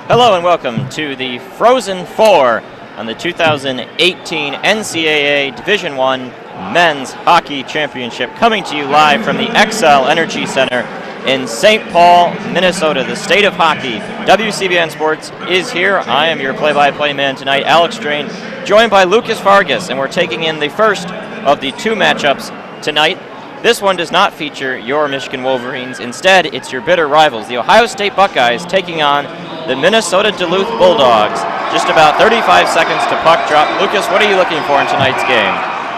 Hello and welcome to the Frozen Four on the 2018 NCAA Division I Men's Hockey Championship, coming to you live from the XCel Energy Center in St. Paul, Minnesota, the state of hockey. WCBN Sports is here. I am your play-by-play man tonight, Alex Drain, joined by Lucas Vargas, and we're taking in the first of the two matchups tonight. This one does not feature your Michigan Wolverines. Instead, it's your bitter rivals, the Ohio State Buckeyes, taking on the Minnesota-Duluth Bulldogs. Just about 35 seconds to puck drop. Lucas, what are you looking for in tonight's game?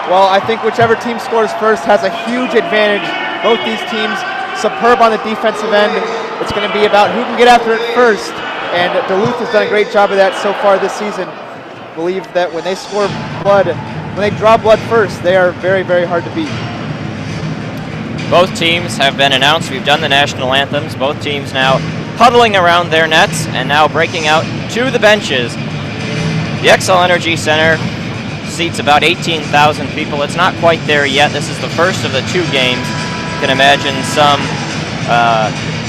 Well, I think whichever team scores first has a huge advantage. Both these teams superb on the defensive end. It's going to be about who can get after it first, and Duluth has done a great job of that so far this season. Believe that when they score blood, when they draw blood first, they are very, very hard to beat. Both teams have been announced. We've done the national anthems. Both teams now huddling around their nets and now breaking out to the benches. The XCel Energy Center seats about 18,000 people. It's not quite there yet. This is the first of the two games. You can imagine some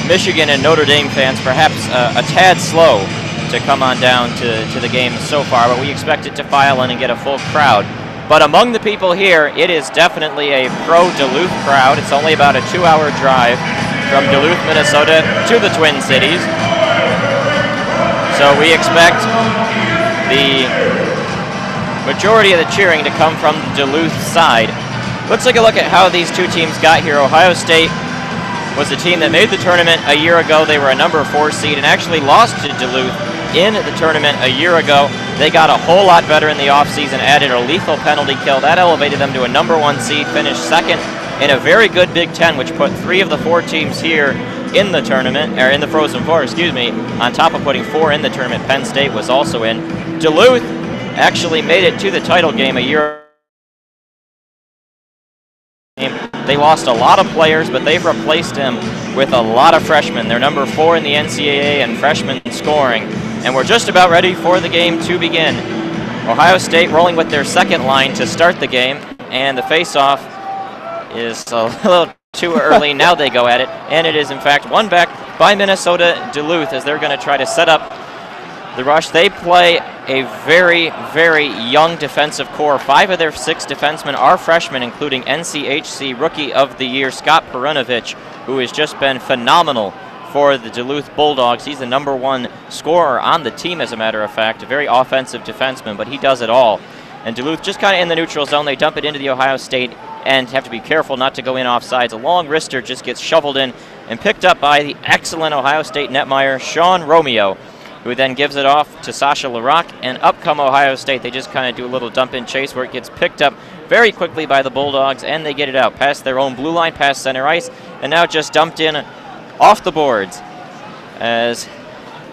Michigan and Notre Dame fans perhaps a tad slow to come on down to the game so far, but we expect it to file in and get a full crowd. But among the people here, it is definitely a pro-Duluth crowd. It's only about a 2-hour drive from Duluth, Minnesota to the Twin Cities. So we expect the majority of the cheering to come from the Duluth side. Let's take a look at how these two teams got here. Ohio State was the team that made the tournament a year ago. They were a number 4 seed and actually lost to Duluth in the tournament a year ago. They got a whole lot better in the offseason, added a lethal penalty kill. That elevated them to a number 1 seed, finished second in a very good Big Ten, which put 3 of the 4 teams here in the tournament, or in the Frozen Four, excuse me, on top of putting 4 in the tournament. Penn State was also in. Duluth actually made it to the title game a year. They lost a lot of players, but they've replaced them with a lot of freshmen. They're number 4 in the NCAA in freshman scoring. And we're just about ready for the game to begin. Ohio State rolling with their second line to start the game, and the face-off is a little too early. Now they go at it, and it is in fact won back by Minnesota-Duluth as they're going to try to set up the rush. They play a very, very young defensive core. 5 of their 6 defensemen are freshmen, including NCHC Rookie of the Year Scott Perunovich, who has just been phenomenal for the Duluth Bulldogs. He's the number 1 scorer on the team, as a matter of fact. A very offensive defenseman, but he does it all. And Duluth just kind of in the neutral zone. They dump it into the Ohio State and have to be careful not to go in offsides. A long wrister just gets shoveled in and picked up by the excellent Ohio State netminder, Sean Romeo, who then gives it off to Sasha Larocque, and up come Ohio State. They just kind of do a little dump-in chase where it gets picked up very quickly by the Bulldogs, and they get it out past their own blue line, past center ice, and now just dumped in off the boards, as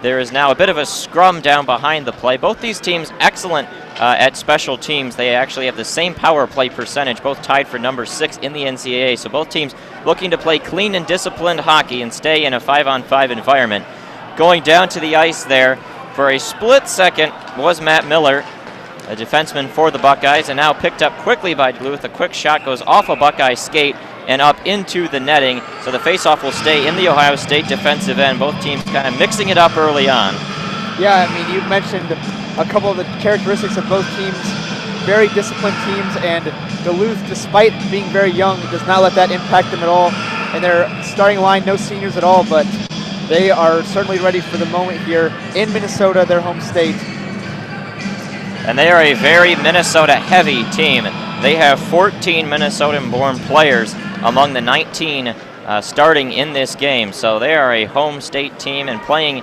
there is now a bit of a scrum down behind the play. Both these teams excellent at special teams. They actually have the same power play percentage, both tied for number 6 in the NCAA. So both teams looking to play clean and disciplined hockey and stay in a 5-on-5 environment. Going down to the ice there for a split second was Matt Miller, a defenseman for the Buckeyes, and now picked up quickly by Duluth. A quick shot goes off a Buckeye skate and up into the netting. So the faceoff will stay in the Ohio State defensive end. Both teams kind of mixing it up early on. Yeah, I mean, you mentioned a couple of the characteristics of both teams. Very disciplined teams, and Duluth, despite being very young, does not let that impact them at all. And their starting line, no seniors at all, but they are certainly ready for the moment here in Minnesota, their home state. And they are a very Minnesota-heavy team. They have 14 Minnesotan-born players among the 19 starting in this game. So they are a home state team and playing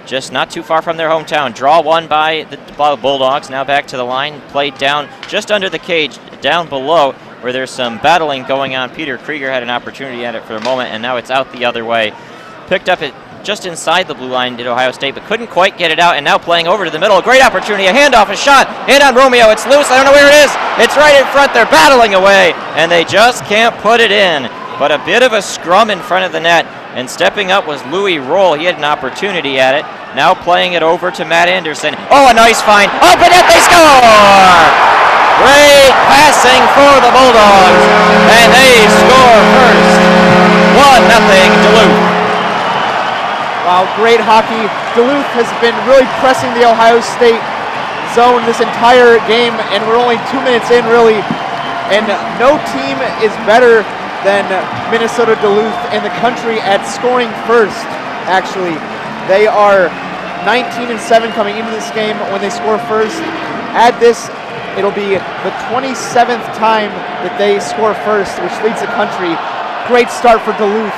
just not too far from their hometown. Draw won by the Bulldogs. Now back to the line. Played down just under the cage, down below, where there's some battling going on. Peter Krieger had an opportunity at it for a moment, and now it's out the other way. Picked up it just inside the blue line did Ohio State, but couldn't quite get it out, and now playing over to the middle. A great opportunity, a handoff, a shot, in on Romeo. It's loose, I don't know where it is. It's right in front, they're battling away, and they just can't put it in. But a bit of a scrum in front of the net, and stepping up was Louis Roll. He had an opportunity at it. Now playing it over to Matt Anderson. Oh, a nice find. Up and net, they score! Great passing for the Bulldogs, and they score first. 1-0 Duluth. Wow, Wow, great hockey. Duluth has been really pressing the Ohio State zone this entire game, and we're only 2 minutes in, really. And no team is better than Minnesota-Duluth in the country at scoring first, actually. They are 19-7 coming into this game when they score first. Add this, it'll be the 27th time that they score first, which leads the country. Great start for Duluth,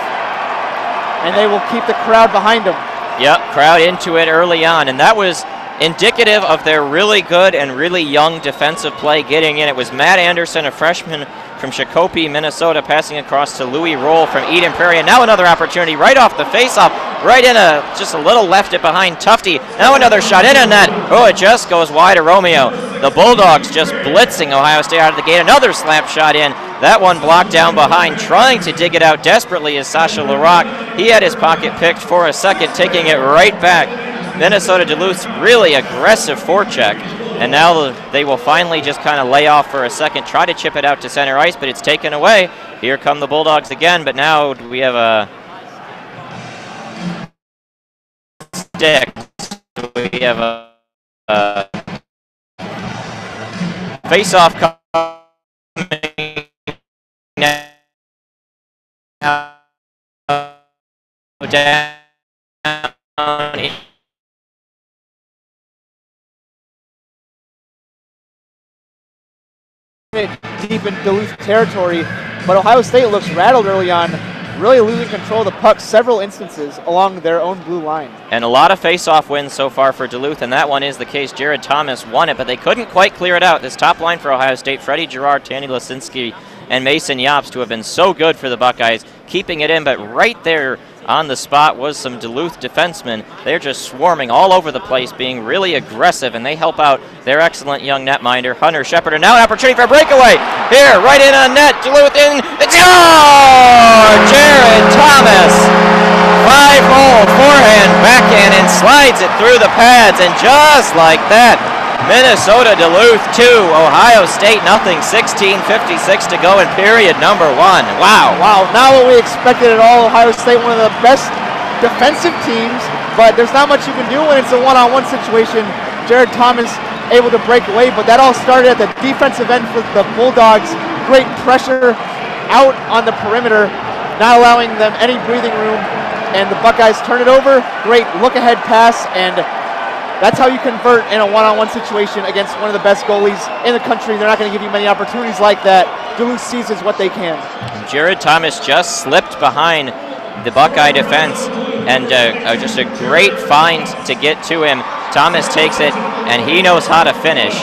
and they will keep the crowd behind them. Yep, crowd into it early on, and that was indicative of their really good and really young defensive play getting in. It was Matt Anderson, a freshman from Shakopee, Minnesota, passing across to Louis Roll from Eden Prairie, and now another opportunity right off the faceoff, right in just a little left it behind Tufty. Now another shot in on that. Oh, it just goes wide of Romeo. The Bulldogs just blitzing Ohio State out of the gate. Another slap shot in. That one blocked down behind, trying to dig it out desperately is Sasha Larocque. He had his pocket picked for a second, taking it right back. Minnesota-Duluth's really aggressive forecheck. And now they will finally just kind of lay off for a second, try to chip it out to center ice, but it's taken away. Here come the Bulldogs again, but now we have a stick. We have a face-off coming now down deep in Duluth territory, but Ohio State looks rattled early on, really losing control of the puck several instances along their own blue line. And a lot of face-off wins so far for Duluth, and that one is the case. Jared Thomas won it, but they couldn't quite clear it out. This top line for Ohio State, Freddie Girard, Tanny Lasinski, and Mason Yopst, who have been so good for the Buckeyes, keeping it in, but right there on the spot was some Duluth defensemen. They're just swarming all over the place, being really aggressive, and they help out their excellent young netminder, Hunter Shepard. And now an opportunity for a breakaway. Here, right in on net, Duluth in. It's Jared Thomas. 5-hole forehand, backhand, and slides it through the pads, and just like that, Minnesota-Duluth 2, Ohio State nothing, 16:56 to go in period number 1. Wow. Wow, not what we expected at all. Ohio State, one of the best defensive teams, but there's not much you can do when it's a one-on-one situation. Jared Thomas able to break away, but that all started at the defensive end for the Bulldogs. Great pressure out on the perimeter, not allowing them any breathing room, and the Buckeyes turn it over. Great look-ahead pass, and that's how you convert in a one-on-one situation against one of the best goalies in the country. They're not going to give you many opportunities like that. Duluth seizes what they can. Jared Thomas just slipped behind the Buckeye defense, and just a great find to get to him. Thomas takes it, and he knows how to finish.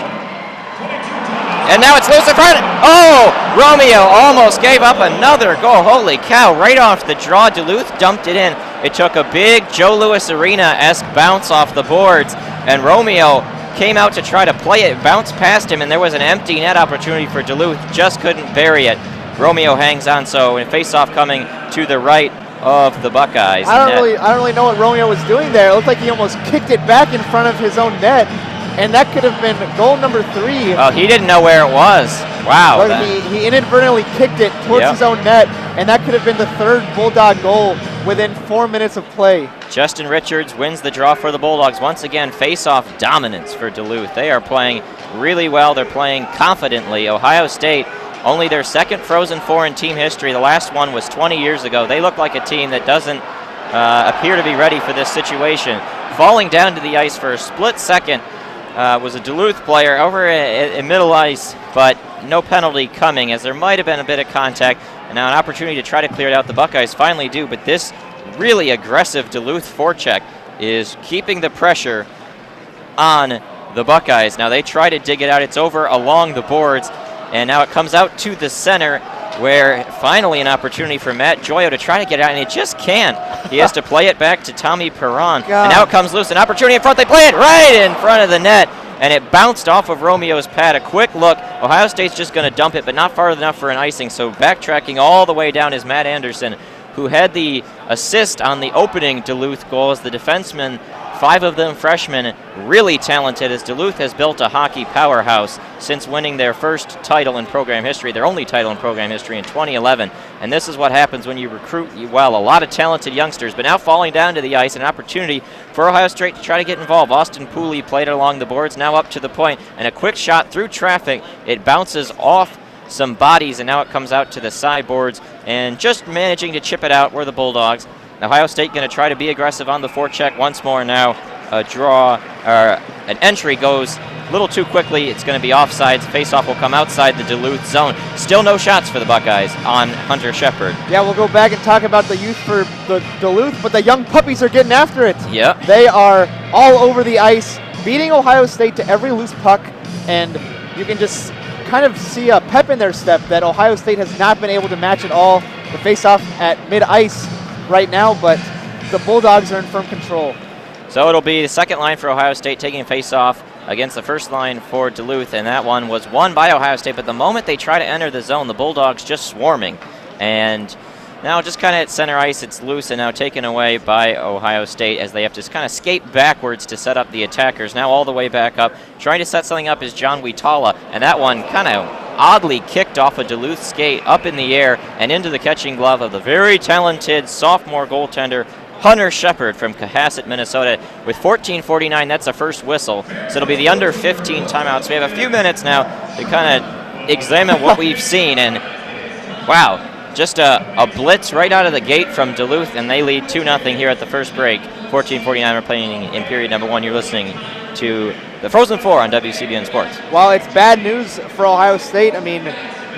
And now it's loose in front. Oh, Romeo almost gave up another goal. Holy cow, right off the draw, Duluth dumped it in. It took a big Joe Louis Arena-esque bounce off the boards, and Romeo came out to try to play it, bounced past him, and there was an empty net opportunity for Duluth, just couldn't bury it. Romeo hangs on, so in face-off coming to the right of the Buckeyes. I don't really know what Romeo was doing there. It looked like he almost kicked it back in front of his own net, and that could have been goal number 3. Oh, he didn't know where it was. Wow. He inadvertently kicked it towards his own net, and that could have been the 3rd Bulldog goal within 4 minutes of play. Justin Richards wins the draw for the Bulldogs. Once again, face-off dominance for Duluth. They are playing really well. They're playing confidently. Ohio State, only their 2nd Frozen Four in team history. The last one was 20 years ago. They look like a team that doesn't appear to be ready for this situation. Falling down to the ice for a split second was a Duluth player over at middle ice, but no penalty coming, as there might have been a bit of contact. And now an opportunity to try to clear it out. The Buckeyes finally do, but this really aggressive Duluth forecheck is keeping the pressure on the Buckeyes. Now they try to dig it out. It's over along the boards, and now it comes out to the center, where finally an opportunity for Matt Joyo to try to get it out, and he just can't. He has to play it back to Tommy Perron. And now it comes loose. An opportunity in front. They play it right in front of the net, and it bounced off of Romeo's pad. A quick look. Ohio State's just going to dump it, but not far enough for an icing. So backtracking all the way down is Matt Anderson, who had the assist on the opening Duluth goal as the defenseman 5 of them freshmen, really talented, as Duluth has built a hockey powerhouse since winning their first title in program history, their only title in program history in 2011. And this is what happens when you recruit, well, a lot of talented youngsters. But now falling down to the ice, an opportunity for Ohio State to try to get involved. Austin Pooley played it along the boards, now up to the point, and a quick shot through traffic. It bounces off some bodies, and now it comes out to the sideboards, and just managing to chip it out were the Bulldogs. Ohio State going to try to be aggressive on the forecheck once more now. An entry goes a little too quickly. It's going to be offsides. Faceoff will come outside the Duluth zone. Still no shots for the Buckeyes on Hunter Shepard. Yeah, we'll go back and talk about the youth for the Duluth, but the young puppies are getting after it. Yep. They are all over the ice, beating Ohio State to every loose puck, and you can just kind of see a pep in their step that Ohio State has not been able to match at all. The faceoff at mid-ice right now, but the Bulldogs are in firm control. So it'll be the second line for Ohio State taking face-off against the first line for Duluth, and that one was won by Ohio State. But the moment they try to enter the zone, the Bulldogs just swarming. And now just kind of at center ice, it's loose and now taken away by Ohio State as they have to kind of skate backwards to set up the attackers. Now all the way back up. Trying to set something up is John Witala, and that one kind of oddly kicked off a Duluth skate up in the air and into the catching glove of the very talented sophomore goaltender Hunter Shepard from Cohasset, Minnesota. With 14:49, that's a first whistle. So it'll be the under 15 timeouts. We have a few minutes now to kind of examine what we've seen. And wow, just a blitz right out of the gate from Duluth, and they lead 2-0 here at the first break. 14:49, we're playing in period number 1. You're listening to the Frozen Four on WCBN Sports. While it's bad news for Ohio State, I mean,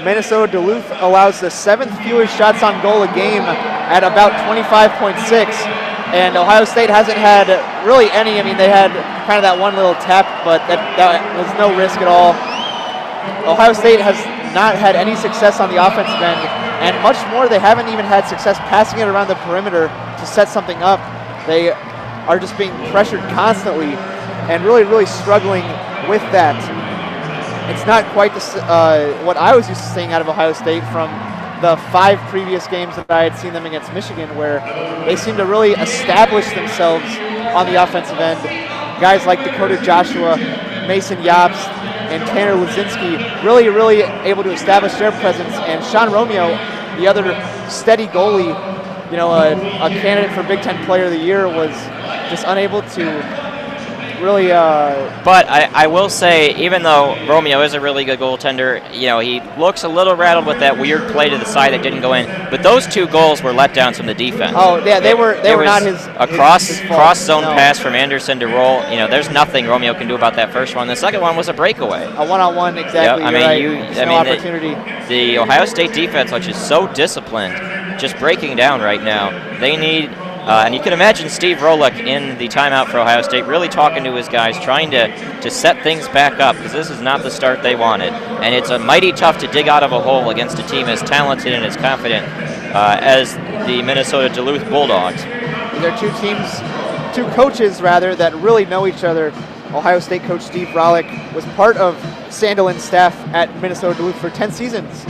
Minnesota-Duluth allows the 7th fewest shots on goal a game at about 25.6, and Ohio State hasn't had really any. I mean, they had kind of that one little tap, but that was no risk at all. Ohio State has not had any success on the offensive end, and much more, they haven't even had success passing it around the perimeter to set something up. They are just being pressured constantly and really, really struggling with that. It's not quite what I was used to seeing out of Ohio State from the 5 previous games that I had seen them against Michigan, where they seem to really establish themselves on the offensive end. Guys like Dakota Joshua, Mason Yobst, and Tanner Lazinski really, really able to establish their presence. And Sean Romeo, the other steady goalie, you know, a candidate for Big Ten Player of the Year, was just unable to really. But I will say, even though Romeo is a really good goaltender, you know, he looks a little rattled with that weird play to the side that didn't go in. But those 2 goals were letdowns from the defense. Oh yeah, they were not his. A cross zone pass from Anderson to Roll. You know, there's nothing Romeo can do about that first one. The second one was a breakaway. A one-on-one, exactly. Yep. No opportunity. The Ohio State defense, which is so disciplined, just breaking down right now. They need. And you can imagine Steve Rolick in the timeout for Ohio State really talking to his guys, trying to set things back up, because this is not the start they wanted. And it's a mighty tough to dig out of a hole against a team as talented and as confident as the Minnesota-Duluth Bulldogs. These are 2 teams, 2 coaches rather, that really know each other. Ohio State coach Steve Rolick was part of Sandelin's staff at Minnesota-Duluth for 10 seasons.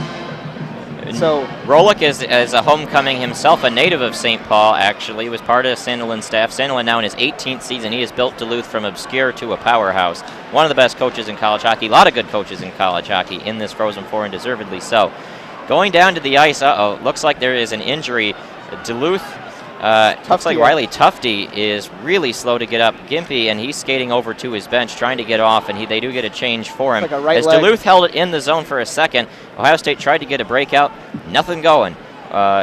So Rolick is a homecoming himself, a native of St. Paul, actually. He was part of Sandelin's staff. Sandelin now in his 18th season. He has built Duluth from obscure to a powerhouse. One of the best coaches in college hockey. A lot of good coaches in college hockey in this Frozen Four, and deservedly so. Going down to the ice, looks like there is an injury. Duluth, looks like Riley Tufte is really slow to get up. Gimpy, and he's skating over to his bench trying to get off, and they do get a change for him. Like a right As leg. Duluth held it in the zone for a second, Ohio State tried to get a breakout. Nothing going.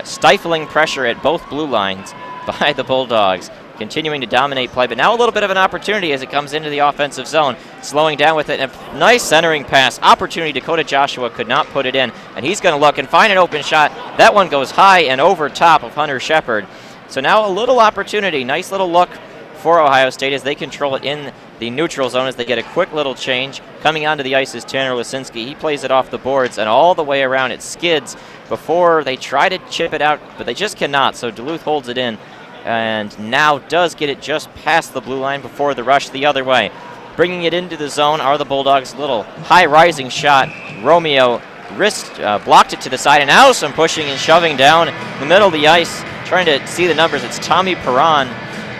Stifling pressure at both blue lines by the Bulldogs. Continuing to dominate play, but now a little bit of an opportunity as it comes into the offensive zone. Slowing down with it, and a nice centering pass. Opportunity, Dakota Joshua could not put it in, and he's going to look and find an open shot. That one goes high and over top of Hunter Shepard. So now a little opportunity, nice little look for Ohio State as they control it in the neutral zone as they get a quick little change. Coming onto the ice is Tanner Lasinski. He plays it off the boards and all the way around. It skids before they try to chip it out, but they just cannot. So Duluth holds it in and now does get it just past the blue line before the rush the other way. Bringing it into the zone are the Bulldogs. Little high rising shot. Romeo blocked it to the side, and now some pushing and shoving down the middle of the ice. Trying to see the numbers. It's Tommy Perron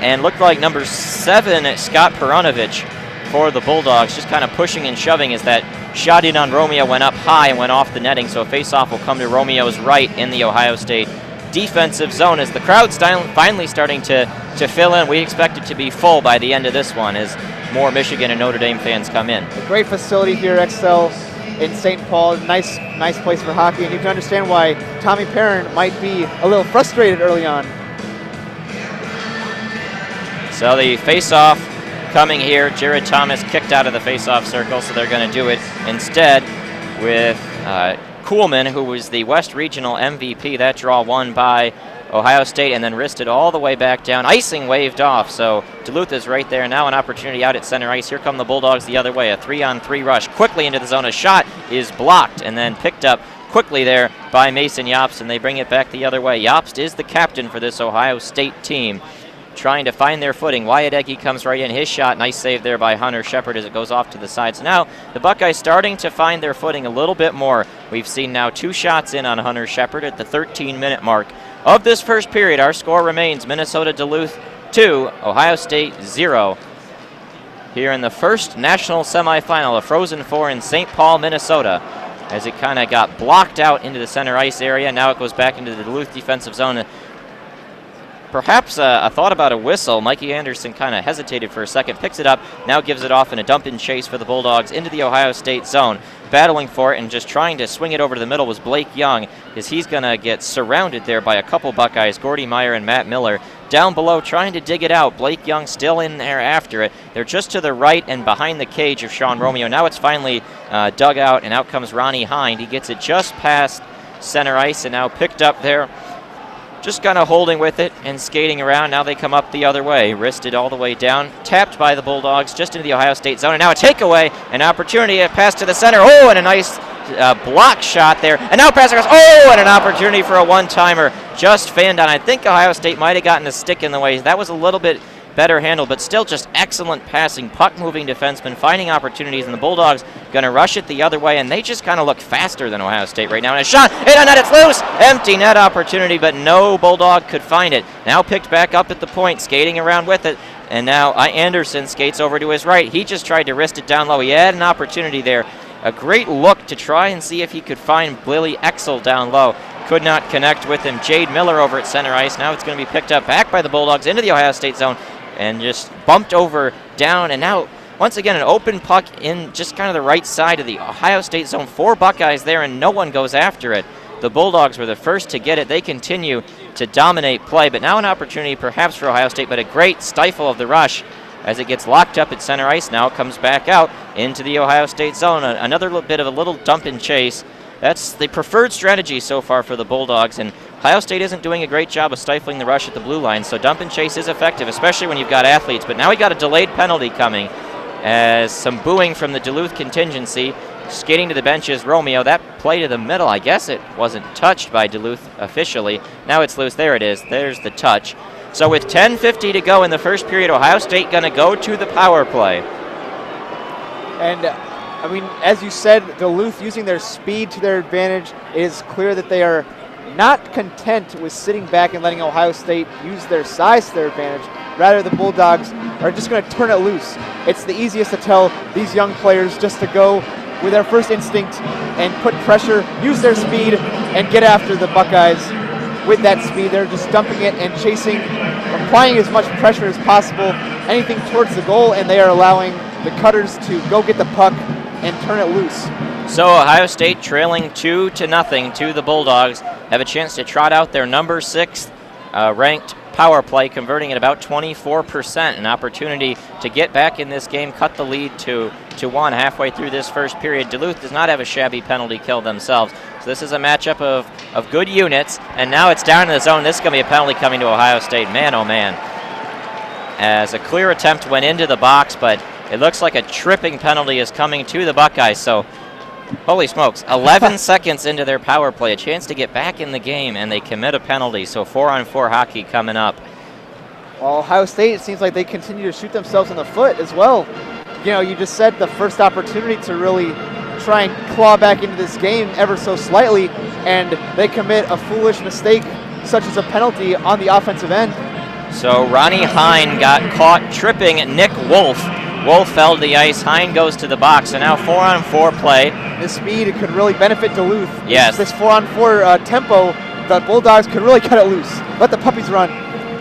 and looked like number 7, Scott Perunovich, for the Bulldogs, just kind of pushing and shoving as that shot in on Romeo went up high and went off the netting. So a face-off will come to Romeo's right in the Ohio State defensive zone as the crowd's finally starting to fill in. We expect it to be full by the end of this one as more Michigan and Notre Dame fans come in. A great facility here, XCel in St. Paul. Nice place for hockey, and you can understand why Tommy Perrin might be a little frustrated early on. So the face-off coming here. Jared Thomas kicked out of the face-off circle, so they're going to do it instead with Kuhlman, who was the West Regional MVP. That draw won by Ohio State and then wristed all the way back down. Icing waved off, so Duluth is right there. Now an opportunity out at center ice. Here come the Bulldogs the other way. A 3-on-3 rush quickly into the zone. A shot is blocked and then picked up quickly there by Mason Jobst, and they bring it back the other way. Jobst is the captain for this Ohio State team, trying to find their footing. Wyatt Egge comes right in. His shot, nice save there by Hunter Shepard as it goes off to the side. So now the Buckeyes starting to find their footing a little bit more. We've seen now 2 shots in on Hunter Shepard at the 13-minute mark of this first period. Our score remains Minnesota-Duluth 2, Ohio State 0. Here in the first national semifinal, a Frozen Four in St. Paul, Minnesota, as it kind of got blocked out into the center ice area. Now it goes back into the Duluth defensive zone. Perhaps a thought about a whistle. Mikey Anderson kind of hesitated for a second, picks it up, now gives it off in a dump-in chase for the Bulldogs into the Ohio State zone. Battling for it and just trying to swing it over to the middle was Blake Young, as he's going to get surrounded there by a couple Buckeyes, Gordy Meyer and Matt Miller. Down below trying to dig it out. Blake Young still in there after it. They're just to the right and behind the cage of Sean Romeo. Now it's finally dug out, and out comes Ronnie Hind. He gets it just past center ice and now picked up there. Just kind of holding with it and skating around. Now they come up the other way, wristed all the way down, tapped by the Bulldogs just into the Ohio State zone. And now a takeaway, an opportunity, a pass to the center. Oh, and a nice block shot there. And now pass across. Oh, and an opportunity for a one-timer. Just fanned on. I think Ohio State might have gotten a stick in the way. That was a little bit better handled, but still just excellent passing, puck-moving defenseman, finding opportunities, and the Bulldogs going to rush it the other way, and they just kind of look faster than Ohio State right now. And a shot, in on net, it's loose! Empty net opportunity, but no Bulldog could find it. Now picked back up at the point, skating around with it, and now Anderson skates over to his right. He just tried to wrist it down low. He had an opportunity there. A great look to try and see if he could find Billy XCel down low. Could not connect with him. Jade Miller over at center ice. Now it's going to be picked up back by the Bulldogs into the Ohio State zone, and just bumped over down, and now once again an open puck in just kind of the right side of the Ohio State zone. 4 Buckeyes there and no one goes after it. The Bulldogs were the first to get it. They continue to dominate play, but now an opportunity perhaps for Ohio State, but a great stifle of the rush as it gets locked up at center ice. Now it comes back out into the Ohio State zone. Another bit of a little dump and chase. That's the preferred strategy so far for the Bulldogs, and Ohio State isn't doing a great job of stifling the rush at the blue line, so dump and chase is effective, especially when you've got athletes. But now we got a delayed penalty coming as some booing from the Duluth contingency. Skating to the bench is Romeo. That play to the middle, I guess it wasn't touched by Duluth officially. Now it's loose. There it is. There's the touch. So with 10:50 to go in the first period, Ohio State going to go to the power play. And I mean, as you said, Duluth using their speed to their advantage. It is clear that they are not content with sitting back and letting Ohio State use their size to their advantage. Rather, the Bulldogs are just going to turn it loose. It's the easiest to tell these young players just to go with their first instinct and put pressure, use their speed, and get after the Buckeyes with that speed. They're just dumping it and chasing, applying as much pressure as possible, anything towards the goal, and they are allowing the Cutters to go get the puck and turn it loose. So Ohio State trailing 2-0 to the Bulldogs have a chance to trot out their number 6 ranked power play, converting at about 24%. An opportunity to get back in this game, cut the lead to 1 halfway through this first period. Duluth does not have a shabby penalty kill themselves, so this is a matchup of good units. And now it's down in the zone. This is going to be a penalty coming to Ohio State. Man, oh man. As a clear attempt went into the box, but it looks like a tripping penalty is coming to the Buckeyes. So, holy smokes, 11 seconds into their power play, a chance to get back in the game, and they commit a penalty. So 4-on-4 hockey coming up. Well, Ohio State, it seems like they continue to shoot themselves in the foot as well. You know, you just said the first opportunity to really try and claw back into this game ever so slightly, and they commit a foolish mistake such as a penalty on the offensive end. So Ronnie Hine got caught tripping Nick Wolf. Wolf fell to the ice. Hine goes to the box, and now 4-on-4 play. This speed could really benefit Duluth. Yes. This 4-on-4 tempo, the Bulldogs could really cut it loose. Let the puppies run.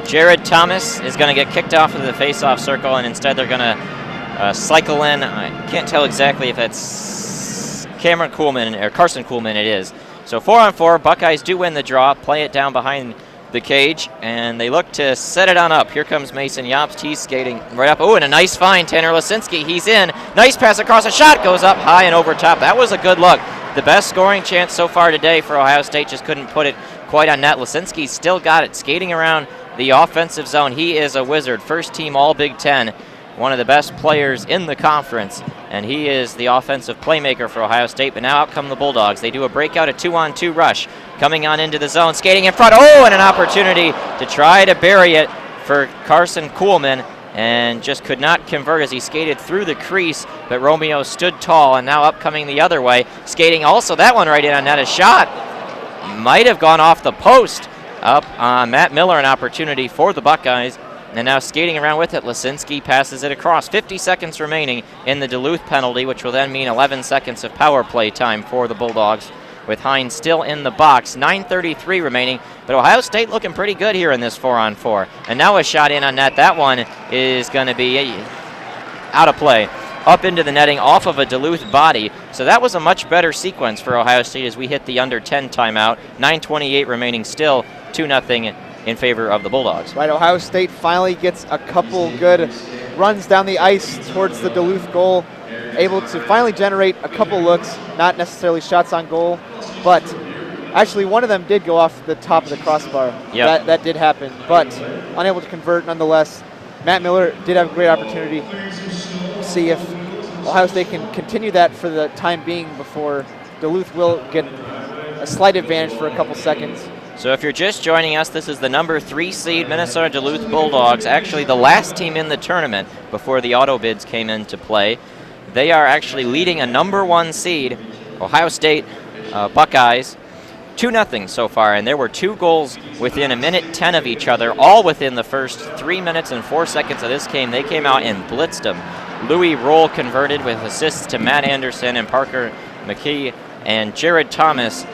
Jared Thomas is going to get kicked off of the face-off circle, and instead they're going to cycle in. I can't tell exactly if it's Cameron Kuhlman or Carson Kuhlman it is. So 4-on-4, Buckeyes do win the draw, play it down behind the cage, and they look to set it on up. Here comes Mason Yobst. He's skating right up. Oh, and a nice find, Tanner Lisinski. He's in. Nice pass across. A shot goes up high and over top. That was a good look. The best scoring chance so far today for Ohio State. Just couldn't put it quite on net. Lisinski still got it. Skating around the offensive zone. He is a wizard. First team All Big Ten. One of the best players in the conference, and he is the offensive playmaker for Ohio State. But now out come the Bulldogs. They do a breakout, a 2-on-2 rush, coming on into the zone, skating in front. Oh, and an opportunity to try to bury it for Carson Kuhlman, and just could not convert as he skated through the crease, but Romeo stood tall, and now up coming the other way, skating also that one right in on net. A shot might have gone off the post. Up Matt Miller, an opportunity for the Buckeyes. And now skating around with it, Lisinski passes it across. 50 seconds remaining in the Duluth penalty, which will then mean 11 seconds of power play time for the Bulldogs, with Hines still in the box. 9:33 remaining, but Ohio State looking pretty good here in this 4-on-4. And now a shot in on net. That one is going to be out of play. Up into the netting off of a Duluth body. So that was a much better sequence for Ohio State as we hit the under 10 timeout. 9:28 remaining, still 2-0 in favor of the Bulldogs. Right, Ohio State finally gets a couple good runs down the ice towards the Duluth goal, able to finally generate a couple looks, not necessarily shots on goal, but actually one of them did go off the top of the crossbar. Yep. That did happen, but unable to convert nonetheless. Matt Miller did have a great opportunity. We'll see if Ohio State can continue that for the time being before Duluth will get a slight advantage for a couple seconds. So if you're just joining us, this is the number 3 seed Minnesota-Duluth Bulldogs, actually the last team in the tournament before the auto bids came into play. They are actually leading a number 1 seed, Ohio State Buckeyes, 2-0 so far, and there were 2 goals within 1:10 of each other, all within the first 3 minutes and 4 seconds of this game. They came out and blitzed them. Louis Roll converted with assists to Matt Anderson and Parker McKee, and Jared Thomas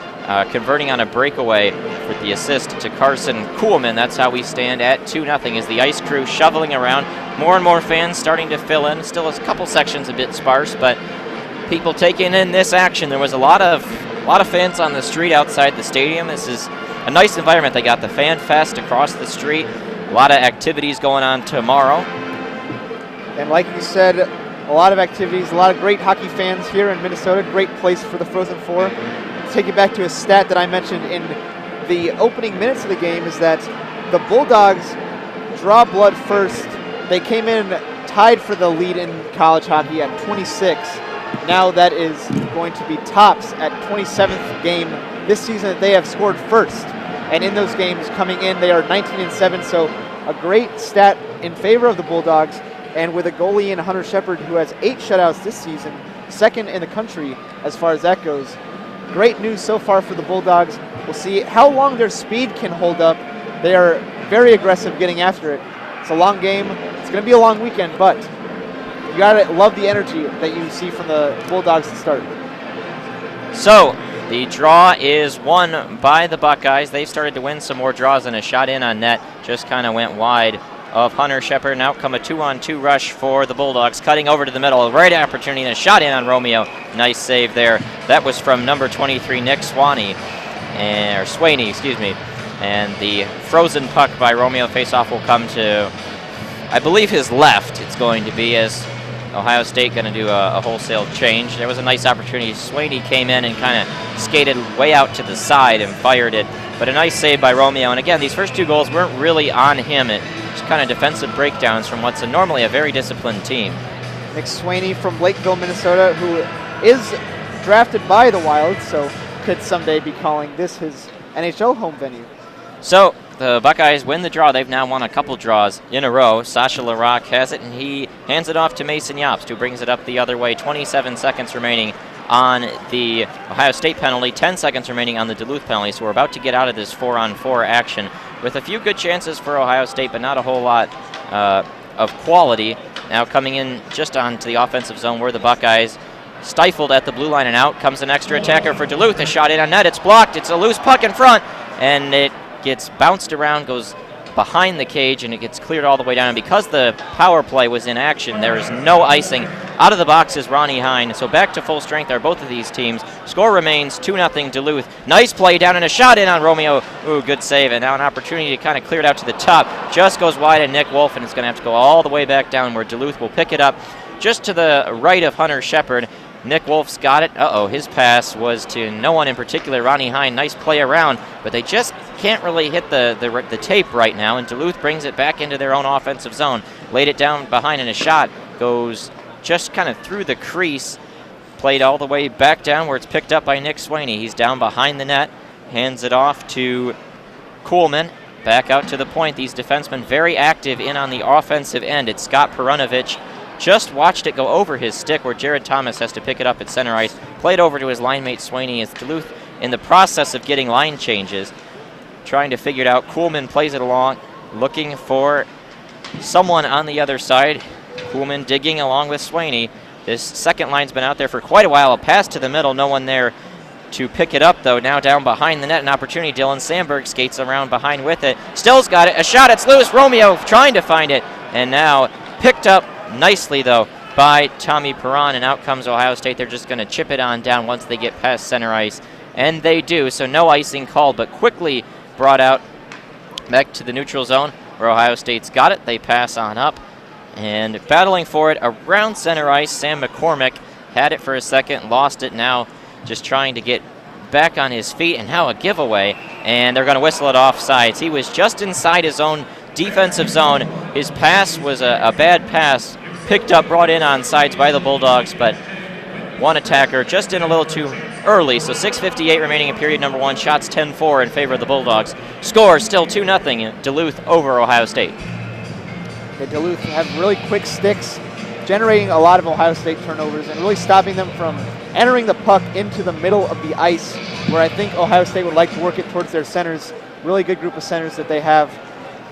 converting on a breakaway with the assist to Carson Kuhlman. That's how we stand at 2-0 as the ice crew shoveling around. More and more fans starting to fill in. Still a couple sections a bit sparse, but people taking in this action. There was a lot of fans on the street outside the stadium. This is a nice environment. They got the Fan Fest across the street. A lot of activities going on tomorrow. And like you said, a lot of activities, a lot of great hockey fans here in Minnesota. Great place for the Frozen Four. Take you back to a stat that I mentioned in the opening minutes of the game is that the Bulldogs draw blood first. They came in tied for the lead in college hockey at 26. Now that is going to be tops at 27th game this season that they have scored first. And in those games coming in, they are 19-7. So a great stat in favor of the Bulldogs. And with a goalie in Hunter Shepard who has 8 shutouts this season, second in the country as far as that goes. Great news so far for the Bulldogs. We'll see how long their speed can hold up. They are very aggressive getting after it. It's a long game. It's going to be a long weekend, but you got to love the energy that you see from the Bulldogs to start. So the draw is won by the Buckeyes. They've started to win some more draws, and a shot in on net just kind of went wide of Hunter Shepard. Now come a 2-on-2 rush for the Bulldogs, cutting over to the middle. Right opportunity and a shot in on Romeo. Nice save there. That was from number 23, Nick Swaney, or Swaney, excuse me. And the frozen puck by Romeo faceoff will come to, I believe, his left. It's going to be, as Ohio State going to do a wholesale change. There was a nice opportunity. Swaney came in and kind of skated way out to the side and fired it. But a nice save by Romeo. And again, these first 2 goals weren't really on him. It just kind of defensive breakdowns from what's normally a very disciplined team. Nick Swaney from Lakeville, Minnesota, who is drafted by the Wild, so could someday be calling this his NHL home venue. So the Buckeyes win the draw. They've now won a couple draws in a row. Sasha Larocque has it, and he hands it off to Mason Yobst, who brings it up the other way. 27 seconds remaining on the Ohio State penalty, 10 seconds remaining on the Duluth penalty. So we're about to get out of this 4-on-4 action. with a few good chances for Ohio State, but not a whole lot of quality. Now coming in just onto the offensive zone were the Buckeyes. Stifled at the blue line and out comes an extra attacker for Duluth. A shot in on net. It's blocked. It's a loose puck in front, and it gets bounced around, goes behind the cage, and it gets cleared all the way down. And because the power play was in action, there is no icing. Out of the box is Ronnie Hine. So back to full strength are both of these teams. Score remains 2-0 Duluth. Nice play down and a shot in on Romeo. Ooh, good save. And now an opportunity to kind of clear it out to the top. Just goes wide and Nick Wolf, and it's going to have to go all the way back down where Duluth will pick it up just to the right of Hunter Shepard. Nick Wolf's got it. Uh-oh, his pass was to no one in particular. Ronnie Hine, nice play around, but they just can't really hit the tape right now, and Duluth brings it back into their own offensive zone. Laid it down behind, and a shot goes just kind of through the crease. Played all the way back down where it's picked up by Nick Swaney. He's down behind the net, hands it off to Kuhlman. Back out to the point. These defensemen very active in on the offensive end. It's Scott Perunovich. Just watched it go over his stick where Jared Thomas has to pick it up at center ice. Played over to his line mate Swaney as Duluth in the process of getting line changes. Trying to figure it out. Kuhlman plays it along, looking for someone on the other side. Kuhlman digging along with Swaney. This second line's been out there for quite a while. A pass to the middle, no one there to pick it up though. Now down behind the net, an opportunity. Dylan Sandberg skates around behind with it. Still's got it. A shot, it's loose. Romeo trying to find it. And now picked up nicely, though, by Tommy Perron, and out comes Ohio State. They're just going to chip it on down once they get past center ice, and they do. So no icing called, but quickly brought out back to the neutral zone where Ohio State's got it. They pass on up, and battling for it around center ice, Sam McCormick had it for a second, lost it. Now just trying to get back on his feet, and now a giveaway, and they're going to whistle it off sides. He was just inside his own defensive zone. His pass was a bad pass, picked up, brought in on sides by the Bulldogs, but one attacker just in a little too early. So 6:58 remaining in period number one. Shots 10-4 in favor of the Bulldogs. Score still 2-0 Duluth over Ohio State. The Duluth have really quick sticks, generating a lot of Ohio State turnovers and really stopping them from entering the puck into the middle of the ice, where I think Ohio State would like to work it towards their centers. Really good group of centers that they have,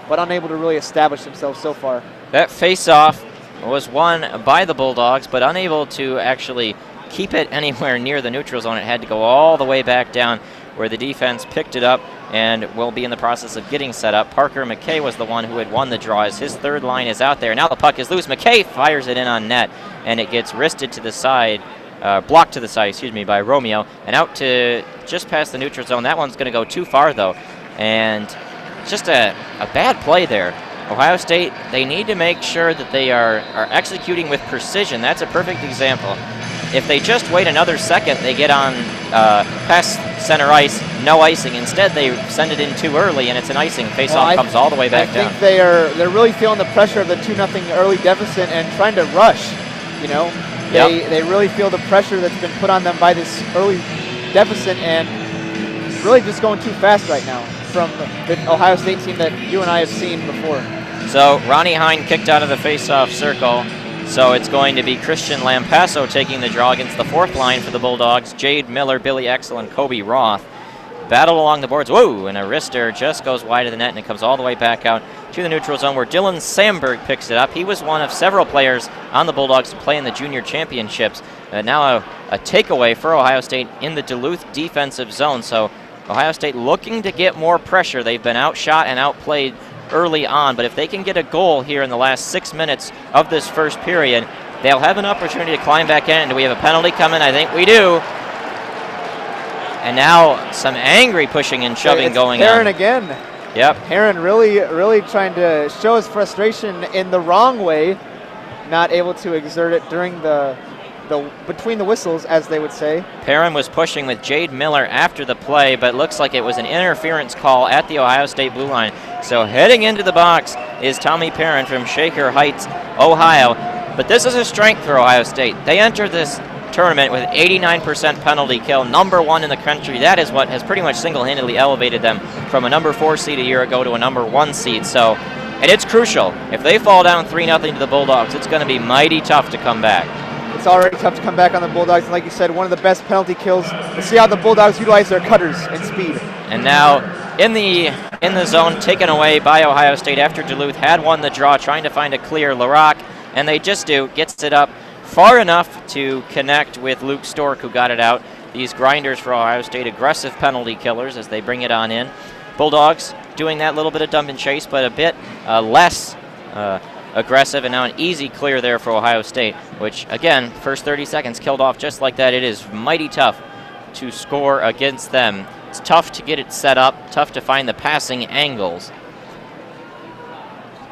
but unable to really establish themselves so far. That face-off was won by the Bulldogs, but unable to actually keep it anywhere near the neutral zone. It had to go all the way back down where the defense picked it up and will be in the process of getting set up. Parker McKay was the one who had won the draw as his third line is out there. Now the puck is loose. McKay fires it in on net, and it gets wristed to the side, blocked to the side, excuse me, by Romeo, and out to just past the neutral zone. That one's going to go too far, though, and just a bad play there. Ohio State, they need to make sure that they are executing with precision. That's a perfect example. If they just wait another second, they get on past center ice, no icing. Instead, they send it in too early, and it's an icing. Face-off comes all the way back down. I think they're really feeling the pressure of the 2-0 early deficit and trying to rush. You know, they really feel the pressure that's been put on them by this early deficit, and really just going too fast right now from the Ohio State team that you and I have seen before. So Ronnie Hine kicked out of the face-off circle. So it's going to be Christian Lampasso taking the draw against the fourth line for the Bulldogs. Jade Miller, Billy Exel, and Kobe Roth battle along the boards. Whoa, and a wrister just goes wide of the net, and it comes all the way back out to the neutral zone where Dylan Sandberg picks it up. He was one of several players on the Bulldogs to play in the junior championships. Now a takeaway for Ohio State in the Duluth defensive zone. So Ohio State looking to get more pressure. They've been outshot and outplayed early on, but if they can get a goal here in the last 6 minutes of this first period, they'll have an opportunity to climb back in. And do we have a penalty coming? I think we do. And now some angry pushing and shoving going on. Heron again. Yep. Heron really trying to show his frustration in the wrong way, not able to exert it during the between the whistles, as they would say. Perrin was pushing with Jade Miller after the play, but looks like it was an interference call at the Ohio State blue line. So heading into the box is Tommy Perrin from Shaker Heights, Ohio. But this is a strength for Ohio State. They enter this tournament with 89% penalty kill, #1 in the country. That is what has pretty much single-handedly elevated them from a #4 seed a year ago to a #1 seed. So, and it's crucial. If they fall down 3-0 to the Bulldogs, it's going to be mighty tough to come back. It's already tough to come back on the Bulldogs, and like you said, one of the best penalty kills. Let's see how the Bulldogs utilize their cutters and speed. And now in the zone, taken away by Ohio State after Duluth had won the draw, trying to find a clear LaRock, and they just do. Gets it up far enough to connect with Luke Stork, who got it out. These grinders for Ohio State, aggressive penalty killers as they bring it on in. Bulldogs doing that little bit of dump and chase, but a bit less aggressive, and now an easy clear there for Ohio State, which, again, first 30 seconds killed off just like that. It is mighty tough to score against them. It's tough to get it set up, tough to find the passing angles.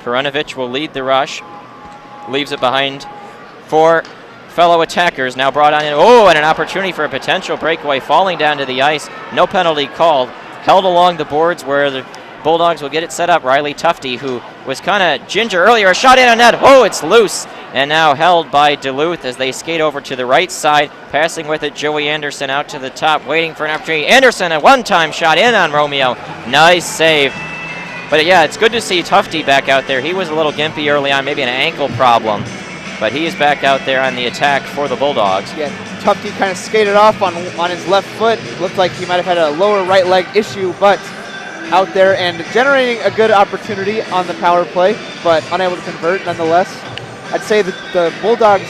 Perunovic will lead the rush, leaves it behind for fellow attackers, now brought on in. Oh, and an opportunity for a potential breakaway, falling down to the ice. No penalty called. Held along the boards where the Bulldogs will get it set up. Riley Tufte, who was kind of ginger earlier, a shot in on net. Oh, it's loose. And now held by Duluth as they skate over to the right side. Passing with it, Joey Anderson out to the top, waiting for an opportunity. Anderson, a one-time shot in on Romeo. Nice save. But yeah, it's good to see Tufte back out there. He was a little gimpy early on, maybe an ankle problem. But he's back out there on the attack for the Bulldogs. Yeah, Tufte kind of skated off on his left foot. Looked like he might have had a lower right leg issue, but out there and generating a good opportunity on the power play, but unable to convert nonetheless. I'd say that the Bulldogs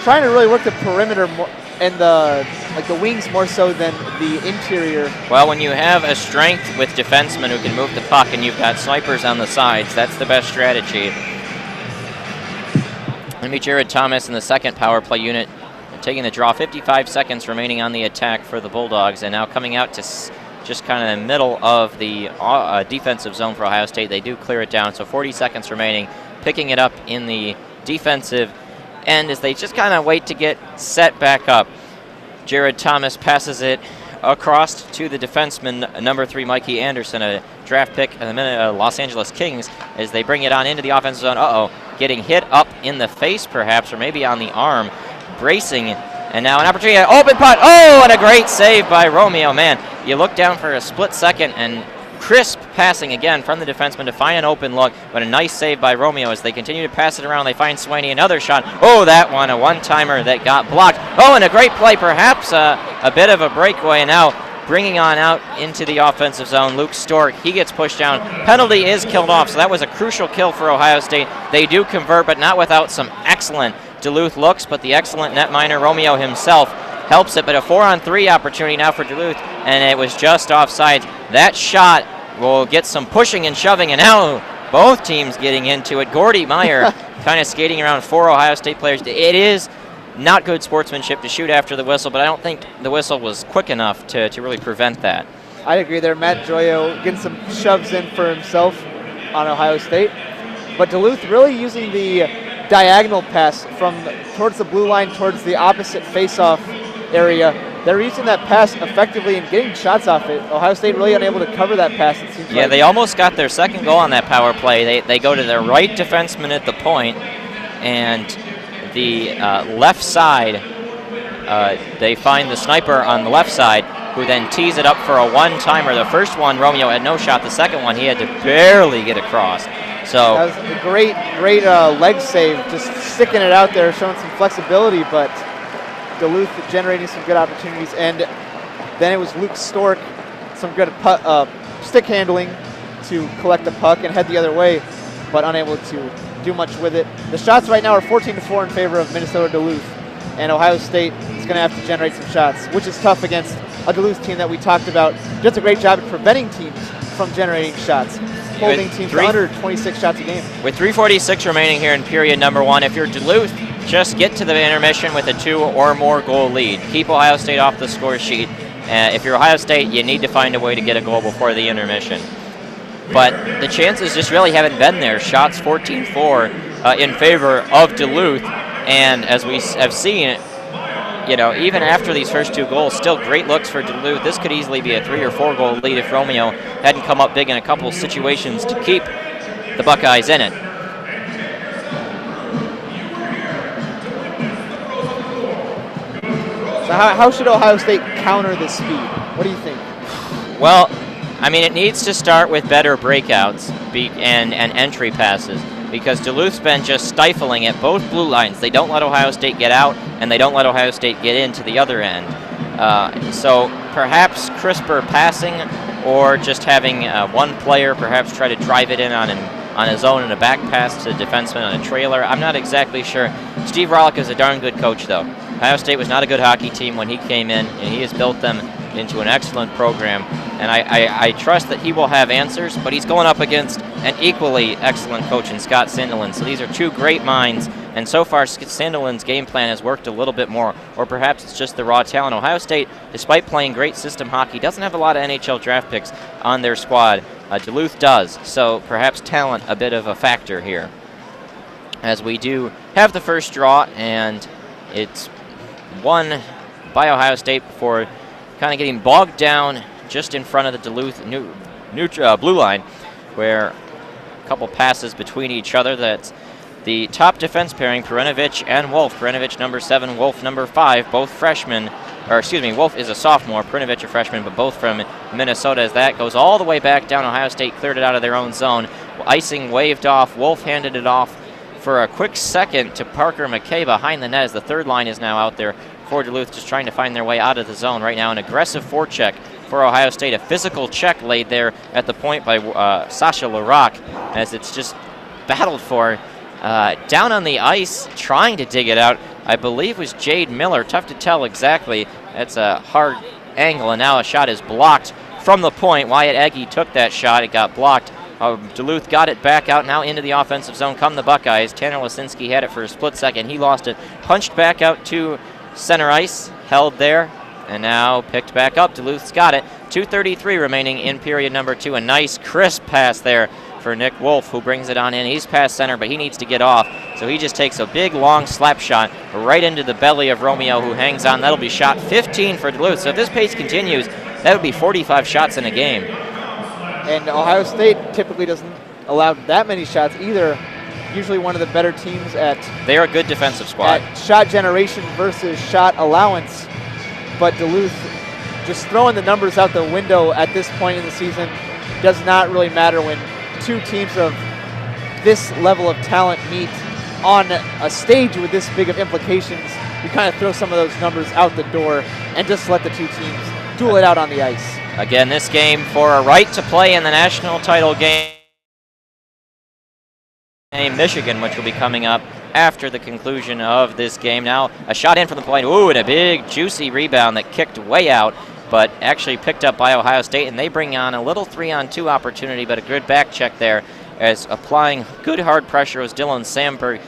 trying to really work the perimeter more and the wings more so than the interior. Well, when you have a strength with defensemen who can move the puck and you've got snipers on the sides, that's the best strategy. Going to be Jared Thomas in the second power play unit, taking the draw. 55 seconds remaining on the attack for the Bulldogs, and now coming out to just kind of the middle of the defensive zone for Ohio State. They do clear it down, so 40 seconds remaining. Picking it up in the defensive end as they just kind of wait to get set back up. Jared Thomas passes it across to the defenseman, number 3, Mikey Anderson, a draft pick of the Los Angeles Kings, as they bring it on into the offensive zone. Uh-oh, getting hit up in the face perhaps, or maybe on the arm, bracing, and now an opportunity, open putt. Oh, and a great save by Romeo. Man, you look down for a split second, and crisp passing again from the defenseman to find an open look, but a nice save by Romeo as they continue to pass it around. They find Swaney, another shot. Oh, that one, a one-timer that got blocked. Oh, and a great play, perhaps a bit of a breakaway, and now bringing on out into the offensive zone, Luke Stork. He gets pushed down. Penalty is killed off, so that was a crucial kill for Ohio State. They do convert, but not without some excellent Duluth looks, but the excellent netminer Romeo himself helps it. But a 4-on-3 opportunity now for Duluth, and it was just offsides. That shot will get some pushing and shoving, and now both teams getting into it. Gordy Meyer kind of skating around 4 Ohio State players. It is not good sportsmanship to shoot after the whistle, but I don't think the whistle was quick enough to really prevent that. I'd agree there. Matt Joyo getting some shoves in for himself on Ohio State. But Duluth really using the diagonal pass from towards the blue line towards the opposite face-off area. They're using that pass effectively and getting shots off it. Ohio State really unable to cover that pass, it seems. Yeah, like. They almost got their second goal on that power play. They go to their right defenseman at the point, and the left side, they find the sniper on the left side, who then tees it up for a one-timer. The first one, Romeo had no shot. The second one, he had to barely get across. So that was a great leg save, just sticking it out there, showing some flexibility, but Duluth generating some good opportunities. And then it was Luke Stork, some good stick handling to collect the puck and head the other way, but unable to do much with it. The shots right now are 14-4 in favor of Minnesota-Duluth, and Ohio State is going to have to generate some shots, which is tough against a Duluth team that we talked about. Does a great job at preventing teams from generating shots, holding teams to under 26 shots a game. With 3:46 remaining here in period number 1, if you're Duluth, just get to the intermission with a 2 or more goal lead. Keep Ohio State off the score sheet. If you're Ohio State, you need to find a way to get a goal before the intermission. But the chances just really haven't been there. Shots 14-4 in favor of Duluth. And as we have seen, you know, even after these first 2 goals, still great looks for Duluth. This could easily be a 3 or 4 goal lead if Romeo hadn't come up big in a couple situations to keep the Buckeyes in it. So how should Ohio State counter this speed? What do you think? Well, I mean, it needs to start with better breakouts and entry passes, because Duluth's been just stifling at both blue lines. They don't let Ohio State get out, and they don't let Ohio State get into the other end. So perhaps crisper passing or just having one player perhaps try to drive it in on his own in a back pass to the defenseman on a trailer. I'm not exactly sure. Steve Rollick is a darn good coach, though. Ohio State was not a good hockey team when he came in, and he has built them into an excellent program. And I trust that he will have answers, but he's going up against an equally excellent coach in Scott Sandelin. So these are two great minds, and so far Sandelin's game plan has worked a little bit more, or perhaps it's just the raw talent. Ohio State, despite playing great system hockey, doesn't have a lot of NHL draft picks on their squad. Duluth does, so perhaps talent a bit of a factor here. As we do have the first draw, and it's won by Ohio State before kind of getting bogged down just in front of the Duluth blue line, where a couple passes between each other. That's the top defense pairing, Perenovich and Wolf. Perenovich number 7, Wolf number 5, both freshmen. Or excuse me, Wolf is a sophomore, Perenovich a freshman, but both from Minnesota. As that goes all the way back down, Ohio State cleared it out of their own zone. Icing waved off. Wolf handed it off for a quick second to Parker McKay behind the net, as the third line is now out there for Duluth, just trying to find their way out of the zone right now. An aggressive forecheck for Ohio State. A physical check laid there at the point by Sasha Larocque, as it's just battled for. Down on the ice, trying to dig it out, I believe was Jade Miller. Tough to tell exactly. That's a hard angle, and now a shot is blocked from the point. Wyatt Aggie took that shot. It got blocked. Duluth got it back out now into the offensive zone. Come the Buckeyes. Tanner Lasinski had it for a split second. He lost it. Punched back out to center ice. Held there. And now picked back up. Duluth's got it. 2:33 remaining in period number 2. A nice crisp pass there for Nick Wolf, who brings it on in. He's past center, but he needs to get off. So he just takes a big, long slap shot right into the belly of Romeo, who hangs on. That'll be shot 15 for Duluth. So if this pace continues, that would be 45 shots in a game. And Ohio State typically doesn't allow that many shots either. Usually one of the better teams at... They're a good defensive squad. At shot generation versus shot allowance. But Duluth, just throwing the numbers out the window at this point in the season does not really matter when two teams of this level of talent meet on a stage with this big of implications. You kind of throw some of those numbers out the door and just let the two teams duel it out on the ice. Again, this game for a right to play in the national title game. Michigan, which will be coming up after the conclusion of this game. Now a shot in from the point. Ooh, and a big juicy rebound that kicked way out, but actually picked up by Ohio State, and they bring on a little 3-on-2 opportunity, but a good back check there, as applying good hard pressure was Dylan Sandberg,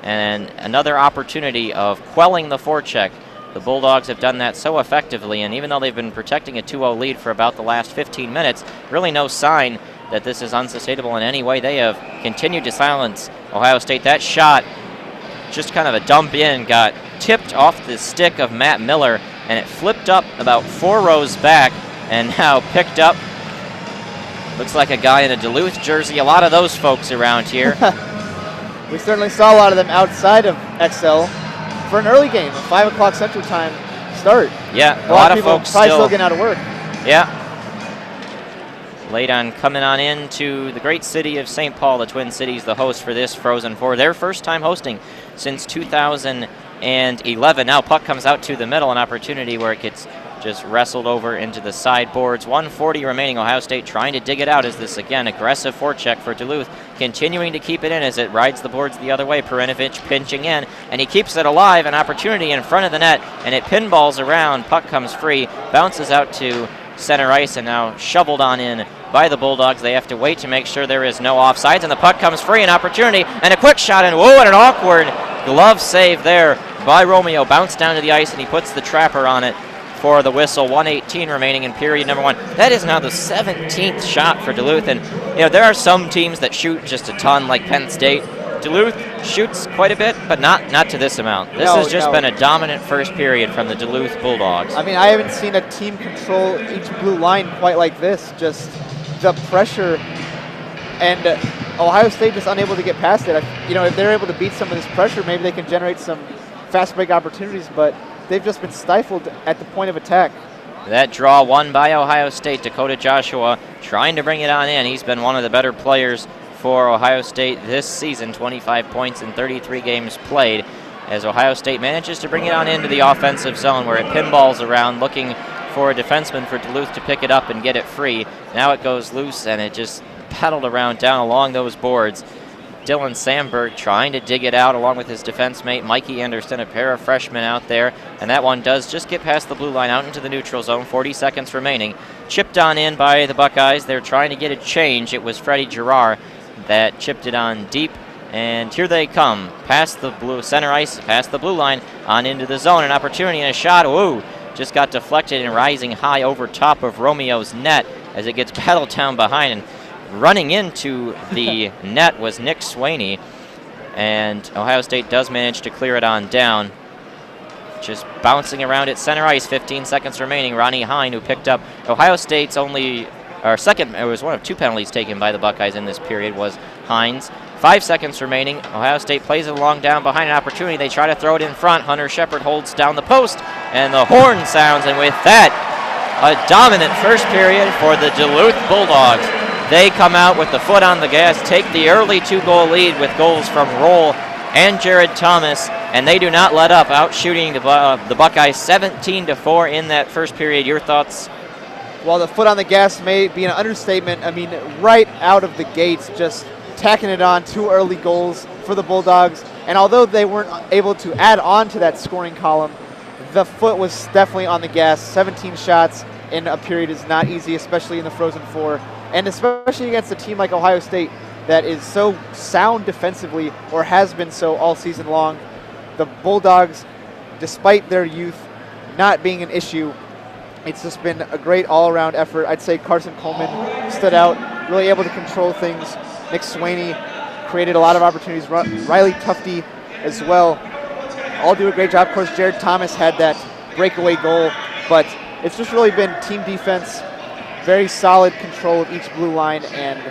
and another opportunity of quelling the forecheck. The Bulldogs have done that so effectively, and even though they've been protecting a 2-0 lead for about the last 15 minutes, really no sign that this is unsustainable in any way. They have continued to silence Ohio State. That shot, just kind of a dump in, got tipped off the stick of Matt Miller, and it flipped up about 4 rows back, and now picked up. Looks like a guy in a Duluth jersey. A lot of those folks around here. We certainly saw a lot of them outside of XCel for an early game, a 5 o'clock Central Time start. Yeah, a lot of folks probably still getting out of work. Yeah. Late on coming on into the great city of St. Paul, the Twin Cities, the host for this Frozen Four. Their first time hosting since 2011. Now puck comes out to the middle, an opportunity where it gets just wrestled over into the sideboards. 1:40 remaining. Ohio State trying to dig it out as this, again, aggressive forecheck for Duluth, continuing to keep it in as it rides the boards the other way. Perenovich pinching in, and he keeps it alive. An opportunity in front of the net, and it pinballs around. Puck comes free, bounces out to center ice, and now shoveled on in by the Bulldogs. They have to wait to make sure there is no offsides, and the puck comes free. An opportunity, and a quick shot, and whoa, and an awkward glove save there by Romeo. Bounced down to the ice, and he puts the trapper on it for the whistle. 1:18 remaining in period number 1. That is now the 17th shot for Duluth, and you know there are some teams that shoot just a ton, like Penn State. Duluth shoots quite a bit, but not to this amount. This has just been a dominant first period from the Duluth Bulldogs. I mean, I haven't seen a team control each blue line quite like this. Just the pressure, and Ohio State just unable to get past it. You know, if they're able to beat some of this pressure, maybe they can generate some fast break opportunities, but they've just been stifled at the point of attack. That draw won by Ohio State. Dakota Joshua trying to bring it on in. He's been one of the better players for Ohio State this season. 25 points in 33 games played, as Ohio State manages to bring it on into the offensive zone, where it pinballs around, looking for a defenseman for Duluth to pick it up and get it free. Now it goes loose, and it just pedaled around down along those boards. Dylan Sandberg trying to dig it out along with his defense mate Mikey Anderson, a pair of freshmen out there, and that one does just get past the blue line out into the neutral zone. 40 seconds remaining. Chipped on in by the Buckeyes. They're trying to get a change. It was Freddie Girard that chipped it on deep, and here they come past the blue center ice, past the blue line, on into the zone. An opportunity and a shot. Whoa! Just got deflected and rising high over top of Romeo's net as it gets battled down behind, and running into the net was Nick Swaney, and Ohio State does manage to clear it on down. Just bouncing around at center ice, 15 seconds remaining. Ronnie Hine, who picked up Ohio State's second, it was one of 2 penalties taken by the Buckeyes in this period, was Hines. 5 seconds remaining. Ohio State plays it along down behind an opportunity. They try to throw it in front. Hunter Shepard holds down the post, and the horn sounds, and with that, a dominant first period for the Duluth Bulldogs. They come out with the foot on the gas, take the early 2-goal lead with goals from Roll and Jared Thomas, and they do not let up, out shooting the Buckeyes 17-4 in that first period. Your thoughts? Well, the foot on the gas may be an understatement. I mean, right out of the gates, just tacking it on, 2 early goals for the Bulldogs. And although they weren't able to add on to that scoring column, the foot was definitely on the gas. 17 shots in a period is not easy, especially in the Frozen Four. And especially against a team like Ohio State that is so sound defensively, or has been so all season long. The Bulldogs, despite their youth not being an issue, it's just been a great all-around effort. I'd say Carson Coleman stood out, really able to control things. Nick Swaney created a lot of opportunities. Riley Tufte as well. All do a great job. Of course, Jared Thomas had that breakaway goal, but it's just really been team defense, very solid control of each blue line, and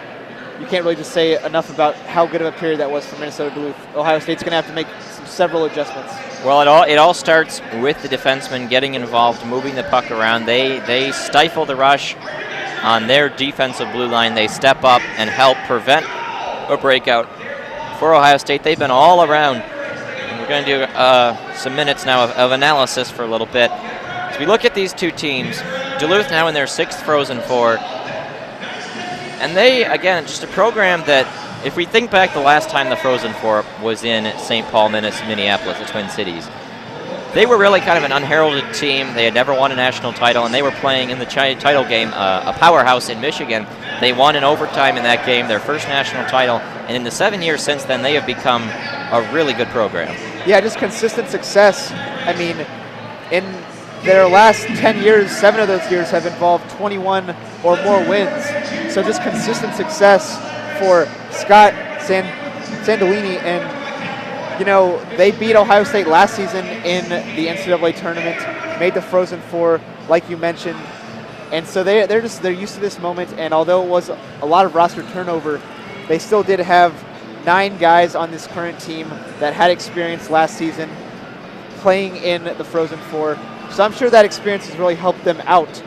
you can't really just say enough about how good of a period that was for Minnesota-Duluth. Ohio State's going to have to make several adjustments. Well, it all starts with the defensemen getting involved, moving the puck around. They stifle the rush on their defensive blue line. They step up and help prevent a breakout for Ohio State. They've been all around. And we're going to do some minutes now of analysis for a little bit. As we look at these two teams, Duluth now in their 6th Frozen Four. And they, again, just a program that, if we think back the last time the Frozen Four was in St. Paul, Minneapolis, the Twin Cities, they were really kind of an unheralded team. They had never won a national title, and they were playing in the title game, a powerhouse in Michigan. They won in overtime in that game, their first national title, and in the 7 years since then, they have become a really good program. Yeah, just consistent success. I mean, in their last 10 years, 7 of those years have involved 21 or more wins. So just consistent success for Scott Sandolini, and you know, they beat Ohio State last season in the NCAA tournament, made the Frozen Four, like you mentioned, and so they're used to this moment. And although it was a lot of roster turnover, they still did have 9 guys on this current team that had experience last season playing in the Frozen Four. So I'm sure that experience has really helped them out.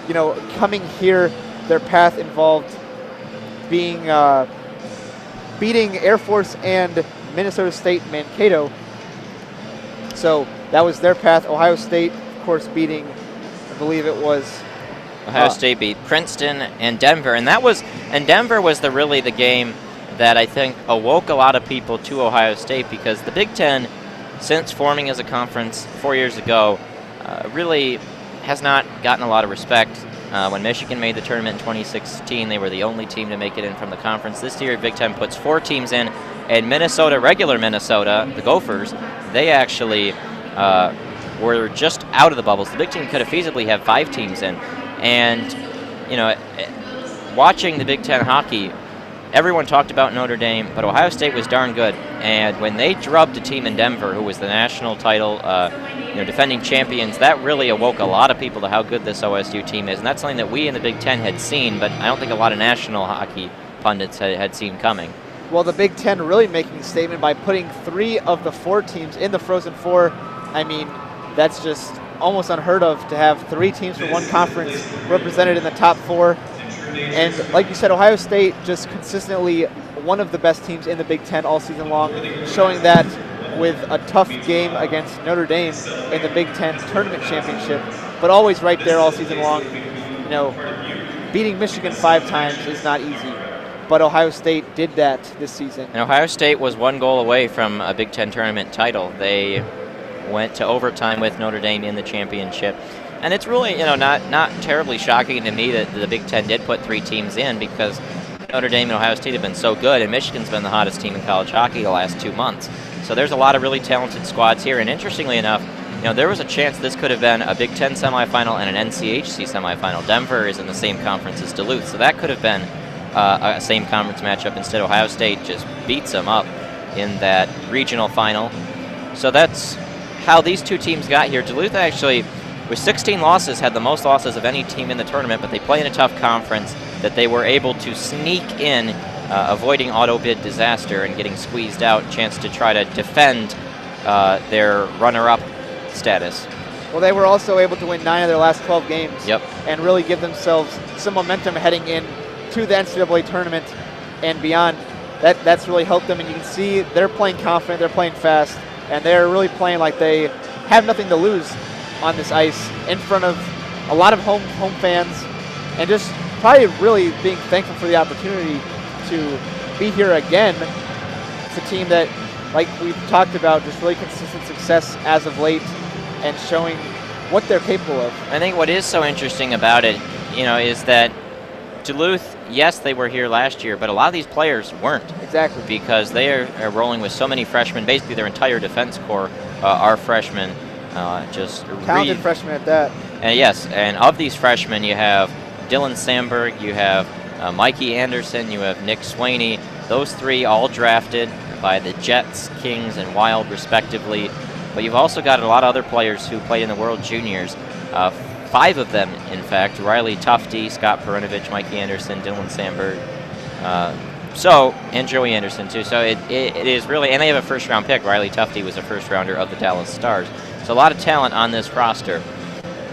You know, coming here, their path involved being beating Air Force and Minnesota State Mankato. So that was their path. Ohio State, of course, beating, I believe it was Ohio State beat Princeton and Denver, and Denver was really the game that I think awoke a lot of people to Ohio State, because the Big Ten, since forming as a conference 4 years ago, really has not gotten a lot of respect. When Michigan made the tournament in 2016, they were the only team to make it in from the conference. This year, Big Ten puts 4 teams in, and regular Minnesota, the Gophers, they actually were just out of the bubbles. The Big Ten could have feasibly had 5 teams in. And, you know, watching the Big Ten hockey, everyone talked about Notre Dame, but Ohio State was darn good. And when they drubbed a team in Denver, who was the national title defending champions, that really awoke a lot of people to how good this OSU team is. And that's something that we in the Big Ten had seen, but I don't think a lot of national hockey pundits had seen coming. Well, the Big Ten really making a statement by putting 3 of the 4 teams in the Frozen Four. I mean, that's just almost unheard of, to have 3 teams from one conference represented in the top 4. And like you said, Ohio State just consistently one of the best teams in the Big Ten all season long, showing that with a tough game against Notre Dame in the Big Ten Tournament Championship. but always right there all season long. You know, beating Michigan 5 times is not easy, but Ohio State did that this season. And Ohio State was 1 goal away from a Big Ten tournament title. They went to overtime with Notre Dame in the championship. And it's really, you know, not terribly shocking to me that the Big Ten did put 3 teams in, because Notre Dame and Ohio State have been so good, and Michigan's been the hottest team in college hockey the last 2 months. So there's a lot of really talented squads here. And interestingly enough, you know, there was a chance this could have been a Big Ten semifinal and an NCHC semifinal. Denver is in the same conference as Duluth, so that could have been a same conference matchup. Instead, Ohio State just beats them up in that regional final. So that's how these 2 teams got here. Duluth actually, with 16 losses, had the most losses of any team in the tournament, but they play in a tough conference that they were able to sneak in, avoiding auto bid disaster and getting squeezed out, chance to try to defend their runner-up status. Well, they were also able to win 9 of their last 12 games. Yep. And really give themselves some momentum heading in to the NCAA tournament and beyond. That's really helped them, and you can see they're playing confident, they're playing fast, and they're really playing like they have nothing to lose on this ice in front of a lot of home fans, and just probably really being thankful for the opportunity to be here again. It's a team that, like we've talked about, just really consistent success as of late and showing what they're capable of. I think what is so interesting about it, you know, is that Duluth, yes, they were here last year, but a lot of these players weren't. Exactly. Because they are rolling with so many freshmen. Basically, their entire defense corps are freshmen. Just talented freshmen at that. And yes, and of these freshmen, you have Dylan Sandberg, you have Mikey Anderson, you have Nick Swaney. Those 3 all drafted by the Jets, Kings, and Wild, respectively. But you've also got a lot of other players who play in the World Juniors. 5 of them, in fact: Riley Tufte, Scott Perinovich, Mikey Anderson, Dylan Sandberg, and Joey Anderson, too. So it is really, and they have a first-round pick. Riley Tufte was a first-rounder of the Dallas Stars. So a lot of talent on this roster.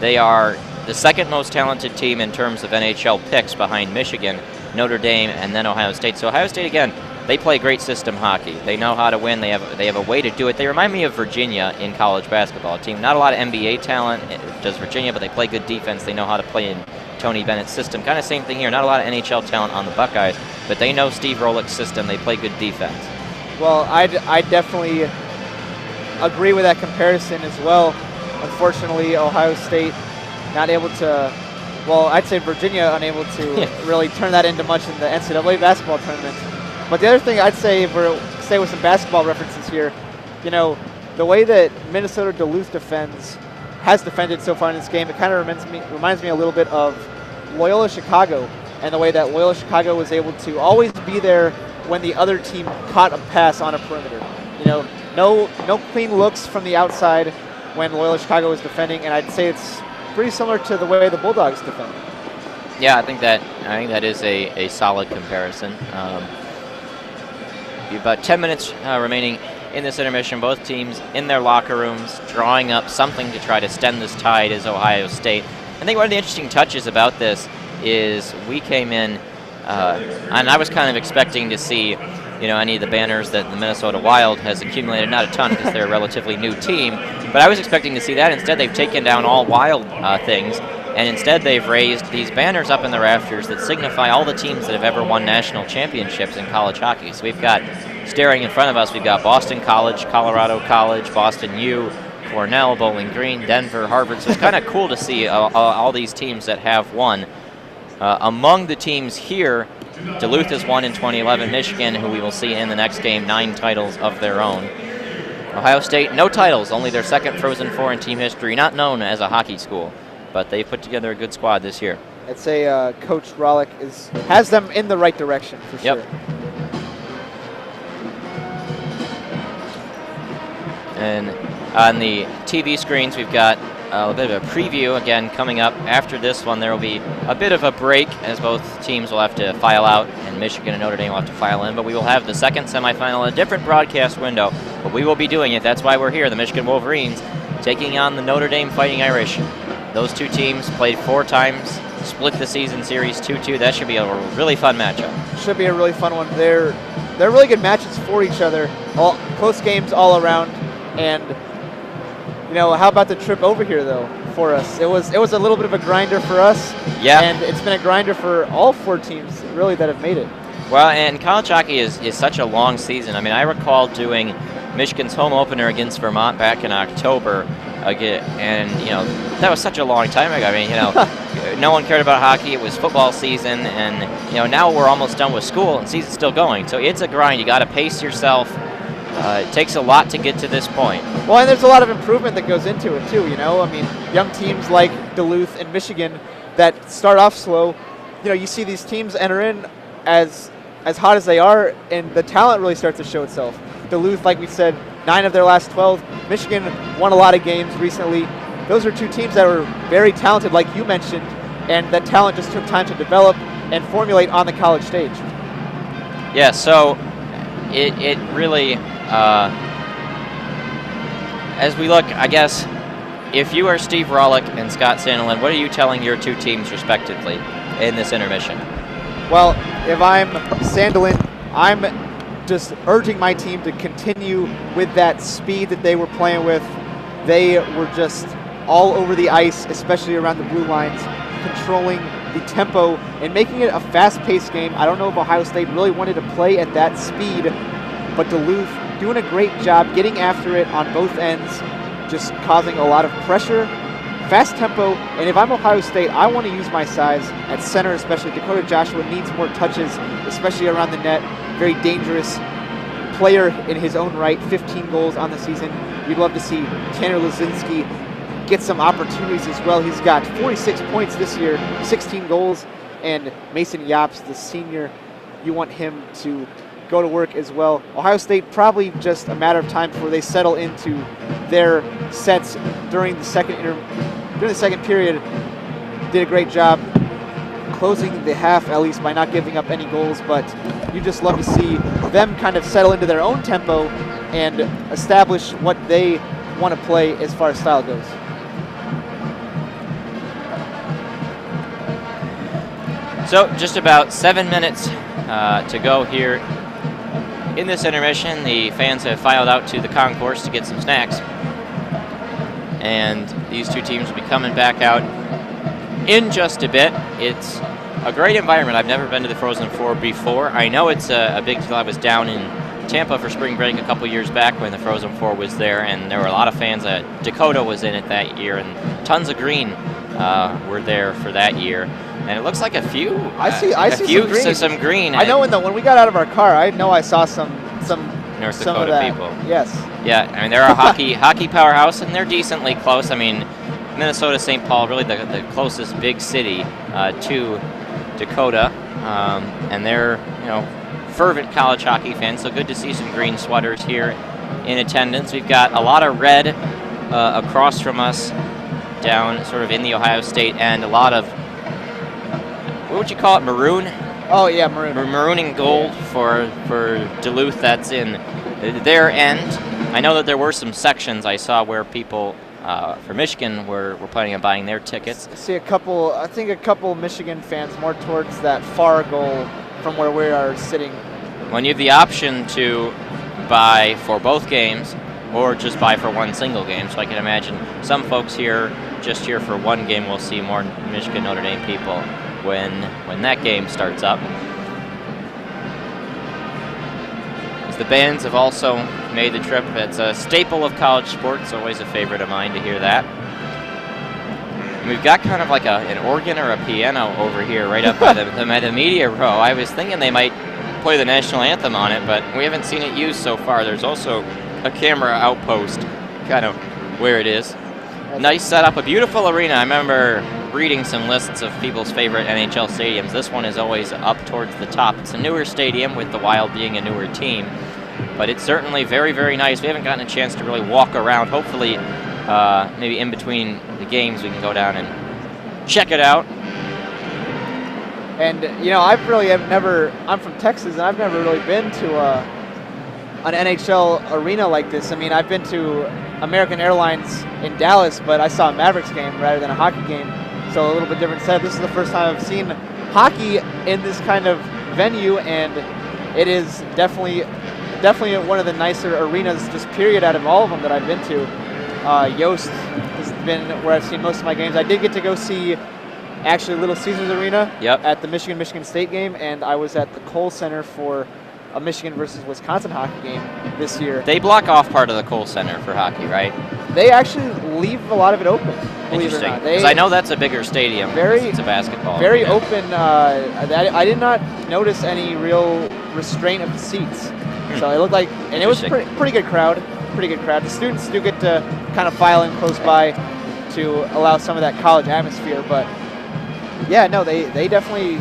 They are the 2nd most talented team in terms of NHL picks, behind Michigan, Notre Dame, and then Ohio State. So Ohio State, again, they play great system hockey. They know how to win. They have a way to do it. They remind me of Virginia in college basketball. A team, not a lot of NBA talent, does Virginia, but they play good defense. They know how to play in Tony Bennett's system. Kind of same thing here. Not a lot of NHL talent on the Buckeyes, but they know Steve Rolick's system. They play good defense. Well, I definitely agree with that comparison as well. Unfortunately, Ohio State not able to, well, I'd say Virginia unable to really turn that into much in the NCAA basketball tournament. But the other thing I'd say, if we're stay with some basketball references here, you know, the way that Minnesota-Duluth has defended so far in this game, it kind of reminds me a little bit of Loyola Chicago, and the way that Loyola Chicago was able to always be there when the other team caught a pass on a perimeter. You know, no clean looks from the outside when Loyola Chicago was defending, and I'd say it's pretty similar to the way the Bulldogs defend. Yeah, I think that is a solid comparison. About 10 minutes remaining in this intermission. Both teams in their locker rooms drawing up something to try to stem this tide as Ohio State. I think one of the interesting touches about this is we came in, and I was kind of expecting to see, you know, any of the banners that the Minnesota Wild has accumulated. Not a ton, because they're a relatively new team, but I was expecting to see that. Instead, they've taken down all Wild things, and instead they've raised these banners up in the rafters that signify all the teams that have ever won national championships in college hockey. So we've got, staring in front of us, we've got Boston College, Colorado College, Boston U, Cornell, Bowling Green, Denver, Harvard. So it's kind of cool to see all these teams that have won. Among the teams here, Duluth has won in 2011. Michigan, who we will see in the next game, 9 titles of their own. Ohio State, no titles, only their 2nd Frozen Four in team history, not known as a hockey school, but they put together a good squad this year. I'd say Coach Rolick has them in the right direction, for sure. And on the TV screens, we've got a bit of a preview. Again, coming up after this one, there will be a bit of a break, as both teams will have to file out, and Michigan and Notre Dame will have to file in. But we will have the 2nd semifinal, a different broadcast window, but we will be doing it. That's why we're here. The Michigan Wolverines taking on the Notre Dame Fighting Irish. Those 2 teams played 4 times, split the season series 2-2. That should be a really fun matchup. Should be a really fun one. They're really good matches for each other. Close games all around. And, you know, how about the trip over here, though, for us. It was a little bit of a grinder for us. Yeah. And it's been a grinder for all 4 teams, really, that have made it. Well, and college hockey is such a long season. I mean, I recall doing Michigan's home opener against Vermont back in October, and that was such a long time ago. I mean, no one cared about hockey. It was football season, and now we're almost done with school and season's still going. So it's a grind. You got to pace yourself. It takes a lot to get to this point. Well, and there's a lot of improvement that goes into it too. I mean, young teams like Duluth and Michigan that start off slow. You see these teams enter in as hot as they are, and the talent really starts to show itself. Duluth, like we said, 9 of their last 12. Michigan won a lot of games recently. Those are 2 teams that were very talented, like you mentioned, and that talent just took time to develop and formulate on the college stage. Yeah, so it really, as we look, I guess, if you are Steve Rawlick and Scott Sandelin, what are you telling your 2 teams respectively in this intermission? Well, if I'm Sandelin, I'm just urging my team to continue with that speed that they were playing with. They were just all over the ice, especially around the blue lines, controlling the tempo and making it a fast-paced game. I don't know if Ohio State really wanted to play at that speed, but Duluth doing a great job getting after it on both ends, just causing a lot of pressure, fast tempo, and if I'm Ohio State, I want to use my size at center, especially. Dakota Joshua needs more touches, especially around the net. Very dangerous player in his own right, 15 goals on the season. You'd love to see Tanner Lazinski get some opportunities as well. He's got 46 points this year, 16 goals, and Mason Yops, the senior, you want him to go to work as well. Ohio State probably just a matter of time before they settle into their sets during the second period. Did a great job closing the half, at least by not giving up any goals, but you just love to see them kind of settle into their own tempo and establish what they want to play as far as style goes. So just about 7 minutes to go here in this intermission. The fans have filed out to the concourse to get some snacks. And these 2 teams will be coming back out in just a bit. It's a great environment. I've never been to the Frozen Four before. I know it's a big deal. I was down in Tampa for spring break a couple years back when the Frozen Four was there, and there were a lot of fans. Dakota was in it that year, and tons of green were there for that year. And it looks like a few. I see some green. I know when we got out of our car, I know I saw some North some Dakota of that. people. Yes. Yeah, I mean, they're a hockey powerhouse, and they're decently close. I mean, Minnesota-St. Paul, really the closest big city to Dakota, and they're fervent college hockey fans. So good to see some green sweaters here in attendance. We've got a lot of red across from us, down sort of in the Ohio State end. A lot of, what would you call it, maroon? Oh yeah, maroon. Maroon and gold for Duluth. That's in their end. I know that there were some sections I saw where people for Michigan were planning on buying their tickets. I see a couple Michigan fans more towards that far goal from where we are sitting. When you have the option to buy for both games or just buy for one single game, so I can imagine some folks here just here for one game will see more Michigan Notre Dame people when that game starts up. As the bands have also made the trip. It's a staple of college sports, always a favorite of mine to hear that. And we've got kind of like an organ or a piano over here right up by the media row. I was thinking they might play the national anthem on it, but we haven't seen it used so far. There's also a camera outpost kind of where it is. Nice setup, a beautiful arena. I remember reading some lists of people's favorite NHL stadiums. This one is always up towards the top. It's a newer stadium with the Wild being a newer team, but it's certainly very, very nice. We haven't gotten a chance to really walk around. Hopefully, maybe in between the games, we can go down and check it out. And, I'm from Texas, and I've never really been to an NHL arena like this. I mean, I've been to American Airlines in Dallas, but I saw a Mavericks game rather than a hockey game, so a little bit different setup. This is the first time I've seen hockey in this kind of venue, and it is definitely one of the nicer arenas, just period, out of all of them that I've been to. Yost has been where I've seen most of my games. I did get to go see actually Little Caesars Arena at the Michigan State game, and I was at the Kohl Center for a Michigan versus Wisconsin hockey game this year. They block off part of the Kohl Center for hockey, right? They actually leave a lot of it open. Interesting, because I know that's a bigger stadium. It's a basketball. Very open. I did not notice any real restraint of the seats. So it looked like, and it was pretty good crowd. Pretty good crowd. The students do get to kind of file in close by to allow some of that college atmosphere, but yeah, no, they definitely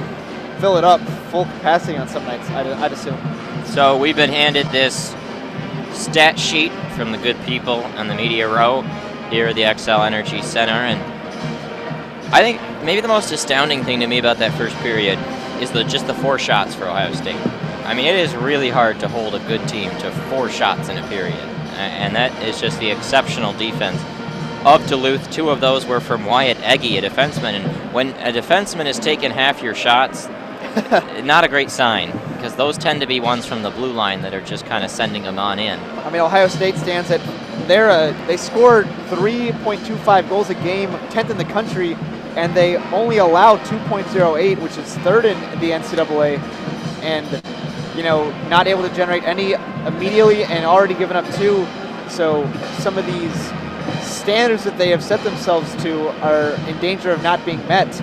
fill it up full capacity on some nights, I'd assume. So we've been handed this stat sheet from the good people on the media row here at the XCel Energy Center, and I think maybe the most astounding thing to me about that first period is just the 4 shots for Ohio State. I mean, it is really hard to hold a good team to 4 shots in a period, and that is just the exceptional defense of Duluth. 2 of those were from Wyatt Egge, a defenseman, and when a defenseman has taken half your shots, not a great sign, because those tend to be ones from the blue line that are just kind of sending them on in. I mean, Ohio State stands at, they scored 3.25 goals a game, 10th in the country, and they only allow 2.08, which is 3rd in the NCAA, and, you know, not able to generate any immediately and already given up 2. So some of these standards that they have set themselves to are in danger of not being met.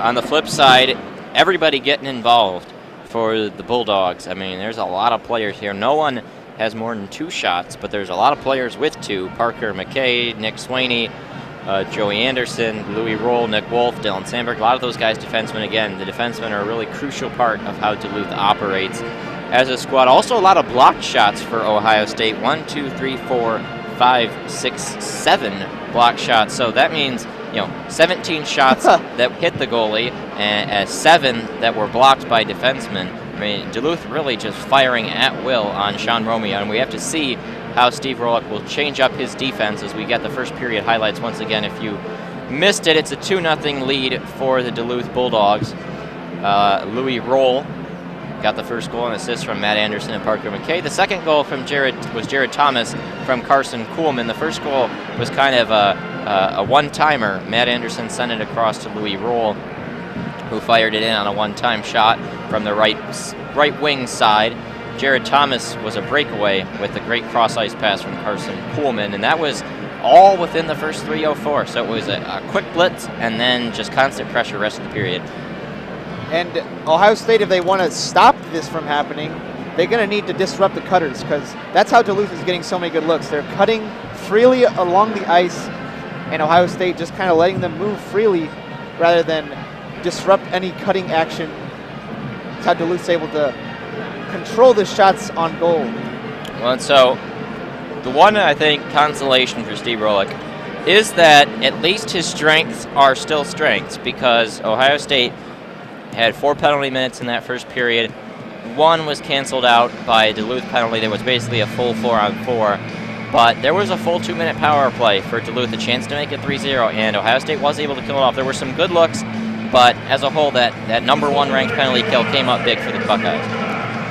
On the flip side, everybody getting involved for the Bulldogs. I mean, there's a lot of players here. No one has more than 2 shots, but there's a lot of players with 2. Parker McKay, Nick Swaney, Joey Anderson, Louis Roll, Nick Wolf, Dylan Sandberg. A lot of those guys defensemen. Again, the defensemen are a really crucial part of how Duluth operates as a squad. Also a lot of blocked shots for Ohio State. 1, 2, 3, 4, 5, 6, 7 block shots. So that means, you know, 17 shots that hit the goalie and 7 that were blocked by defensemen. I mean, Duluth really just firing at will on Sean Romeo, and we have to see how Steve Rohlik will change up his defense as we get the first period highlights once again. If you missed it, it's a 2-0 lead for the Duluth Bulldogs. Louis Roll got the first goal and assist from Matt Anderson and Parker McKay. The second goal from Jared Thomas from Carson Kuhlman. The first goal was kind of a one-timer. Matt Anderson sent it across to Louis Roll, who fired it in on a one-time shot from the right wing side. Jared Thomas was a breakaway with a great cross-ice pass from Carson Kuhlman, and that was all within the first 3:04. So it was a quick blitz and then just constant pressure rest of the period. And Ohio State, if they want to stop this from happening, they're going to need to disrupt the cutters, because that's how Duluth is getting so many good looks. They're cutting freely along the ice, and Ohio State just kind of letting them move freely rather than disrupt any cutting action. That's how Duluth's able to control the shots on goal. Well, and so the one, I think, consolation for Steve Rohlik is that at least his strengths are still strengths, because Ohio State had 4 penalty minutes in that first period. 1 was canceled out by a Duluth penalty. There was basically a full 4-on-4. But there was a full 2-minute power play for Duluth, a chance to make it 3-0, and Ohio State was able to kill it off. There were some good looks, but as a whole, that #1 ranked penalty kill came up big for the Buckeyes.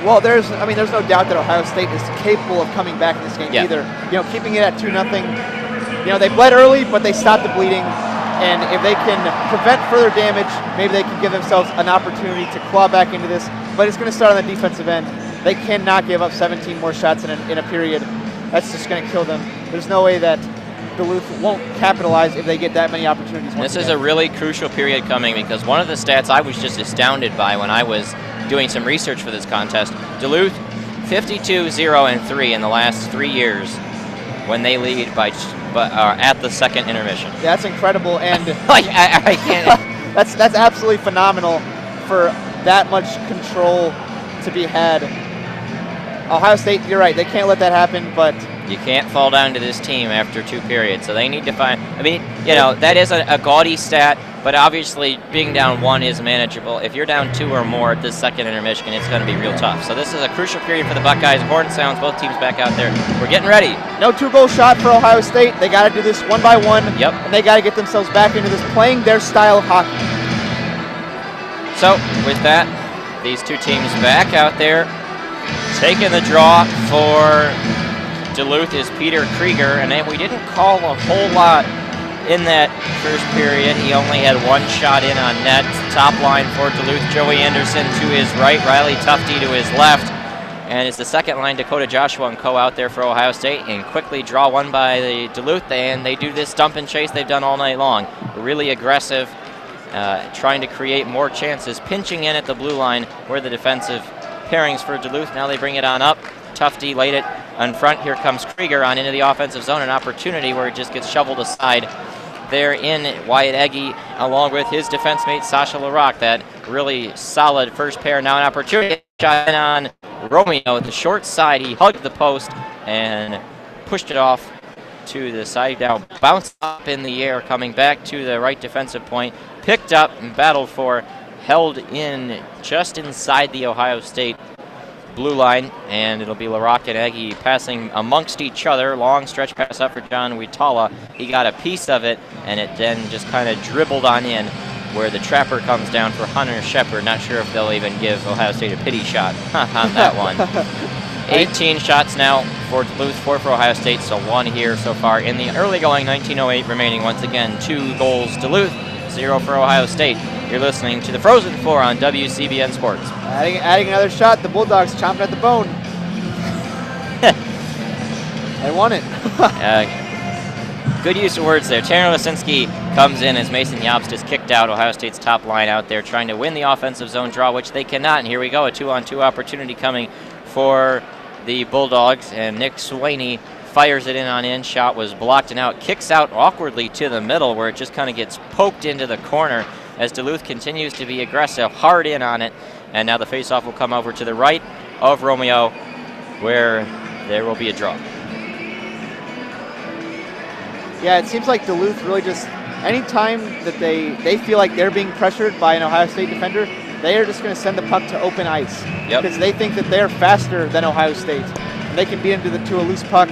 Well, there's no doubt that Ohio State is capable of coming back in this game either. You know, keeping it at 2-0. You know, they bled early, but they stopped the bleeding. And if they can prevent further damage, maybe they can give themselves an opportunity to claw back into this. But it's going to start on the defensive end. They cannot give up 17 more shots in a period. That's just going to kill them. There's no way that Duluth won't capitalize if they get that many opportunities. This is a really crucial period coming, because one of the stats I was just astounded by when I was doing some research for this contest, Duluth 52-0-3 in the last 3 years when they lead by at the second intermission. Yeah, that's incredible, and like I can't. that's absolutely phenomenal for that much control to be had. Ohio State, you're right, they can't let that happen, but you can't fall down to this team after 2 periods, so they need to find. I mean, you know, that is a gaudy stat, but obviously being down 1 is manageable. If you're down 2 or more at this second intermission, it's going to be real tough. So this is a crucial period for the Buckeyes. Horn sounds, both teams back out there. We're getting ready. No 2-goal shot for Ohio State. They got to do this 1 by 1. Yep. And they got to get themselves back into this, playing their style of hockey. So with that, these 2 teams back out there. Taking the draw for Duluth is Peter Krieger, and then we didn't call a whole lot in that first period. He only had one shot in on net. Top line for Duluth, Joey Anderson to his right, Riley Tufte to his left. And it's the second line, Dakota Joshua and co out there for Ohio State, and quickly draw one by the Duluth, and they do this dump and chase they've done all night long. Really aggressive, trying to create more chances, pinching in at the blue line where the defensive pairings for Duluth. Now they bring it on up. Tufte laid it in front. Here comes Krieger on into the offensive zone, an opportunity where it just gets shoveled aside. There in Wyatt Egge, along with his defense mate Sasha Larocque. That really solid first pair. Now an opportunity shot in on Romeo at the short side. He hugged the post and pushed it off to the side. Now bounced up in the air, coming back to the right defensive point. Picked up and battled for, held in just inside the Ohio State blue line, and it'll be Larocque and Egge passing amongst each other. Long stretch pass up for John Witala. He got a piece of it, and it then just kind of dribbled on in where the trapper comes down for Hunter Shepard. Not sure if they'll even give Ohio State a pity shot on that one. 18 shots now for Duluth, 4 for Ohio State, so 1 here so far in the early going. 19:08 remaining. Once again, 2 goals Duluth, 0 for Ohio State. You're listening to the Frozen Four on WCBN Sports. Adding another shot, the Bulldogs chomping at the bone. They won it. Good use of words there. Tanner Lesinski comes in as Mason Jobst is kicked out. Ohio State's top line out there trying to win the offensive zone draw, which they cannot. And here we go, a 2-on-2 opportunity coming for the Bulldogs. And Nick Swaney fires it in. Shot was blocked, and now it kicks out awkwardly to the middle where it just kind of gets poked into the corner as Duluth continues to be aggressive, hard in on it. And now the faceoff will come over to the right of Romeo, where there will be a draw. Yeah, it seems like Duluth really just, anytime that they feel like they're being pressured by an Ohio State defender, they are just going to send the puck to open ice. Because they think that they're faster than Ohio State. And they can beat them to a loose puck.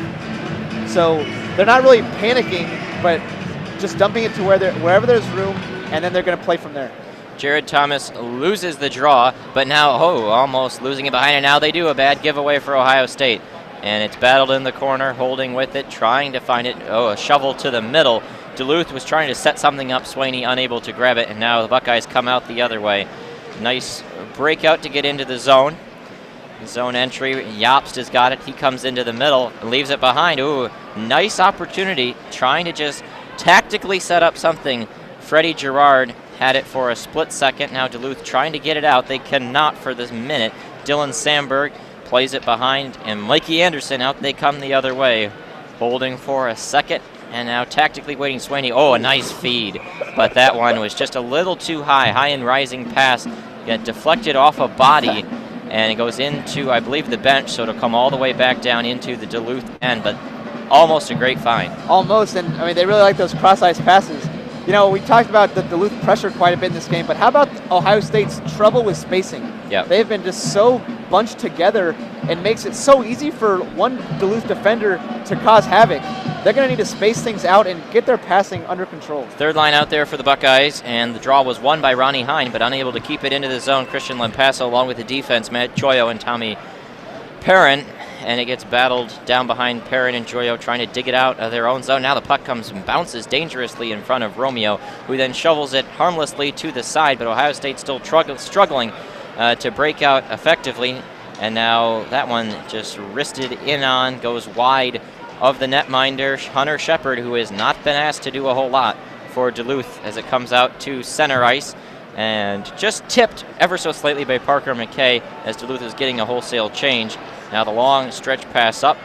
So they're not really panicking, but just dumping it to wherever there's room, and then they're going to play from there. Jared Thomas loses the draw, but now, almost losing it behind it. Now they do a bad giveaway for Ohio State. And it's battled in the corner, holding with it, trying to find it. A shovel to the middle. Duluth was trying to set something up. Swaney unable to grab it, and now the Buckeyes come out the other way. Nice breakout to get into the zone. Zone entry, Jobst has got it. He comes into the middle and leaves it behind. Ooh, nice opportunity, trying to just tactically set up something. Freddie Girard had it for a split second. Now Duluth trying to get it out. They cannot for this minute. Dylan Sandberg plays it behind, and Mikey Anderson, out they come the other way. Holding for a second, and now tactically waiting Swaney. Oh, a nice feed, but that one was just a little too high and rising pass. Got deflected off a body, and it goes into, I believe, the bench, so it'll come all the way back down into the Duluth end, but almost a great find. Almost, and I mean, they really like those cross-ice passes. You know, we talked about the Duluth pressure quite a bit in this game, but how about Ohio State's trouble with spacing? Yeah, they've been just so bunched together, and makes it so easy for one Duluth defender to cause havoc. They're going to need to space things out and get their passing under control. Third line out there for the Buckeyes, and the draw was won by Ronnie Hine, but unable to keep it into the zone. Christian Lampasso, along with the defense, Matt Joyo and Tommy Perrin, and it gets battled down behind Perrin and Joyo, trying to dig it out of their own zone. Now the puck comes and bounces dangerously in front of Romeo, who then shovels it harmlessly to the side, but Ohio State still struggling to break out effectively. And now that one just wristed in on, goes wide of the netminder, Hunter Shepard, who has not been asked to do a whole lot for Duluth as it comes out to center ice. And just tipped ever so slightly by Parker McKay as Duluth is getting a wholesale change. Now the long stretch pass up,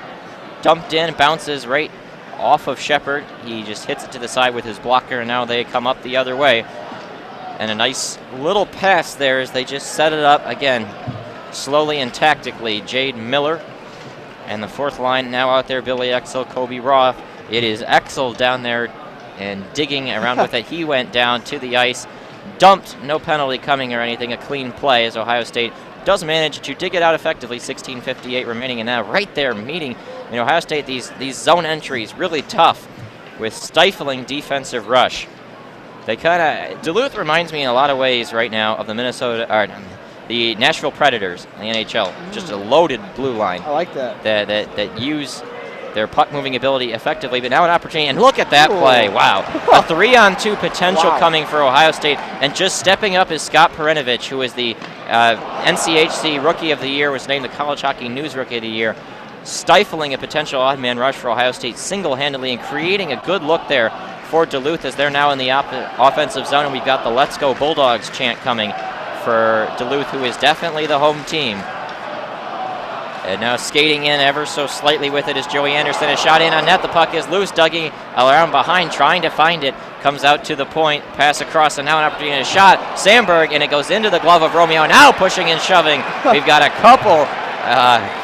dumped in, bounces right off of Shepard. He just hits it to the side with his blocker, and now they come up the other way. And a nice little pass there as they just set it up again, slowly and tactically. Jade Miller, and the fourth line now out there, Billy XCel, Kobe Roth. It is XCel down there and digging around with it. He went down to the ice, dumped, no penalty coming or anything, a clean play as Ohio State does manage to dig it out effectively. 16:58 remaining, and now right there meeting Ohio State, these zone entries really tough with stifling defensive rush. They Duluth reminds me in a lot of ways right now of the Nashville Predators in the NHL. Just a loaded blue line. I like that. That use their puck moving ability effectively, but now an opportunity, and look at that play, wow. A 3-on-2 potential coming for Ohio State, and just stepping up is Scott Perenovich, who is the NCHC Rookie of the Year, was named the College Hockey News Rookie of the Year, stifling a potential odd man rush for Ohio State single-handedly and creating a good look there for Duluth as they're now in the offensive zone, and we've got the Let's Go Bulldogs chant coming for Duluth, who is definitely the home team. And now skating in ever so slightly with it is Joey Anderson. A shot in on net. The puck is loose. Dougie around behind trying to find it. Comes out to the point. Pass across, and now an opportunity to shot. Sandberg, and it goes into the glove of Romeo. Now pushing and shoving. We've got a couple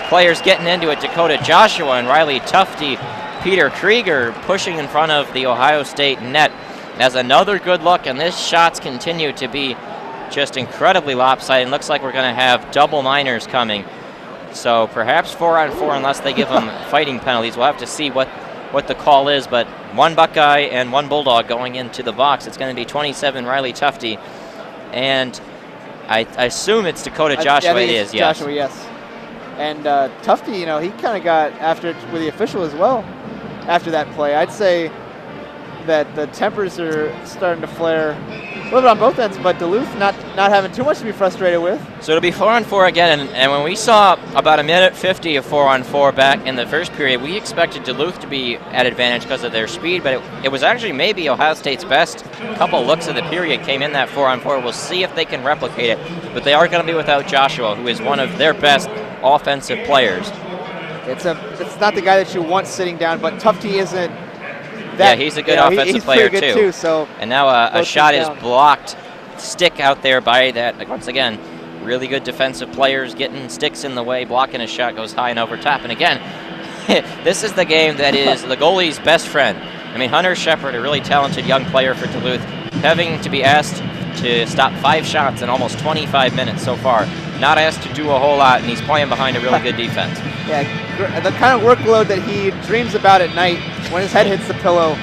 players getting into it. Dakota Joshua and Riley Tufte. Peter Krieger pushing in front of the Ohio State net as another good look, and this shots continue to be just incredibly lopsided. Looks like we're going to have double minors coming. So perhaps 4-on-4 unless they give them fighting penalties. We'll have to see what the call is, but one Buckeye and one Bulldog going into the box. It's going to be 27 Riley Tufte, and I assume it's Dakota Joshua. It is, yes. Joshua, yes. And Tufte, you know, he kind of got after it with the official as well after that play. I'd say that the tempers are starting to flare a little bit on both ends, but Duluth not having too much to be frustrated with. So it'll be 4-on-4 again, and when we saw about a minute 50 of 4-on-4 back in the first period, we expected Duluth to be at advantage because of their speed, but it was actually maybe Ohio State's best couple looks of the period came in that 4-on-4. We'll see if they can replicate it, but they are going to be without Joshua, who is one of their best offensive players. It's not the guy that you want sitting down, but Tufte isn't. Yeah, he's a good offensive player too. So and now a shot is blocked, stick out there by that. Once again, really good defensive players getting sticks in the way, blocking a shot goes high and over top. And again, this is the game that is the goalie's best friend. I mean, Hunter Shepard, a really talented young player for Duluth, having to be asked to stop 5 shots in almost 25 minutes so far. Not asked to do a whole lot, and he's playing behind a really good defense. Yeah, the kind of workload that he dreams about at night when his head hits the pillow.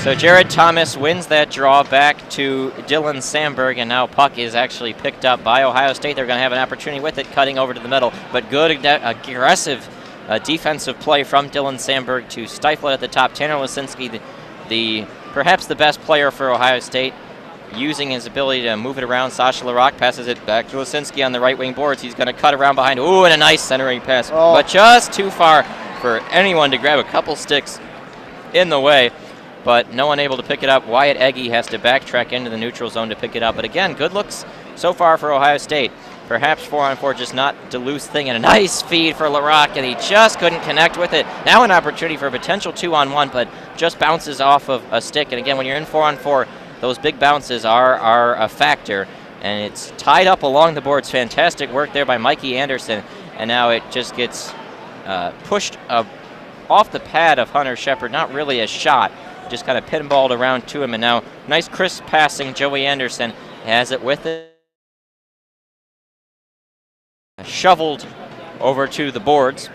So Jared Thomas wins that draw back to Dylan Sandberg, and now puck is actually picked up by Ohio State. They're going to have an opportunity with it, cutting over to the middle, but good aggressive defensive play from Dylan Sandberg to stifle it at the top. Tanner Lisinski, perhaps the best player for Ohio State, using his ability to move it around. Sasha Larocque passes it back to Lisinski on the right wing boards. He's going to cut around behind. Ooh, and a nice centering pass, but just too far for anyone to grab. A couple sticks in the way, but no one able to pick it up. Wyatt Egge has to backtrack into the neutral zone to pick it up. But again, good looks so far for Ohio State. Perhaps 4-on-4, just not Duluth's thing, and a nice feed for Larocque, and he just couldn't connect with it. Now an opportunity for a potential 2-on-1, but just bounces off of a stick. And again, when you're in 4-on-4, those big bounces are a factor, and it's tied up along the boards. Fantastic work there by Mikey Anderson, and now it just gets pushed off the pad of Hunter Shepard. Not really a shot, just kind of pinballed around to him, and now nice crisp passing. Joey Anderson has it with it. Shoveled over to the boards.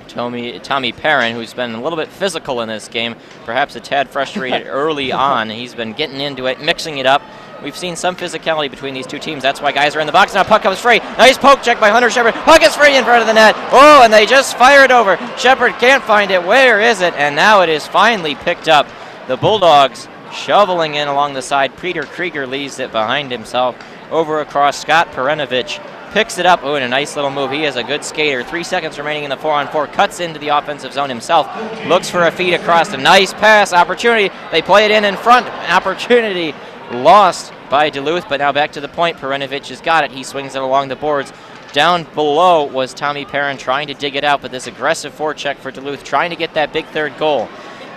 Tommy Perrin, who's been a little bit physical in this game, perhaps a tad frustrated early on. He's been getting into it, mixing it up. We've seen some physicality between these two teams. That's why guys are in the box. Now puck comes free. Nice poke check by Hunter Shepard. Puck is free in front of the net. Oh, and they just fire it over. Shepard can't find it. Where is it? And now it is finally picked up. The Bulldogs shoveling in along the side. Peter Krieger leaves it behind himself. Over across Scott Perenovich. Picks it up. Oh, and a nice little move. He is a good skater. 3 seconds remaining in the 4-on-4. Cuts into the offensive zone himself. Looks for a feed across. A nice pass. Opportunity. They play it in front. Opportunity lost by Duluth, but now back to the point. Perenovich has got it. He swings it along the boards. Down below was Tommy Perrin trying to dig it out, but this aggressive forecheck for Duluth, trying to get that big third goal,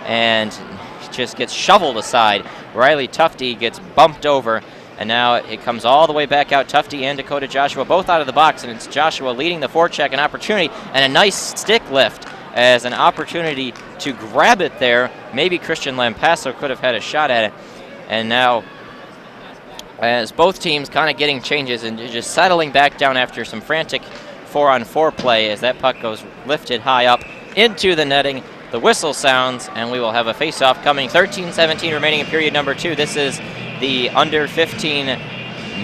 and just gets shoveled aside. Riley Tufte gets bumped over, and now it comes all the way back out. Tufte and Dakota Joshua both out of the box, and it's Joshua leading the forecheck, an opportunity, and a nice stick lift as an opportunity to grab it there. Maybe Christian Lampasso could have had a shot at it, and now as both teams kind of getting changes and just settling back down after some frantic 4-on-4 play as that puck goes lifted high up into the netting. The whistle sounds, and we will have a face-off coming. 13-17 remaining in period number 2. This is the under 15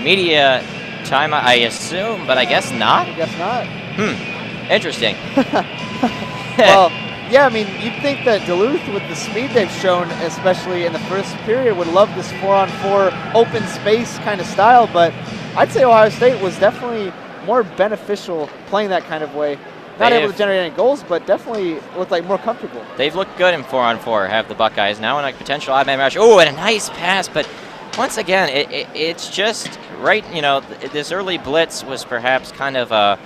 media time, I assume, but I guess not? I guess not. Interesting. Well, yeah, I mean, you'd think that Duluth, with the speed they've shown, especially in the first period, would love this 4-on-4 open space kind of style, but I'd say Ohio State was definitely more beneficial playing that kind of way. Not able to generate any goals, but definitely looked like more comfortable. They've looked good in 4-on-4, have the Buckeyes. Now in a potential odd man rush. Oh, and a nice pass, but once again, it's just right, you know, this early blitz was perhaps kind of a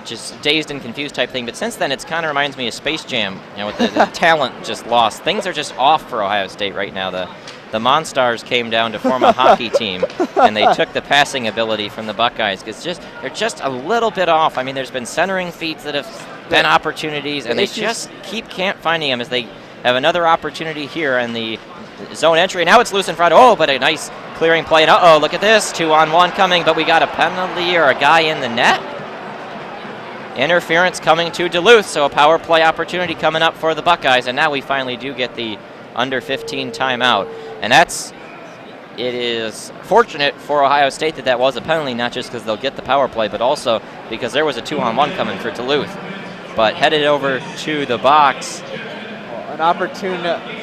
just dazed and confused type thing, but since then it's kind of reminds me of Space Jam, you know, with the talent just lost. Things are just off for Ohio State right now. The Monstars came down to form a hockey team, and they took the passing ability from the Buckeyes. They're just a little bit off. I mean, there's been centering feats that have been opportunities, and they just can't finding them as they have another opportunity here in the zone entry. Now it's loose in front. Oh, but a nice clearing play. And uh-oh, look at this. 2-on-1 coming, but we got a penalty or a guy in the net. Interference coming to Duluth, so a power play opportunity coming up for the Buckeyes, and now we finally do get the under 15 timeout. And it is fortunate for Ohio State that was a penalty, not just because they'll get the power play, but also because there was a 2-on-1 coming for Duluth. But headed over to the box. An opportune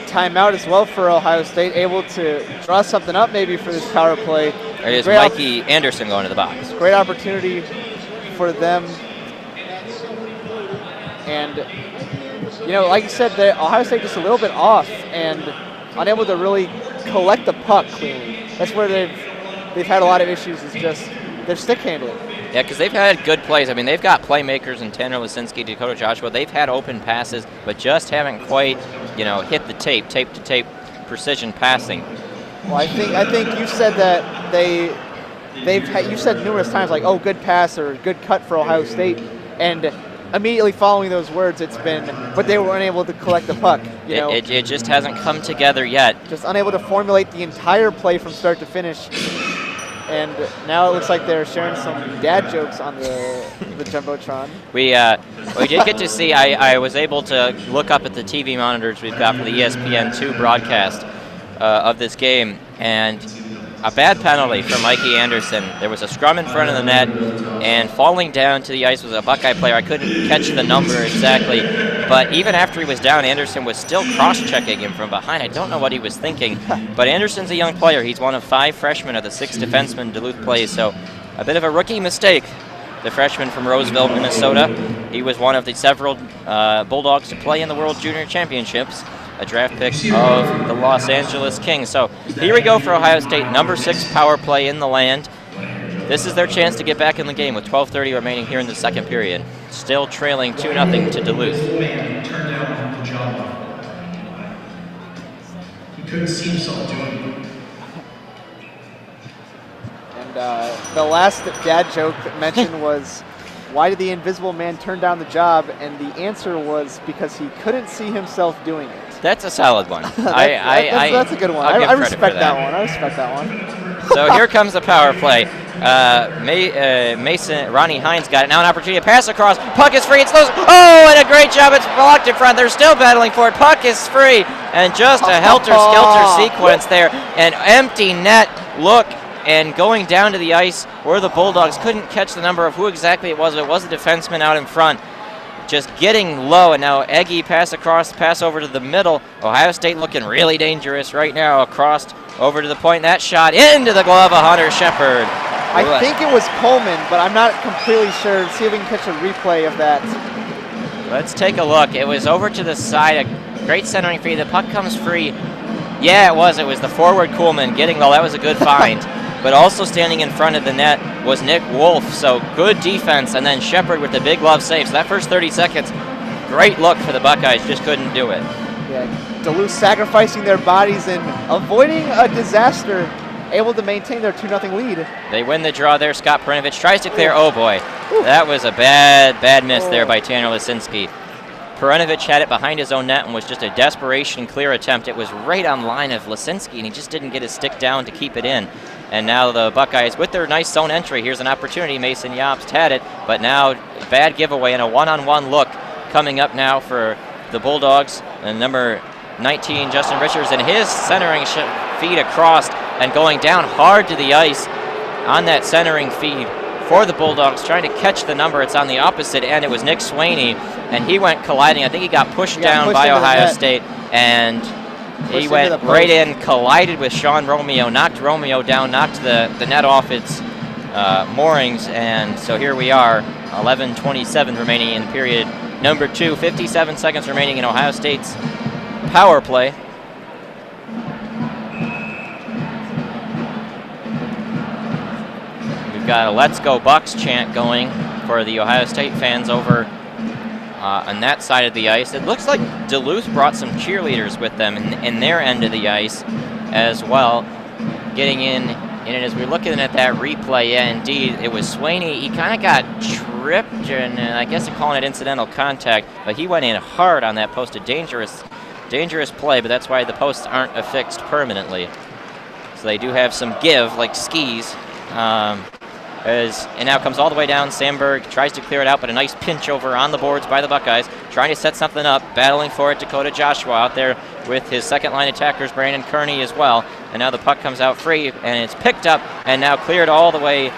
timeout as well for Ohio State, able to draw something up maybe for this power play. There is Mikey Anderson going to the box. Great opportunity for them. And, you know, like you said, Ohio State just a little bit off and unable to really collect the puck cleanly. That's where they've had a lot of issues, is just their stick handling. Yeah, because they've had good plays. I mean, they've got playmakers in Tanner Lisinski, Dakota Joshua. They've had open passes, but just haven't quite, you know, hit the tape-to-tape precision passing. Well, I think you said that you said numerous times, like, oh, good pass or good cut for Ohio State, and immediately following those words, it's been, but they were unable to collect the puck. You know, it just hasn't come together yet. Just unable to formulate the entire play from start to finish. And now it looks like they're sharing some dad jokes on the Jumbotron. We did get to see, I was able to look up at the TV monitors we've got for the ESPN2 broadcast of this game, and a bad penalty for Mikey Anderson. There was a scrum in front of the net, and falling down to the ice was a Buckeye player. I couldn't catch the number exactly, but even after he was down, Anderson was still cross-checking him from behind. I don't know what he was thinking, but Anderson's a young player. He's one of 5 freshmen of the 6 defensemen Duluth plays, so a bit of a rookie mistake. The freshman from Roseville, Minnesota. He was one of the several Bulldogs to play in the World Junior Championships, a draft pick of the Los Angeles Kings. So here we go for Ohio State, number 6 power play in the land. This is their chance to get back in the game with 12:30 remaining here in the second period. Still trailing 2-0 to Duluth. He couldn't see himself doing it. And the last dad joke mentioned was, why did the Invisible Man turn down the job? And the answer was because he couldn't see himself doing it. That's a solid one. That's a good one. I respect that one. I respect that one. So here comes the power play. Ronnie Hines got it. Now an opportunity to pass across. Puck is free. It's loose. Oh, and a great job. It's blocked in front. They're still battling for it. Puck is free. And just a helter-skelter sequence there. An empty net look. And going down to the ice where the Bulldogs couldn't catch the number of who exactly it was. It was a defenseman out in front. Just getting low, and now Eggy pass over to the middle. Ohio State looking really dangerous right now across over to the point. That shot into the glove of Hunter Shepard. I think it was Coleman, but I'm not completely sure. See if we can catch a replay of that. Let's take a look. It was over to the side. A great centering feed. The puck comes free. Yeah, it was. It was the forward Coleman getting low. That was a good find. But also standing in front of the net was Nick Wolf, so good defense, and then Shepard with the big glove save. So that first 30 seconds, great look for the Buckeyes, just couldn't do it. Yeah, Duluth sacrificing their bodies and avoiding a disaster, able to maintain their 2-0 lead. They win the draw there. Scott Perinovich tries to clear. Oh boy, that was a bad miss there by Tanner Lisinski. Perinovich had it behind his own net and was just a desperation clear attempt. It was right on line of Lisinski, and he just didn't get his stick down to keep it in. And now the Buckeyes with their nice zone entry. Here's an opportunity. Mason Yopst had it, but now bad giveaway and a one-on-one look coming up now for the Bulldogs. And number 19, Justin Richards, and his centering feed across and going down hard to the ice on that centering feed for the Bulldogs, trying to catch the number. It's on the opposite end. It was Nick Swaney, and he went colliding. I think he got pushed down by Ohio State, and he went right in, collided with Sean Romeo, knocked Romeo down, knocked the net off its moorings, and so here we are, 11:27 remaining in period number 2, 57 seconds remaining in Ohio State's power play. We've got a Let's Go Bucks chant going for the Ohio State fans over on that side of the ice. It looks like Duluth brought some cheerleaders with them in their end of the ice as well, getting in. And as we're looking at that replay, yeah, indeed, it was Swaney. He kind of got tripped, and I guess they're calling it incidental contact, but he went in hard on that post. A dangerous play, but that's why the posts aren't affixed permanently. So they do have some give, like skis. And now comes all the way down. Sandberg tries to clear it out, but a nice pinch over on the boards by the Buckeyes, trying to set something up, battling for it. Dakota Joshua out there with his second line attackers, Brandon Kearney as well. And now the puck comes out free, and it's picked up and now cleared all the way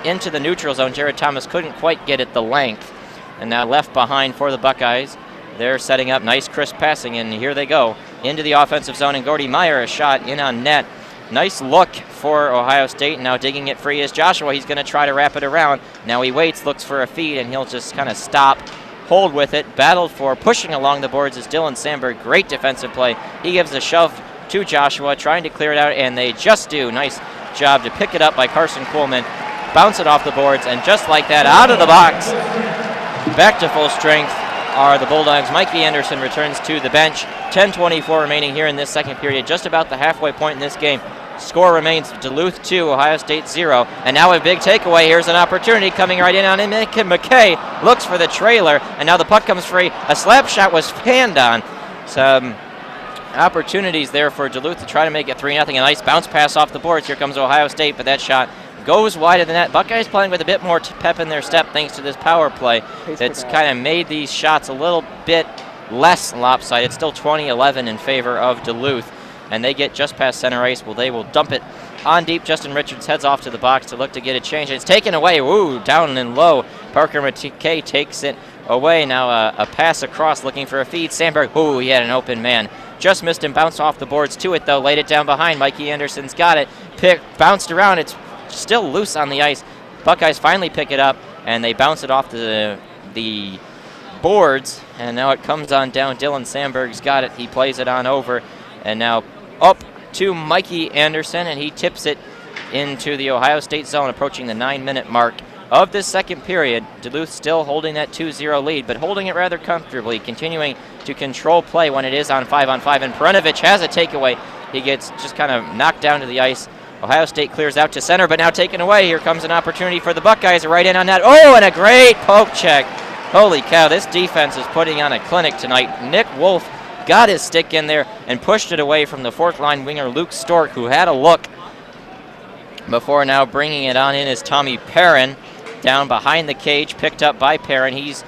into the neutral zone. Jared Thomas couldn't quite get it the length, and now left behind for the Buckeyes. They're setting up nice crisp passing, and here they go into the offensive zone, and Gordy Meyer, a shot in on net. Nice look for Ohio State. Now digging it free is Joshua. He's going to try to wrap it around. Now he waits, looks for a feed, and he'll just kind of stop, hold with it, battled for, pushing along the boards is Dylan Sandberg. Great defensive play. He gives a shove to Joshua, trying to clear it out, and they just do. Nice job to pick it up by Carson Kuhlman, bounce it off the boards, and just like that, out of the box, back to full strength are the Bulldogs. Mikey Anderson returns to the bench. 10:24 remaining here in this second period, just about the halfway point in this game. Score remains Duluth 2, Ohio State 0. And now a big takeaway. Here's an opportunity coming right in on him. McKay looks for the trailer, and now the puck comes free. A slap shot was panned on. Some opportunities there for Duluth to try to make it 3-0. A nice bounce pass off the boards. Here comes Ohio State, but that shot goes wide of the net. Buckeyes playing with a bit more pep in their step thanks to this power play. That's kind of made these shots a little bit less lopsided. It's still 20-11 in favor of Duluth. And they get just past center ice. Well, they will dump it on deep. Justin Richards heads off to the box to look to get a change. It's taken away. Woo, down and low. Parker McKay takes it away. Now a pass across looking for a feed. Sandberg, ooh, he had an open man. Just missed him. Bounced off the boards to it, though. Laid it down behind. Mikey Anderson's got it. Bounced around. It's still loose on the ice. Buckeyes finally pick it up, and they bounce it off the boards. And now it comes on down. Dylan Sandberg's got it. He plays it on over. And now up to Mikey Anderson, and he tips it into the Ohio State zone, approaching the 9-minute mark of this second period. Duluth still holding that 2-0 lead, but holding it rather comfortably, continuing to control play when it is on 5-on-5, and Perunovich has a takeaway. He gets just kind of knocked down to the ice. Ohio State clears out to center, but now taken away. Here comes an opportunity for the Buckeyes right in on that. Oh, and a great poke check. Holy cow, this defense is putting on a clinic tonight. Nick Wolf got his stick in there and pushed it away from the fourth-line winger Luke Stork, who had a look before. Now bringing it on in is Tommy Perrin down behind the cage, picked up by Perrin. He's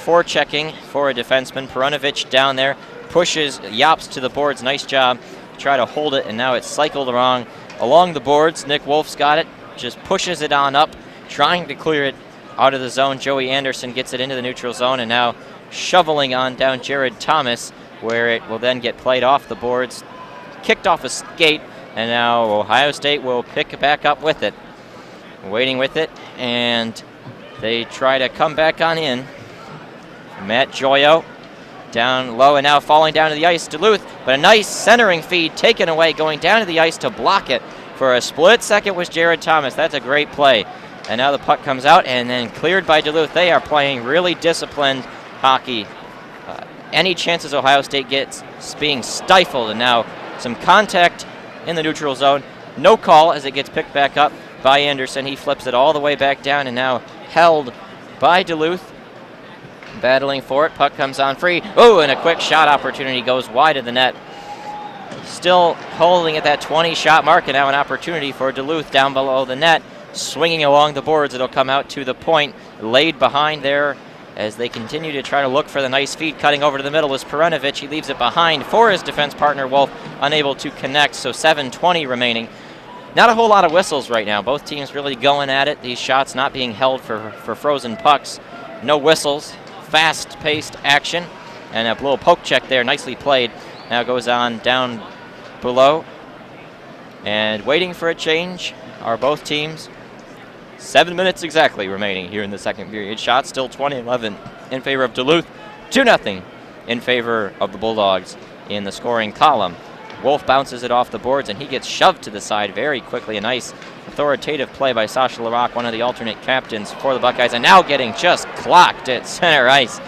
forechecking for a defenseman. Perunovich down there pushes Yops to the boards. Nice job to try to hold it, and now it's cycled along the boards. Nick Wolf's got it, just pushes it on up, trying to clear it out of the zone. Joey Anderson gets it into the neutral zone, and now shoveling on down Jared Thomas, where it will then get played off the boards, kicked off a skate, and now Ohio State will pick back up with it. Waiting with it, and they try to come back on in. Matt Joyo down low, and now falling down to the ice, Duluth, but a nice centering feed taken away, going down to the ice to block it for a split second was Jared Thomas. That's a great play. And now the puck comes out and then cleared by Duluth. They are playing really disciplined hockey. Any chances Ohio State gets being stifled, and now some contact in the neutral zone. No call as it gets picked back up by Anderson. He flips it all the way back down, and now held by Duluth. Battling for it. Puck comes on free. Oh, and a quick shot opportunity goes wide of the net. Still holding at that 20-shot mark, and now an opportunity for Duluth down below the net. Swinging along the boards, it'll come out to the point. Laid behind there as they continue to try to look for the nice feed. Cutting over to the middle is Perunovich. He leaves it behind for his defense partner, Wolf, unable to connect, so 7:20 remaining. not a whole lot of whistles right now. Both teams really going at it. These shots not being held for frozen pucks. No whistles. Fast-paced action. And a little poke check there, nicely played. Now goes on down below. And waiting for a change are both teams. 7 minutes exactly remaining here in the second period. Shot still 20-11 in favor of Duluth. 2-0 in favor of the Bulldogs in the scoring column. Wolf bounces it off the boards, and he gets shoved to the side very quickly. A nice authoritative play by Sasha Larocque, one of the alternate captains for the Buckeyes, and now getting just clocked at center ice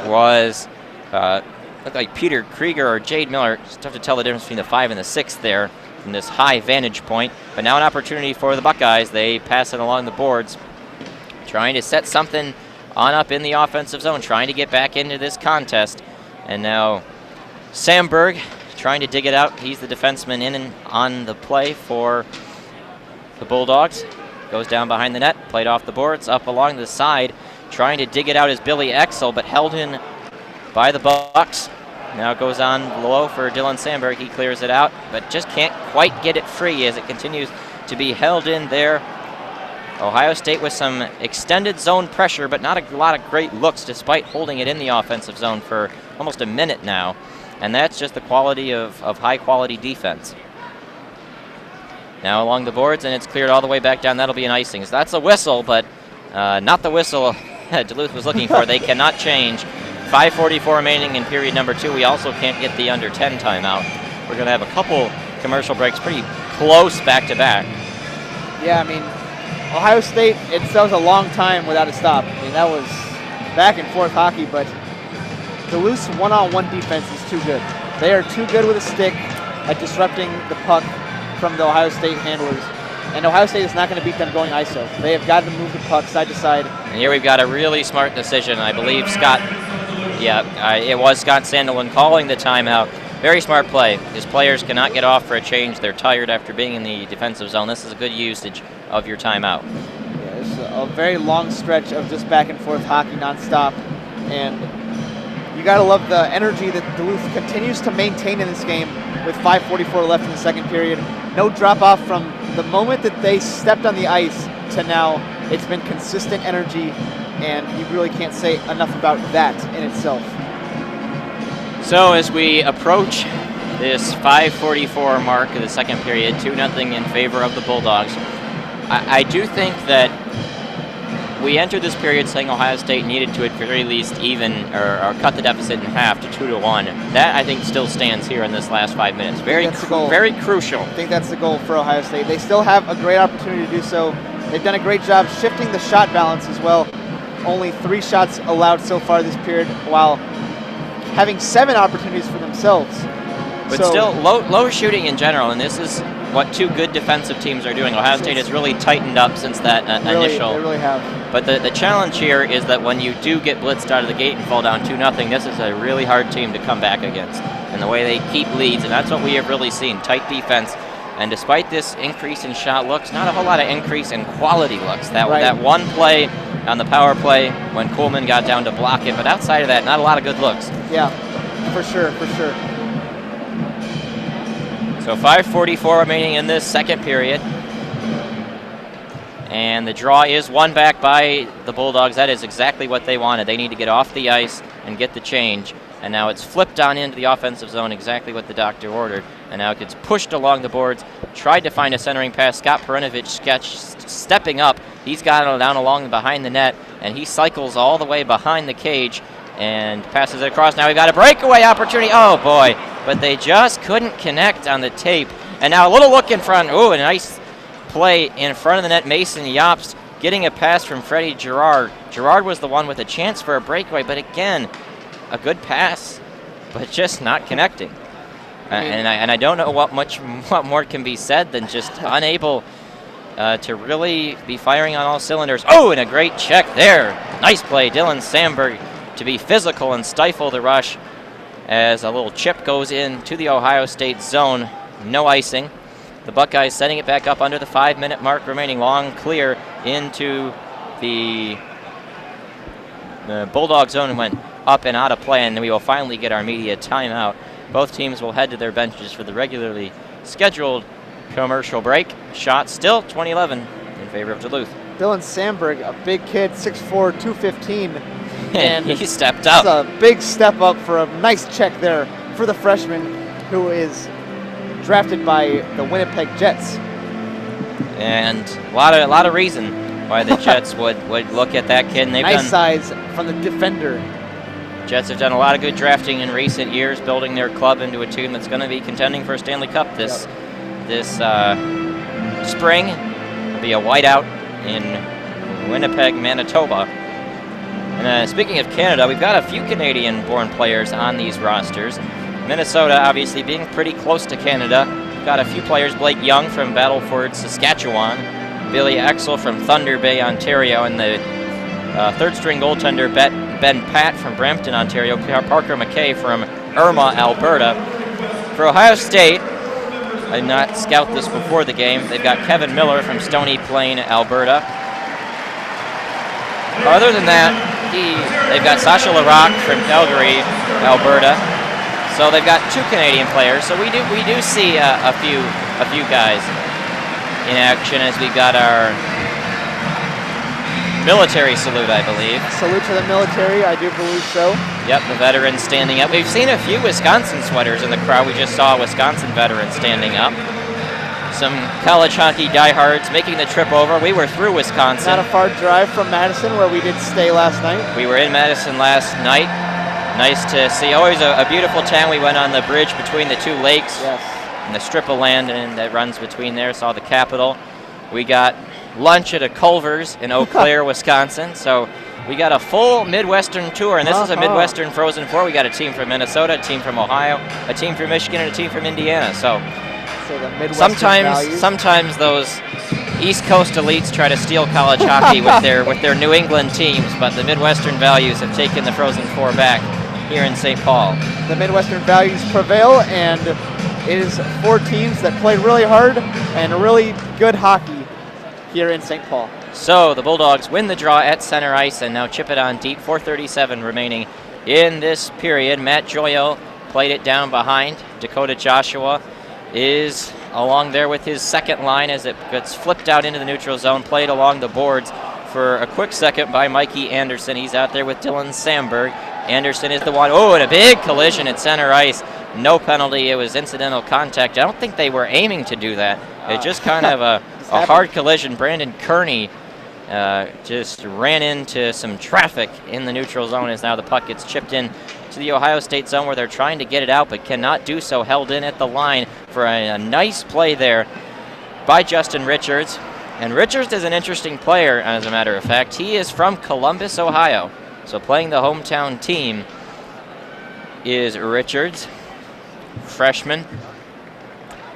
was looked like Peter Krieger or Jade Miller. It's tough to tell the difference between the 5 and the 6 there from this high vantage point. But now an opportunity for the Buckeyes. They pass it along the boards, trying to set something on up in the offensive zone, trying to get back into this contest. And now Sandberg trying to dig it out. He's the defenseman in and on the play for the Bulldogs. Goes down behind the net, played off the boards, up along the side. Trying to dig it out is Billy XCel, but held in by the Bucks. Now it goes on low for Dylan Sandberg. He clears it out, but just can't quite get it free as it continues to be held in there. Ohio State with some extended zone pressure, but not a lot of great looks despite holding it in the offensive zone for almost a minute now. And that's just the quality of high-quality defense. Now along the boards, and it's cleared all the way back down. That'll be an icing. So that's a whistle, but not the whistle Duluth was looking for. They cannot change. 5:44 remaining in period number 2. We also can't get the under 10 timeout. We're going to have a couple commercial breaks pretty close back-to-back. Yeah, I mean, Ohio State, that was a long time without a stop. I mean, that was back-and-forth hockey, but Duluth's one-on-one defense is too good. They are too good with a stick at disrupting the puck from the Ohio State handlers. And Ohio State is not going to beat them going ISO. They have got to move the puck side to side. And here we've got a really smart decision. I believe Scott, it was Scott Sandelin calling the timeout. Very smart play. His players cannot get off for a change. They're tired after being in the defensive zone. This is a good usage of your timeout. Yeah, it's a very long stretch of just back-and-forth hockey nonstop. And you got to love the energy that Duluth continues to maintain in this game with 5:44 left in the second period. No drop-off from the moment that they stepped on the ice to now. It's been consistent energy, and you really can't say enough about that in itself. So as we approach this 5:44 mark of the second period, 2-0 in favor of the Bulldogs, I do think that we entered this period saying Ohio State needed to at very least even or cut the deficit in half to 2-1. That I think still stands here in this last 5 minutes. Very crucial. I think that's the goal for Ohio State. They still have a great opportunity to do so. They've done a great job shifting the shot balance as well. Only 3 shots allowed so far this period, while having 7 opportunities for themselves. But still, low shooting in general, and this is what 2 good defensive teams are doing. Ohio State has really tightened up since that initial. They really have. But the challenge here is that when you do get blitzed out of the gate and fall down 2-0, this is a really hard team to come back against. And the way they keep leads, and that's what we have really seen, tight defense. And despite this increase in shot looks, not a whole lot of increase in quality looks. That one play on the power play when Coleman got down to block it, but outside of that, not a lot of good looks. Yeah, for sure, for sure. So 5:44 remaining in this second period. And the draw is won back by the Bulldogs. That is exactly what they wanted. They need to get off the ice and get the change. And now it's flipped on into the offensive zone, exactly what the doctor ordered. And now it gets pushed along the boards. Tried to find a centering pass. Scott Perinovich stepping up. He's got it down along behind the net, and he cycles all the way behind the cage and passes it across. Now we've got a breakaway opportunity. Oh, boy. But they just couldn't connect on the tape. And now a little look in front. Ooh, a nice play in front of the net. Mason Yopst getting a pass from Freddie Girard. Girard was the one with a chance for a breakaway, but again, a good pass, but just not connecting. And I don't know what more can be said than just unable to really be firing on all cylinders. Oh, and a great check there. Nice play, Dylan Sandberg, to be physical and stifle the rush as a little chip goes into the Ohio State zone. No icing. The Buckeyes setting it back up under the 5-minute mark remaining. Long clear into the Bulldog zone and went up and out of play, and we will finally get our media timeout. Both teams will head to their benches for the regularly scheduled commercial break. Shot still 20-11 in favor of Duluth. Dylan Sandberg, a big kid, 6'4", 215. And he stepped up. It's a big step up for a nice check there for the freshman who is drafted by the Winnipeg Jets. And a lot of reason why the Jets would look at that kid. And they've nice size from the defender. Jets have done a lot of good drafting in recent years, building their club into a team that's going to be contending for a Stanley Cup this spring. It'll be a whiteout in Winnipeg, Manitoba. And speaking of Canada, we've got a few Canadian-born players on these rosters. Minnesota obviously being pretty close to Canada. We've got a few players, Blake Young from Battleford, Saskatchewan, Billy XCel from Thunder Bay, Ontario, and the third-string goaltender Ben Pat from Brampton, Ontario, Parker McKay from Irma, Alberta. For Ohio State, I did not scout this before the game. They've got Kevin Miller from Stony Plain, Alberta. Other than that, they've got Sasha Larocque from Calgary, Alberta. So they've got two Canadian players. So we do see a few guys in action as we got our military salute, I believe. Salute to the military, I do believe so. Yep, the veterans standing up. We've seen a few Wisconsin sweaters in the crowd. We just saw a Wisconsin veteran standing up. Some college hockey diehards making the trip over. We were through Wisconsin. Not a far drive from Madison, where we did stay last night. We were in Madison last night. Nice to see. Always a beautiful town. We went on the bridge between the two lakes. Yes. And the strip of land that runs between there. Saw the Capitol. We got lunch at a Culver's in Eau Claire, Wisconsin. So we got a full Midwestern tour, and this is a Midwestern Frozen Four. We got a team from Minnesota, a team from Ohio, a team from Michigan, and a team from Indiana. So the Midwestern sometimes those East Coast elites try to steal college hockey with their New England teams, but the Midwestern values have taken the Frozen Four back here in St. Paul. The Midwestern values prevail, and it is four teams that play really hard and really good hockey here in St. Paul. So the Bulldogs win the draw at center ice and now chip it on deep. 4:37 remaining in this period. Matt Joyo played it down behind. Dakota Joshua is along there with his second line as it gets flipped out into the neutral zone, played along the boards for a quick second by Mikey Anderson. He's out there with Dylan Sandberg. Anderson is the one. Oh, and a big collision at center ice. No penalty. It was incidental contact. I don't think they were aiming to do that. It just kind of a hard collision. Brandon Kearney just ran into some traffic in the neutral zone as now the puck gets chipped in to the Ohio State zone where they're trying to get it out but cannot do so. Held in at the line for a nice play there by Justin Richards. And Richards is an interesting player, as a matter of fact. He is from Columbus, Ohio. So playing the hometown team is Richards, freshman.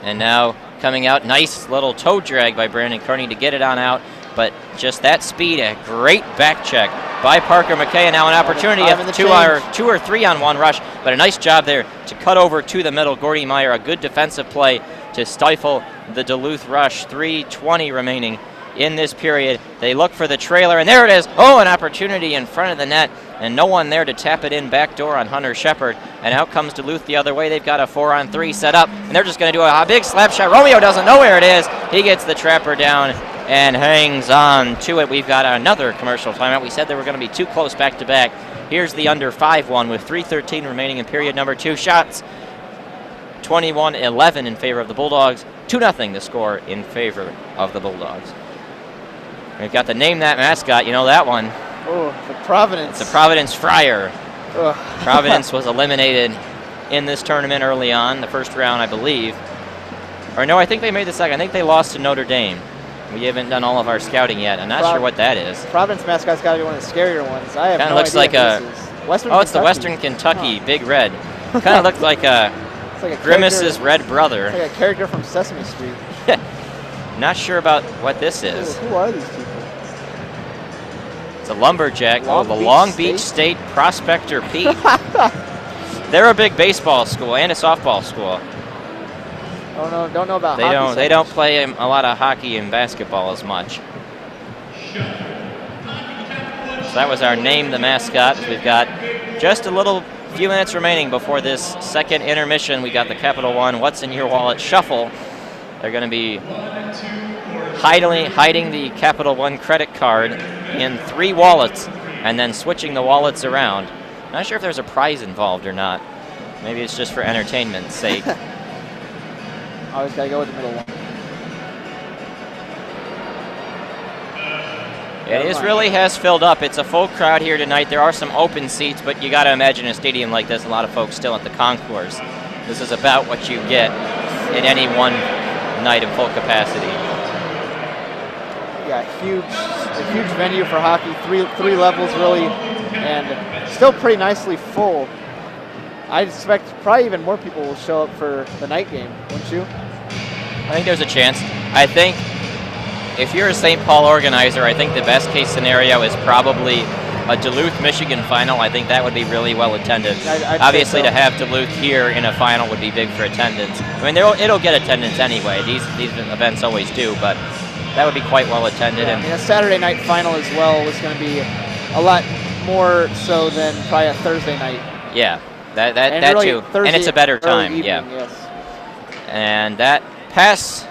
And now coming out, nice little toe drag by Brandon Kearney to get it on out. But just that speed, a great back check by Parker McKay. And now an opportunity of two or three on one rush. But a nice job there to cut over to the middle. Gordy Meyer, a good defensive play to stifle the Duluth rush. 3:20 remaining in this period. They look for the trailer, and there it is. Oh, an opportunity in front of the net, and no one there to tap it in backdoor on Hunter Shepard. And out comes Duluth the other way. They've got a 4-on-3 set up, and they're just going to do a big slap shot. Romeo doesn't know where it is. He gets the trapper down and hangs on to it. We've got another commercial timeout. We said they were going to be too close back-to-back. Here's the under 5-1 with 3:13 remaining in period number 2. Shots 21-11 in favor of the Bulldogs. 2-0 the score in favor of the Bulldogs. We've got to name that mascot. You know that one. Oh, the Providence. It's the Providence Friar. Ugh. Providence was eliminated in this tournament early on, the first round, I believe. Or no, I think they made the second. I think they lost to Notre Dame. We haven't done all of our scouting yet. I'm not sure what that is. Providence mascot's got to be one of the scarier ones. I have kind of no looks idea like a Western it's the Kentucky. Western Kentucky Big Red. Kind of looked like a Grimace's red brother. It's like a character from Sesame Street. Not sure about what this is. Who are these people? It's a lumberjack. The Long Beach State Prospector Pete. They're a big baseball school and a softball school. Don't know about hockey. They don't play a lot of hockey and basketball as much. So that was our name the mascot. We've got just a few minutes remaining before this second intermission. We got the Capital One What's in Your Wallet shuffle They're going to be hiding the Capital One credit card in 3 wallets and then switching the wallets around. Not sure if there's a prize involved or not. Maybe it's just for entertainment's sake. Always got to go with the middle one. It really has filled up. It's a full crowd here tonight. There are some open seats, but you got to imagine a stadium like this, a lot of folks still at the concourse. This is about what you get in any one night of full capacity. Yeah, a huge venue for hockey. Three levels really, and still pretty nicely full. I expect probably even more people will show up for the night game, wouldn't you? I think there's a chance. I think if you're a St. Paul organizer, I think the best case scenario is probably a Duluth, Michigan final. I think that would be really well attended. Obviously, to have Duluth here in a final would be big for attendance. I mean, it'll get attendance anyway. These events always do, but that would be quite well attended. Yeah, I mean, a Saturday night final as well was going to be a lot more so than probably a Thursday night. Yeah, that really too. Thursday, and it's a better time. Evening, yeah. Yes. And that pass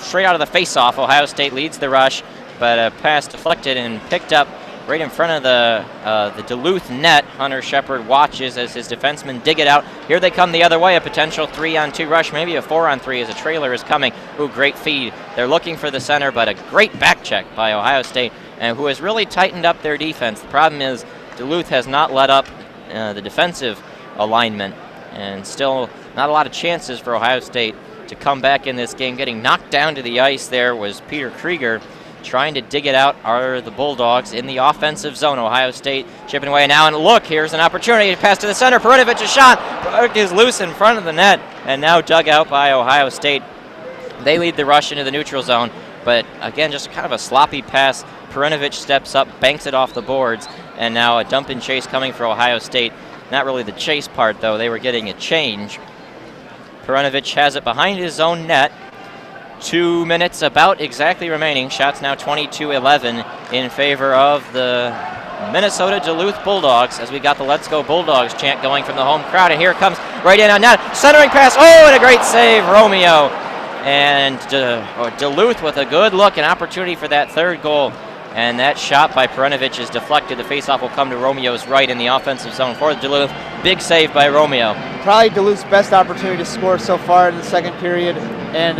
straight out of the face-off. Ohio State leads the rush, but a pass deflected and picked up right in front of the Duluth net. Hunter Shepard watches as his defensemen dig it out. Here they come the other way, a potential 3-on-2 rush, maybe a 4-on-3 as a trailer is coming. Ooh, great feed. They're looking for the center, but a great back check by Ohio State, and who has really tightened up their defense. The problem is Duluth has not let up the defensive alignment, and still not a lot of chances for Ohio State to come back in this game. Getting knocked down to the ice there was Peter Krieger. Trying to dig it out are the Bulldogs in the offensive zone. Ohio State chipping away now, and look, here's an opportunity to pass to the center. Perunovic's shot is loose in front of the net, and now dug out by Ohio State. They lead the rush into the neutral zone, but again, just kind of a sloppy pass. Perunovic steps up, banks it off the boards, and now a dump and chase coming for Ohio State. Not really the chase part, though. They were getting a change. Perunovic has it behind his own net. 2 minutes about exactly remaining. Shots now 22-11 in favor of the Minnesota-Duluth Bulldogs as we got the Let's Go Bulldogs chant going from the home crowd. And here it comes right in on net. Centering pass. Oh, and a great save, Romeo. And Duluth with a good look, an opportunity for that third goal. And that shot by Perunovic is deflected. The faceoff will come to Romeo's right in the offensive zone for Duluth. Big save by Romeo. Probably Duluth's best opportunity to score so far in the second period. And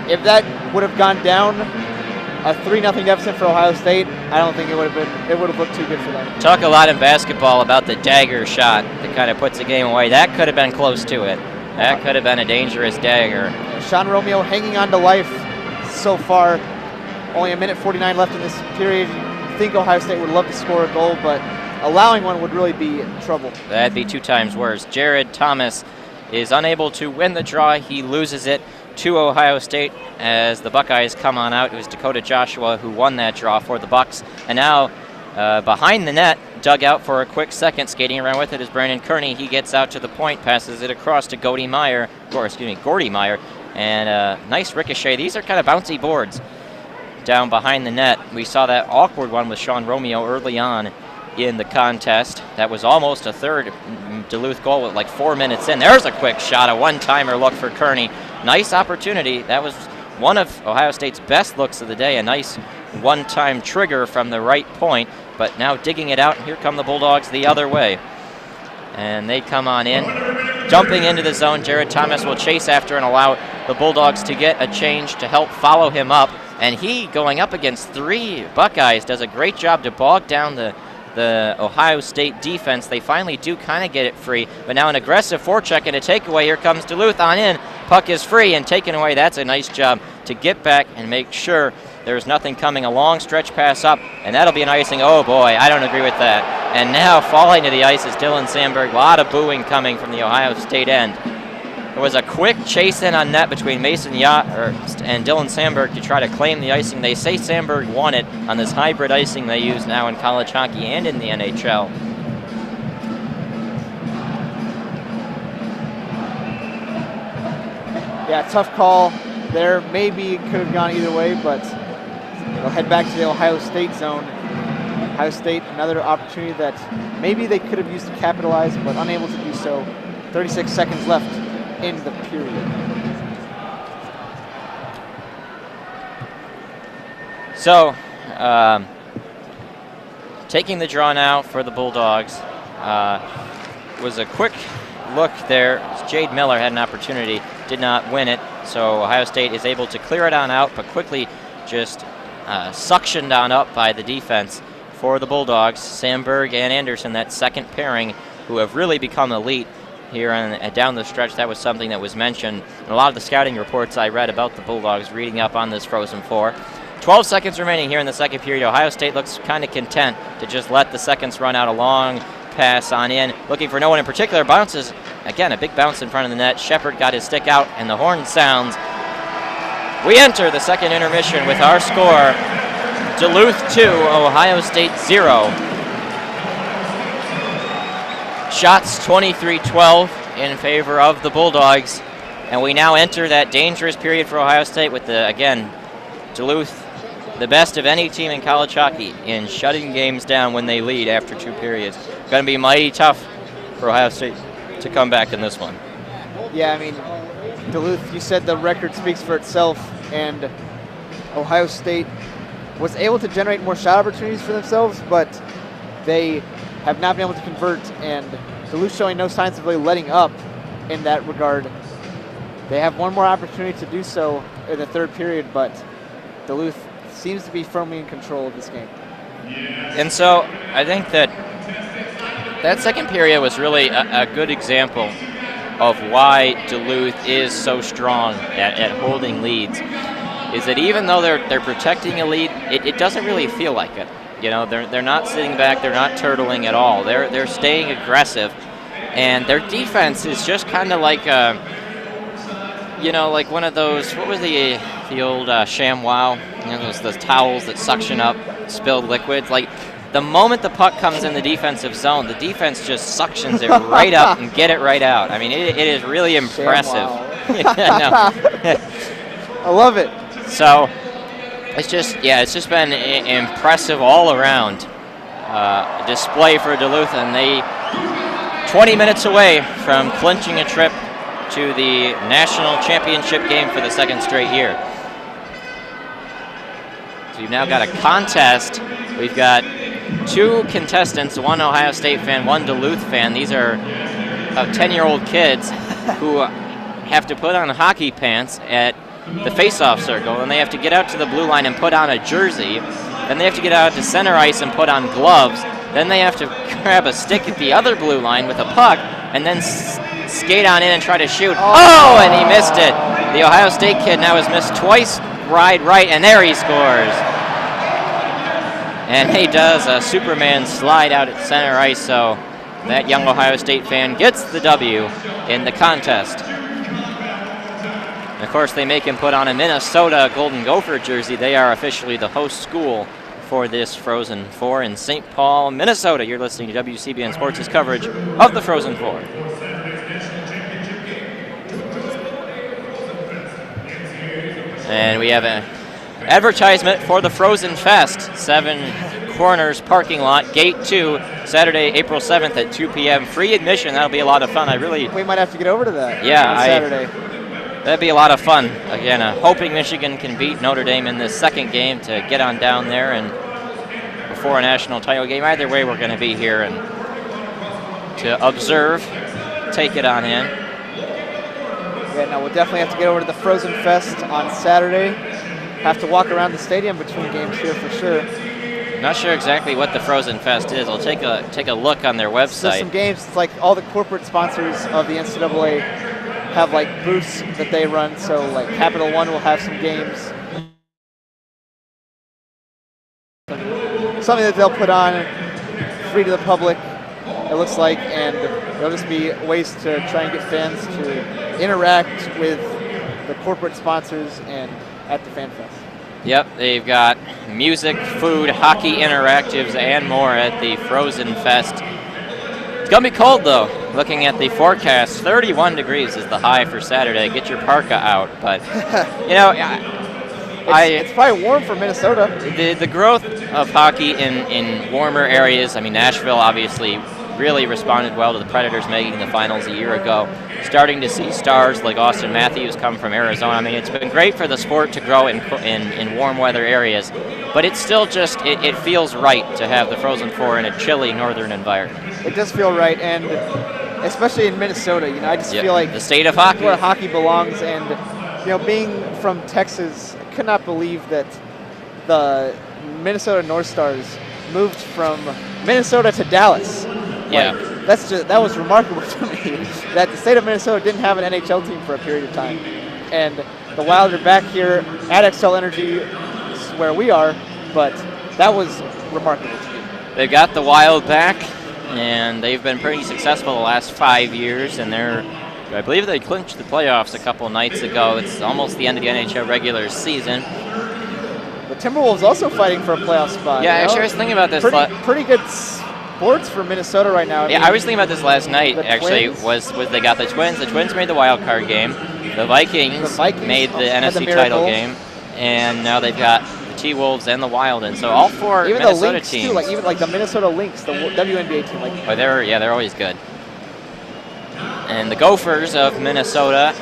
if that would have gone down, a 3-0 deficit for Ohio State, I don't think it would have looked too good for them. Talk a lot in basketball about the dagger shot that kind of puts the game away. That could have been close to it. That could have been a dangerous dagger. Sean Romeo hanging on to life so far. Only 1:49 left in this period. I think Ohio State would love to score a goal, but allowing one would really be trouble. That'd be 2 times worse. Jared Thomas is unable to win the draw. He loses it to Ohio State as the Buckeyes come on out. It was Dakota Joshua who won that draw for the Bucks. And now behind the net, dug out for a quick second, skating around with it is Brandon Kearney. He gets out to the point, passes it across to Gordy Meyer, and nice ricochet. These are kind of bouncy boards down behind the net. We saw that awkward one with Sean Romeo early on in the contest. That was almost a third Duluth goal with like 4 minutes in. There's a quick shot, a one-timer look for Kearney. Nice opportunity. That was one of Ohio State's best looks of the day. A nice one-time trigger from the right point, but now digging it out. Here come the Bulldogs the other way. And they come on in. Dumping into the zone, Jared Thomas will chase after and allow the Bulldogs to get a change to help follow him up. And he, going up against 3 Buckeyes, does a great job to bog down the Ohio State defense. They finally do kind of get it free, but now an aggressive forecheck and a takeaway. Here comes Duluth on in. Puck is free and taken away. That's a nice job to get back and make sure there's nothing coming. A long stretch pass up, and that'll be an icing. Oh boy, I don't agree with that. And now falling to the ice is Dylan Sandberg. A lot of booing coming from the Ohio State end. There was a quick chase in on net between Mason Yacht and Dylan Sandberg to try to claim the icing. They say Sandberg won it on this hybrid icing they use now in college hockey and in the NHL. Yeah, tough call there. Maybe it could have gone either way, but they'll head back to the Ohio State zone. Ohio State, another opportunity that maybe they could have used to capitalize, but unable to do so. 36 seconds left in the period. So, taking the draw now for the Bulldogs was a quick look there. Jade Miller had an opportunity, did not win it, so Ohio State is able to clear it on out, but quickly just suctioned on up by the defense for the Bulldogs. Sandberg and Anderson, that second pairing, who have really become elite here down the stretch. That was something that was mentioned in a lot of the scouting reports I read about the Bulldogs, reading up on this Frozen Four. 12 seconds remaining here in the second period. Ohio State looks kind of content to just let the seconds run out. A long pass on in, looking for no one in particular. Bounces, again, a big bounce in front of the net. Shepard got his stick out, and the horn sounds. We enter the second intermission with our score, Duluth 2, Ohio State 0. Shots 23-12 in favor of the Bulldogs. And we now enter that dangerous period for Ohio State with, again, Duluth, the best of any team in college hockey in shutting games down when they lead after 2 periods. Going to be mighty tough for Ohio State to come back in this one. Yeah, I mean, Duluth, you said the record speaks for itself, and Ohio State was able to generate more shot opportunities for themselves, but they have not been able to convert, and Duluth showing no signs of really letting up in that regard. They have one more opportunity to do so in the third period, but Duluth seems to be firmly in control of this game. And so I think that that second period was really a good example of why Duluth is so strong at holding leads, is that even though they're protecting a lead, it doesn't really feel like it. You know, they're not sitting back, they're not turtling at all. They're staying aggressive, and their defense is just kind of like you know, like one of those, what was the old ShamWow, you know, those towels that suction up spilled liquids. Like, the moment the puck comes in the defensive zone, the defense just suctions it right up and get it right out. I mean, it is really impressive. I love it. So it's just been impressive all around display for Duluth, and they 20 minutes away from clinching a trip to the national championship game for the second straight year. So you've now got a contest. We've got 2 contestants, one Ohio State fan, one Duluth fan. These are 10-year-old kids who have to put on hockey pants at the face-off circle, and they have to get out to the blue line and put on a jersey. Then they have to get out to center ice and put on gloves. Then they have to grab a stick at the other blue line with a puck, and then skate on in and try to shoot. Oh, and he missed it. The Ohio State kid now has missed twice wide right, and there he scores. And he does a Superman slide out at center ice, so that young Ohio State fan gets the W in the contest. And of course, they make him put on a Minnesota Golden Gopher jersey. They are officially the host school for this Frozen Four in St. Paul, Minnesota. You're listening to WCBN Sports' coverage of the Frozen Four. And we have an advertisement for the Frozen Fest, 7 Corners parking lot, Gate 2, Saturday, April 7th at 2 p.m. Free admission. That'll be a lot of fun. We might have to get over to that. Yeah, on Saturday. That'd be a lot of fun. Again, hoping Michigan can beat Notre Dame in this second game to get on down there and before a national title game. Either way, we're going to be here and to observe, take it on in. Yeah, no, we'll definitely have to get over to the Frozen Fest on Saturday. Have to walk around the stadium between games here for sure. Not sure exactly what the Frozen Fest is. I'll take a look on their website. There's some games. It's like all the corporate sponsors of the NCAA have like booths that they run. So like Capital One will have some games. Something that they'll put on free to the public, it looks like, and there'll just be ways to try and get fans to interact with the corporate sponsors and at the Fan Fest. Yep, they've got music, food, hockey interactives, and more at the Frozen Fest. It's going to be cold, though. Looking at the forecast, 31 degrees is the high for Saturday. Get your parka out. But, you know, it's probably warm for Minnesota. The growth of hockey in warmer areas, I mean, Nashville obviously really responded well to the Predators making the finals a year ago. Starting to see stars like Austin Matthews come from Arizona. I mean, it's been great for the sport to grow in warm weather areas, but it's still just, it feels right to have the Frozen Four in a chilly northern environment. It does feel right, and especially in Minnesota, I just feel like the state of hockey, where hockey belongs. And being from Texas, I could not believe that the Minnesota North Stars moved from Minnesota to Dallas. Yeah, that was remarkable to me. That the state of Minnesota didn't have an NHL team for a period of time, and the Wild are back here at XCel Energy, where we are. But that was remarkable to me. They've got the Wild back, and they've been pretty successful the last 5 years, and I believe they clinched the playoffs a couple nights ago. It's almost the end of the NHL regular season. The Timberwolves also fighting for a playoff spot. Yeah, actually, I was thinking about this. Pretty good sports for Minnesota right now. I was thinking about this last night. Actually, was they got the Twins. The Twins made the wild card game. The Vikings made the NFC title game, and now they've got the T-Wolves and the Wild, and so all four even Minnesota the Lynx teams. Too, even the Minnesota Lynx, the WNBA team. They're always good. And the Gophers of Minnesota,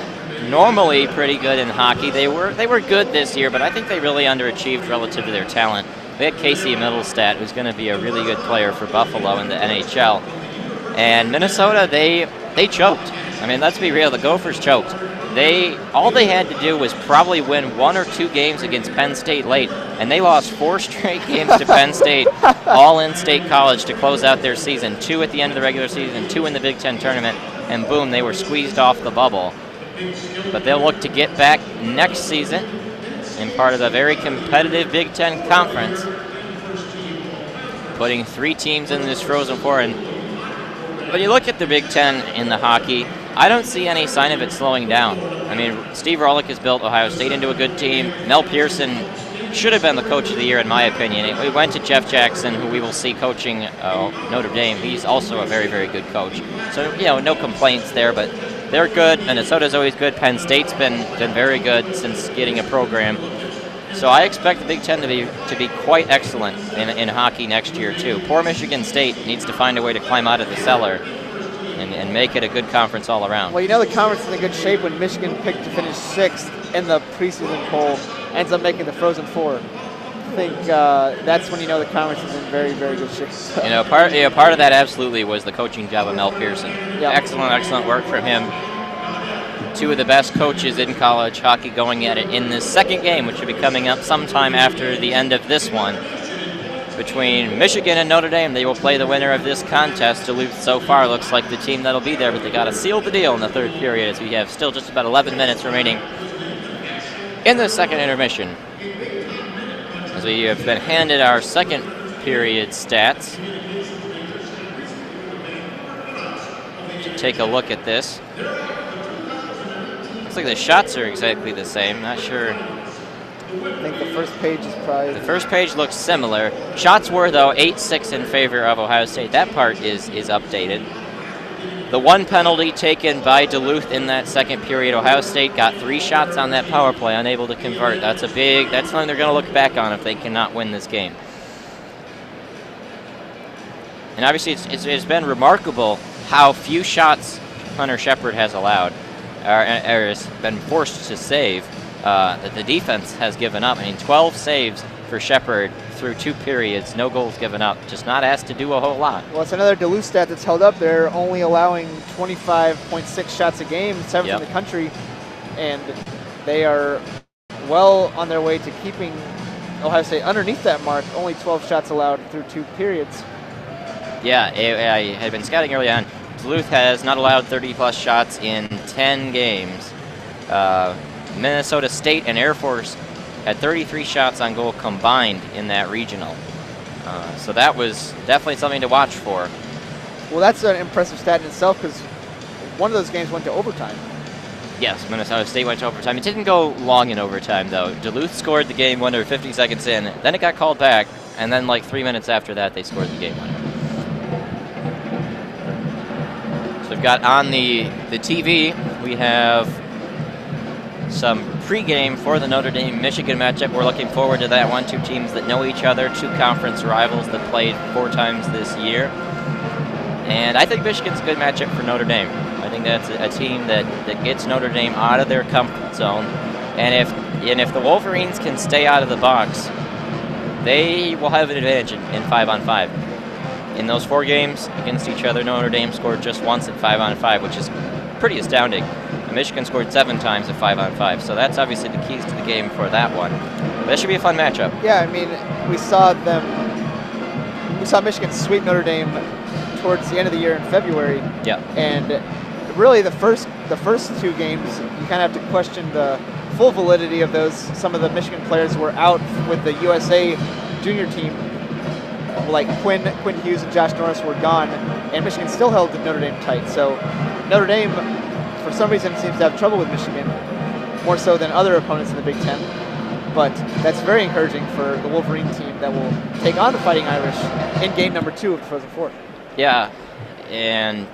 normally pretty good in hockey. They were good this year, but I think they really underachieved relative to their talent. They had Casey Middlestat, who's going to be a really good player for Buffalo in the NHL. And Minnesota, they choked. I mean, let's be real, the Gophers choked. All they had to do was probably win 1 or 2 games against Penn State late, and they lost 4 straight games to Penn State, all in State College, to close out their season. 2 at the end of the regular season, 2 in the Big Ten tournament, and boom, they were squeezed off the bubble. But they'll look to get back next season in part of the very competitive Big Ten Conference, putting 3 teams in this Frozen Four. And when you look at the Big Ten in the hockey, I don't see any sign of it slowing down. I mean, Steve Rohlik has built Ohio State into a good team. Mel Pearson should have been the coach of the year, in my opinion. We went to Jeff Jackson, who we will see coaching Notre Dame. He's also a very, very good coach. So, no complaints there, but they're good. Minnesota's always good. Penn State's been very good since getting a program. So I expect the Big Ten to be quite excellent in hockey next year, too. Poor Michigan State needs to find a way to climb out of the cellar and make it a good conference all around. Well, the conference is in good shape when Michigan picked to finish 6th in the preseason poll, ends up making the Frozen Four. I think that's when the conference is in very, very good shape. So. Part of that absolutely was the coaching job of Mel Pearson. Yep. Excellent work from him. 2 of the best coaches in college hockey going at it in this second game, which will be coming up sometime after the end of this one. Between Michigan and Notre Dame, they will play the winner of this contest. Duluth so far looks like the team that'll be there, but they got to seal the deal in the 3rd period, as we have still just about 11 minutes remaining in the second intermission. As we have been handed our second period stats. To take a look at this. Looks like the shots are exactly the same. Not sure. I think the first page is probably... The first page looks similar. Shots were, though, 8-6 in favor of Ohio State. That part is updated. The 1 penalty taken by Duluth in that second period, Ohio State got 3 shots on that power play, unable to convert. That's something they're going to look back on if they cannot win this game. And obviously, it's been remarkable how few shots Hunter Shepard has allowed, or has been forced to save. That the defense has given up. I mean, 12 saves for Shepard through 2 periods, no goals given up. Just not asked to do a whole lot. Well, it's another Duluth stat that's held up. They're only allowing 25.6 shots a game, 7th in the country, and they are well on their way to keeping Ohio State underneath that mark. Only 12 shots allowed through 2 periods. Yeah, I had been scouting early on. Duluth has not allowed 30-plus shots in 10 games. Minnesota State and Air Force had 33 shots on goal combined in that regional. So that was definitely something to watch for. Well, that's an impressive stat in itself, because one of those games went to overtime. Yes, Minnesota State went to overtime. It didn't go long in overtime, though. Duluth scored the game winner 50 seconds in. Then it got called back, and then like 3 minutes after that, they scored the game winner. So we've got on the TV, we have some pregame for the Notre Dame-Michigan matchup. We're looking forward to that one. 2 teams that know each other, 2 conference rivals that played 4 times this year. And I think Michigan's a good matchup for Notre Dame. I think that's a team that gets Notre Dame out of their comfort zone. And if the Wolverines can stay out of the box, they will have an advantage in 5-on-5. In those 4 games against each other, Notre Dame scored just once at 5-on-5, which is pretty astounding. And Michigan scored 7 times at 5-on-5, so that's obviously the keys to the game for that one. But that should be a fun matchup. Yeah, I mean, we saw Michigan sweep Notre Dame towards the end of the year in February. Yeah. And really the first 2 games, you kind of have to question the full validity of those. Some of the Michigan players were out with the USA junior team, like Quinn Hughes and Josh Norris were gone, and Michigan still held Notre Dame tight. So Notre Dame, for some reason, seems to have trouble with Michigan, more so than other opponents in the Big Ten. But that's very encouraging for the Wolverine team that will take on the Fighting Irish in game number 2 of the Frozen Four. Yeah, and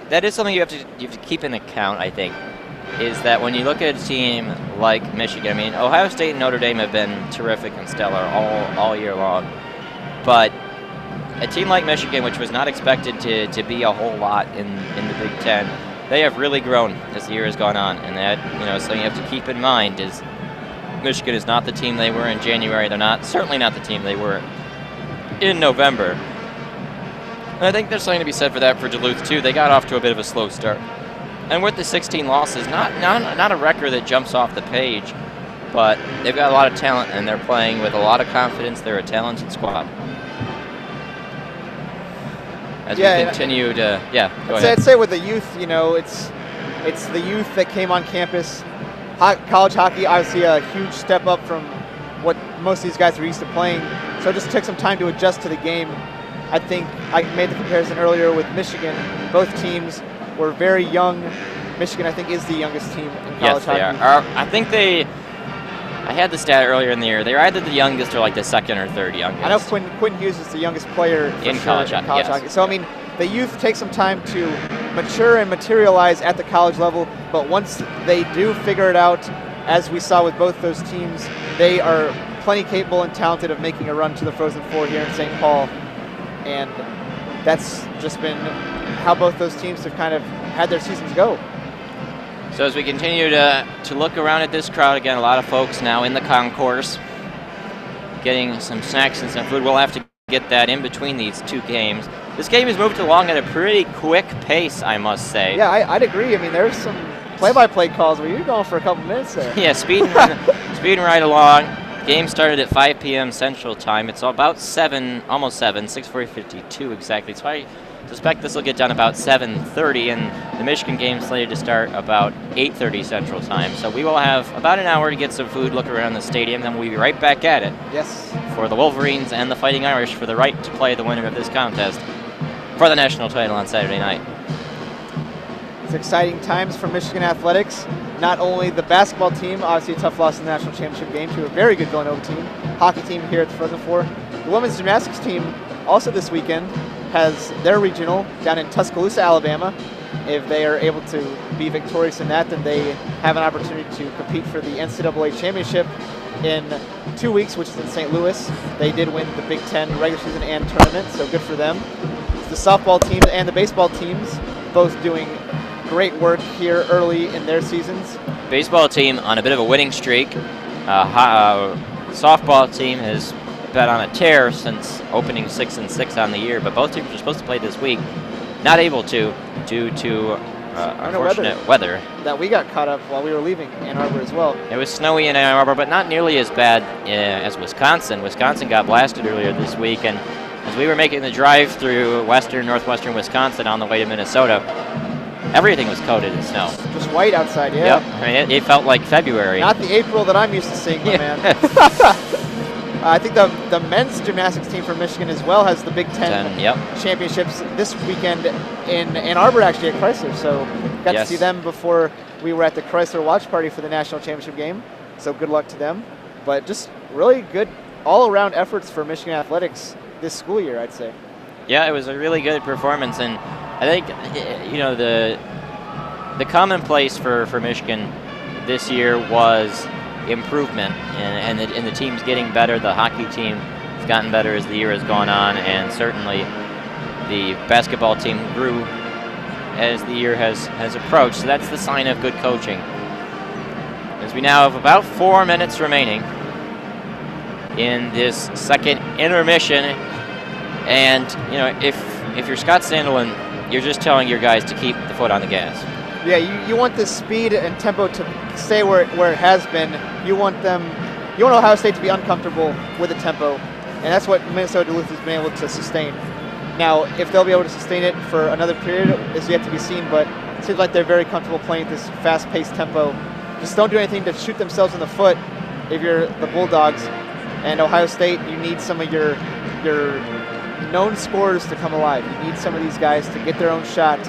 that is something you have to keep in account, I think, is that when you look at a team like Michigan, I mean, Ohio State and Notre Dame have been terrific and stellar all year long, but a team like Michigan, which was not expected to be a whole lot in the Big Ten, they have really grown as the year has gone on, and that, something you have to keep in mind is Michigan is not the team they were in January. They're certainly not the team they were in November. And I think there's something to be said for that for Duluth too. They got off to a bit of a slow start. And with the 16 losses, not a record that jumps off the page, but they've got a lot of talent and they're playing with a lot of confidence. They're a talented squad. As we continue to, go ahead. I'd say with the youth, it's the youth that came on campus. College hockey, obviously a huge step up from what most of these guys are used to playing. So it just took some time to adjust to the game. I think I made the comparison earlier with Michigan. Both teams were very young. Michigan, I think, is the youngest team in college hockey. Yes, they are. I think I had the stat earlier in the year. They're either the youngest or like the 2nd or 3rd youngest. I know Quinn Hughes is the youngest player in college hockey. So, I mean, the youth take some time to mature and materialize at the college level, but once they do figure it out, as we saw with both those teams, they are plenty capable and talented of making a run to the Frozen Four here in St. Paul. And that's just been how both those teams have kind of had their seasons go. So as we continue to look around at this crowd, again, a lot of folks now in the concourse getting some snacks and some food. We'll have to get that in between these 2 games. This game has moved along at a pretty quick pace, I must say. Yeah, I'd agree. I mean, there's some play-by-play calls where you're going for a couple minutes there. Yeah, speeding right along. Game started at 5 p.m. Central Time. It's about 7, almost 7, 6:52 exactly. So I suspect this will get done about 7:30, and the Michigan game slated to start about 8:30 Central Time. So we will have about an hour to get some food, look around the stadium, then we'll be right back at it. Yes. For the Wolverines and the Fighting Irish for the right to play the winner of this contest for the national title on Saturday night. It's exciting times for Michigan athletics. Not only the basketball team, obviously a tough loss in the national championship game to a very good Villanova team, hockey team here at the Frozen Four. The women's gymnastics team also this weekend has their regional down in Tuscaloosa, Alabama. If they are able to be victorious in that, then they have an opportunity to compete for the NCAA championship in 2 weeks, which is in St. Louis. They did win the Big Ten regular season and tournament, so good for them. The softball teams and the baseball teams both doing great work here early in their seasons. Baseball team on a bit of a winning streak. Softball team has been on a tear since opening 6-6 on the year, but both teams are supposed to play this week. Not able to due to unfortunate weather. That we got caught up while we were leaving Ann Arbor as well. It was snowy in Ann Arbor, but not nearly as bad as Wisconsin. Wisconsin got blasted earlier this week, and as we were making the drive through northwestern Wisconsin on the way to Minnesota, everything was coated in snow. Just white outside, yeah. Yep. I mean, it felt like February. Not the April that I'm used to seeing, my man. I think the men's gymnastics team from Michigan as well has the Big Ten championships this weekend in Ann Arbor, actually, at Chrysler. So got to see them before we were at the Chrysler watch party for the national championship game. So good luck to them. But just really good all-around efforts for Michigan athletics this school year, I'd say. Yeah, it was a really good performance, and I think the commonplace for Michigan this year was improvement, and the team's getting better. The hockey team has gotten better as the year has gone on, and certainly the basketball team grew as the year has approached. So that's the sign of good coaching. As we now have about 4 minutes remaining in this second intermission, and you know, if you're Scott Sandelin, you're just telling your guys to keep the foot on the gas. Yeah, you want the speed and tempo to stay where it has been. You want Ohio State to be uncomfortable with the tempo, and that's what Minnesota-Duluth has been able to sustain. Now, if they'll be able to sustain it for another period is yet to be seen, but it seems like they're very comfortable playing at this fast-paced tempo. Just don't do anything to shoot themselves in the foot if you're the Bulldogs. And Ohio State, you need some of your known scorers to come alive. You need some of these guys to get their own shot,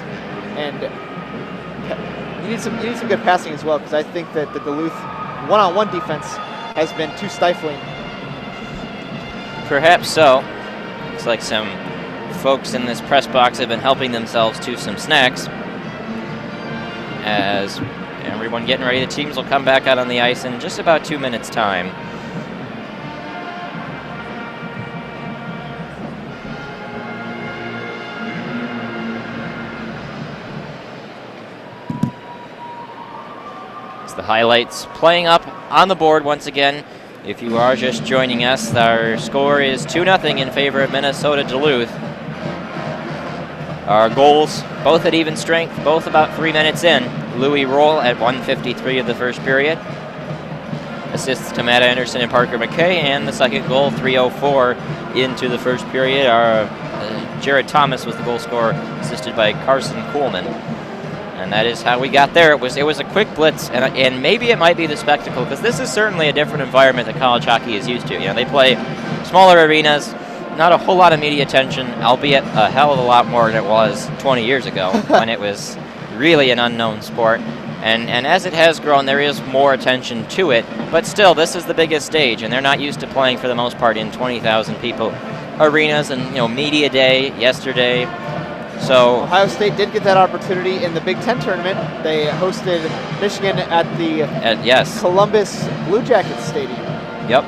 and you need some good passing as well, because I think that the Duluth one-on-one defense has been too stifling. Perhaps so. Looks like some folks in this press box have been helping themselves to some snacks. As everyone getting ready, the teams will come back out on the ice in just about 2 minutes' time. The highlights playing up on the board once again. If you are just joining us, our score is 2-0 in favor of Minnesota-Duluth. Our goals, both at even strength, both about 3 minutes in. Louis Roll at 1:53 of the first period. Assists to Matt Anderson and Parker McKay, and the second goal, 3:04 into the first period. Our Jared Thomas was the goal scorer, assisted by Carson Coolman. And that is how we got there. It was a quick blitz, and maybe it might be the spectacle, because this is certainly a different environment that college hockey is used to. You know, they play smaller arenas, not a whole lot of media attention, albeit a hell of a lot more than it was 20 years ago when it was really an unknown sport. And as it has grown, there is more attention to it, but still, this is the biggest stage, and they're not used to playing for the most part in 20,000 people arenas. And you know, media day yesterday. So Ohio State did get that opportunity in the Big Ten tournament. They hosted Michigan at the Columbus Blue Jackets Stadium. Yep.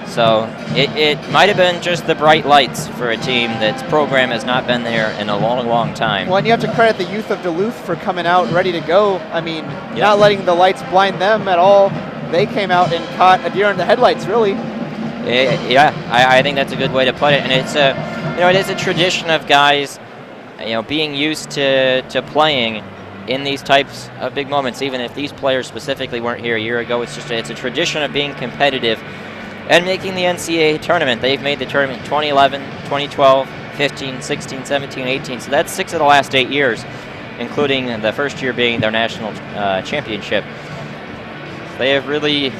So it might have been just the bright lights for a team that's program has not been there in a long, long time. Well, and you have to credit the youth of Duluth for coming out ready to go. I mean, not letting the lights blind them at all. They came out and caught a deer in the headlights, really. Yeah, I think that's a good way to put it. And it's it is a tradition of guys, being used to playing in these types of big moments. Even if these players specifically weren't here a year ago, it's a tradition of being competitive and making the NCAA tournament. They've made the tournament 2011, 2012, 15, 16, 17, 18. So that's 6 of the last 8 years, including the first year being their national championship. They have really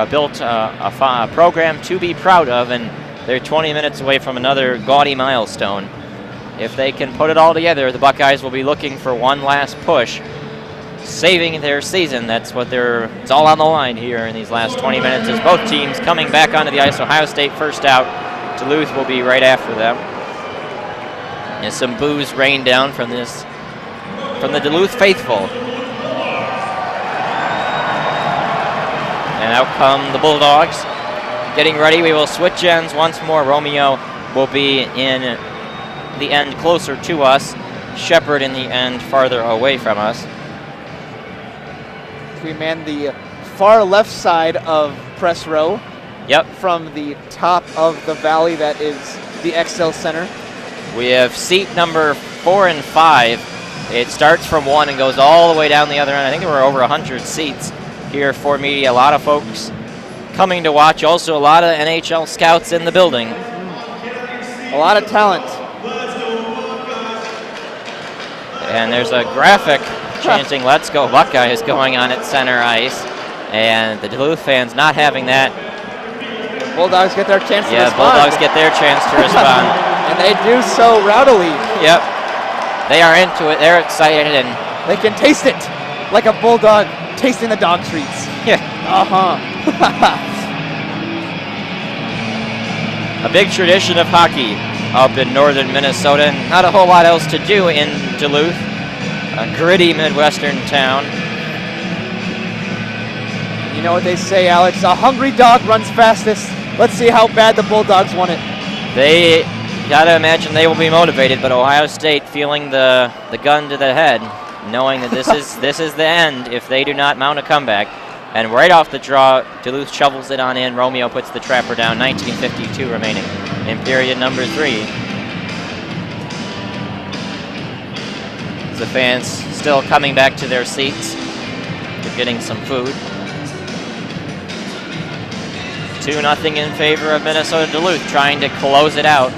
built a program to be proud of, and they're 20 minutes away from another gaudy milestone. If they can put it all together, the Buckeyes will be looking for one last push, saving their season. That's what it's all on the line here in these last 20 minutes, as both teams coming back onto the ice. Ohio State first out. Duluth will be right after them. And some boos rain down from the Duluth faithful. And out come the Bulldogs. Getting ready, we will switch ends once more. Romeo will be in the end closer to us. Shepard in the end farther away from us. We man the far left side of press row. Yep. From the top of the valley that is the XCel Center. We have seat number 4 and 5. It starts from 1 and goes all the way down the other end. I think there were over 100 seats here for media. A lot of folks coming to watch. Also a lot of NHL scouts in the building. A lot of talent. And there's a graphic chanting "Let's Go Buckeyes" going on at center ice, and the Duluth fans not having that. Bulldogs get their chance to respond. Yeah, Bulldogs get their chance to respond. And they do so rowdily. Yep. They are into it. They're excited, and they can taste it like a bulldog tasting the dog treats. Yeah. A big tradition of hockey up in northern Minnesota, and not a whole lot else to do in Duluth, a gritty Midwestern town. You know what they say, Alex? A hungry dog runs fastest. Let's see how bad the Bulldogs want it. They Gotta imagine they will be motivated, but Ohio State feeling the gun to the head, knowing that this is the end if they do not mount a comeback. And right off the draw, Duluth shovels it on in. Romeo puts the trapper down. 19:52 remaining in period number 3. The fans still coming back to their seats. They're getting some food. 2-0 in favor of Minnesota-Duluth, trying to close it out.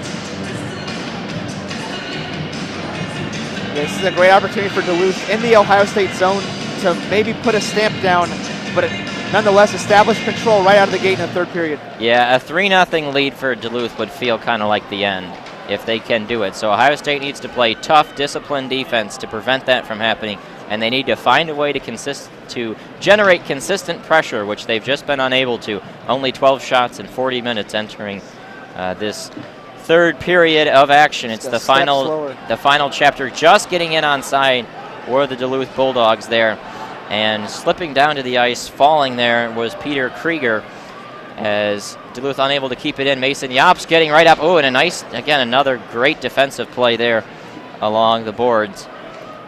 This is a great opportunity for Duluth in the Ohio State zone to maybe put a stamp down, but nonetheless establish control right out of the gate in the 3rd period. Yeah, a 3-0 lead for Duluth would feel kind of like the end if they can do it. So Ohio State needs to play tough, disciplined defense to prevent that from happening, and they need to find a way to generate consistent pressure, which they've just been unable to. Only 12 shots in 40 minutes entering this 3rd period of action. It's the final chapter. Just getting in on side were the Duluth Bulldogs there, and slipping down to the ice, falling there was Peter Krieger, as Duluth unable to keep it in. Mason Yopps getting right up. Oh, and a nice, again, another great defensive play there along the boards.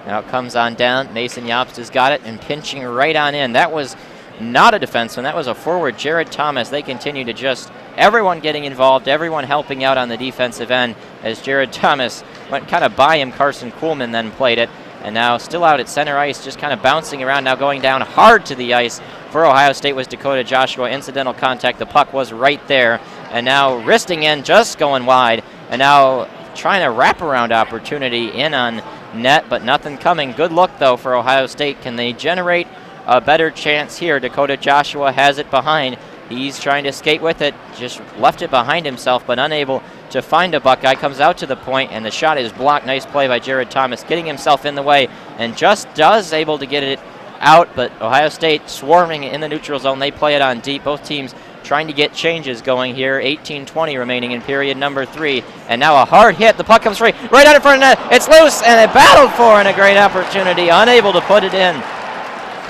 Now it comes on down. Mason Yopps has got it and pinching right on in. That was not a defenseman. That was a forward, Jared Thomas. They continue to just, everyone getting involved, everyone helping out on the defensive end, as Jared Thomas went kind of by him. Carson Kuhlman then played it. And now still out at center ice, just kind of bouncing around, now going down hard to the ice for Ohio State was Dakota Joshua. Incidental contact, the puck was right there. And now wristing in, just going wide. And now trying a wraparound opportunity in on net, but nothing coming. Good look, though, for Ohio State. Can they generate a better chance here? Dakota Joshua has it behind. He's trying to skate with it, just left it behind himself, but unable to find a Buckeye. Comes out to the point, and the shot is blocked. Nice play by Jared Thomas, getting himself in the way, and just able to get it out, but Ohio State swarming in the neutral zone. They play it on deep. Both teams trying to get changes going here. 18:20 remaining in period number 3, and now a hard hit. The puck comes free, right out in front of net. It's loose, and they battled for, and a great opportunity, unable to put it in.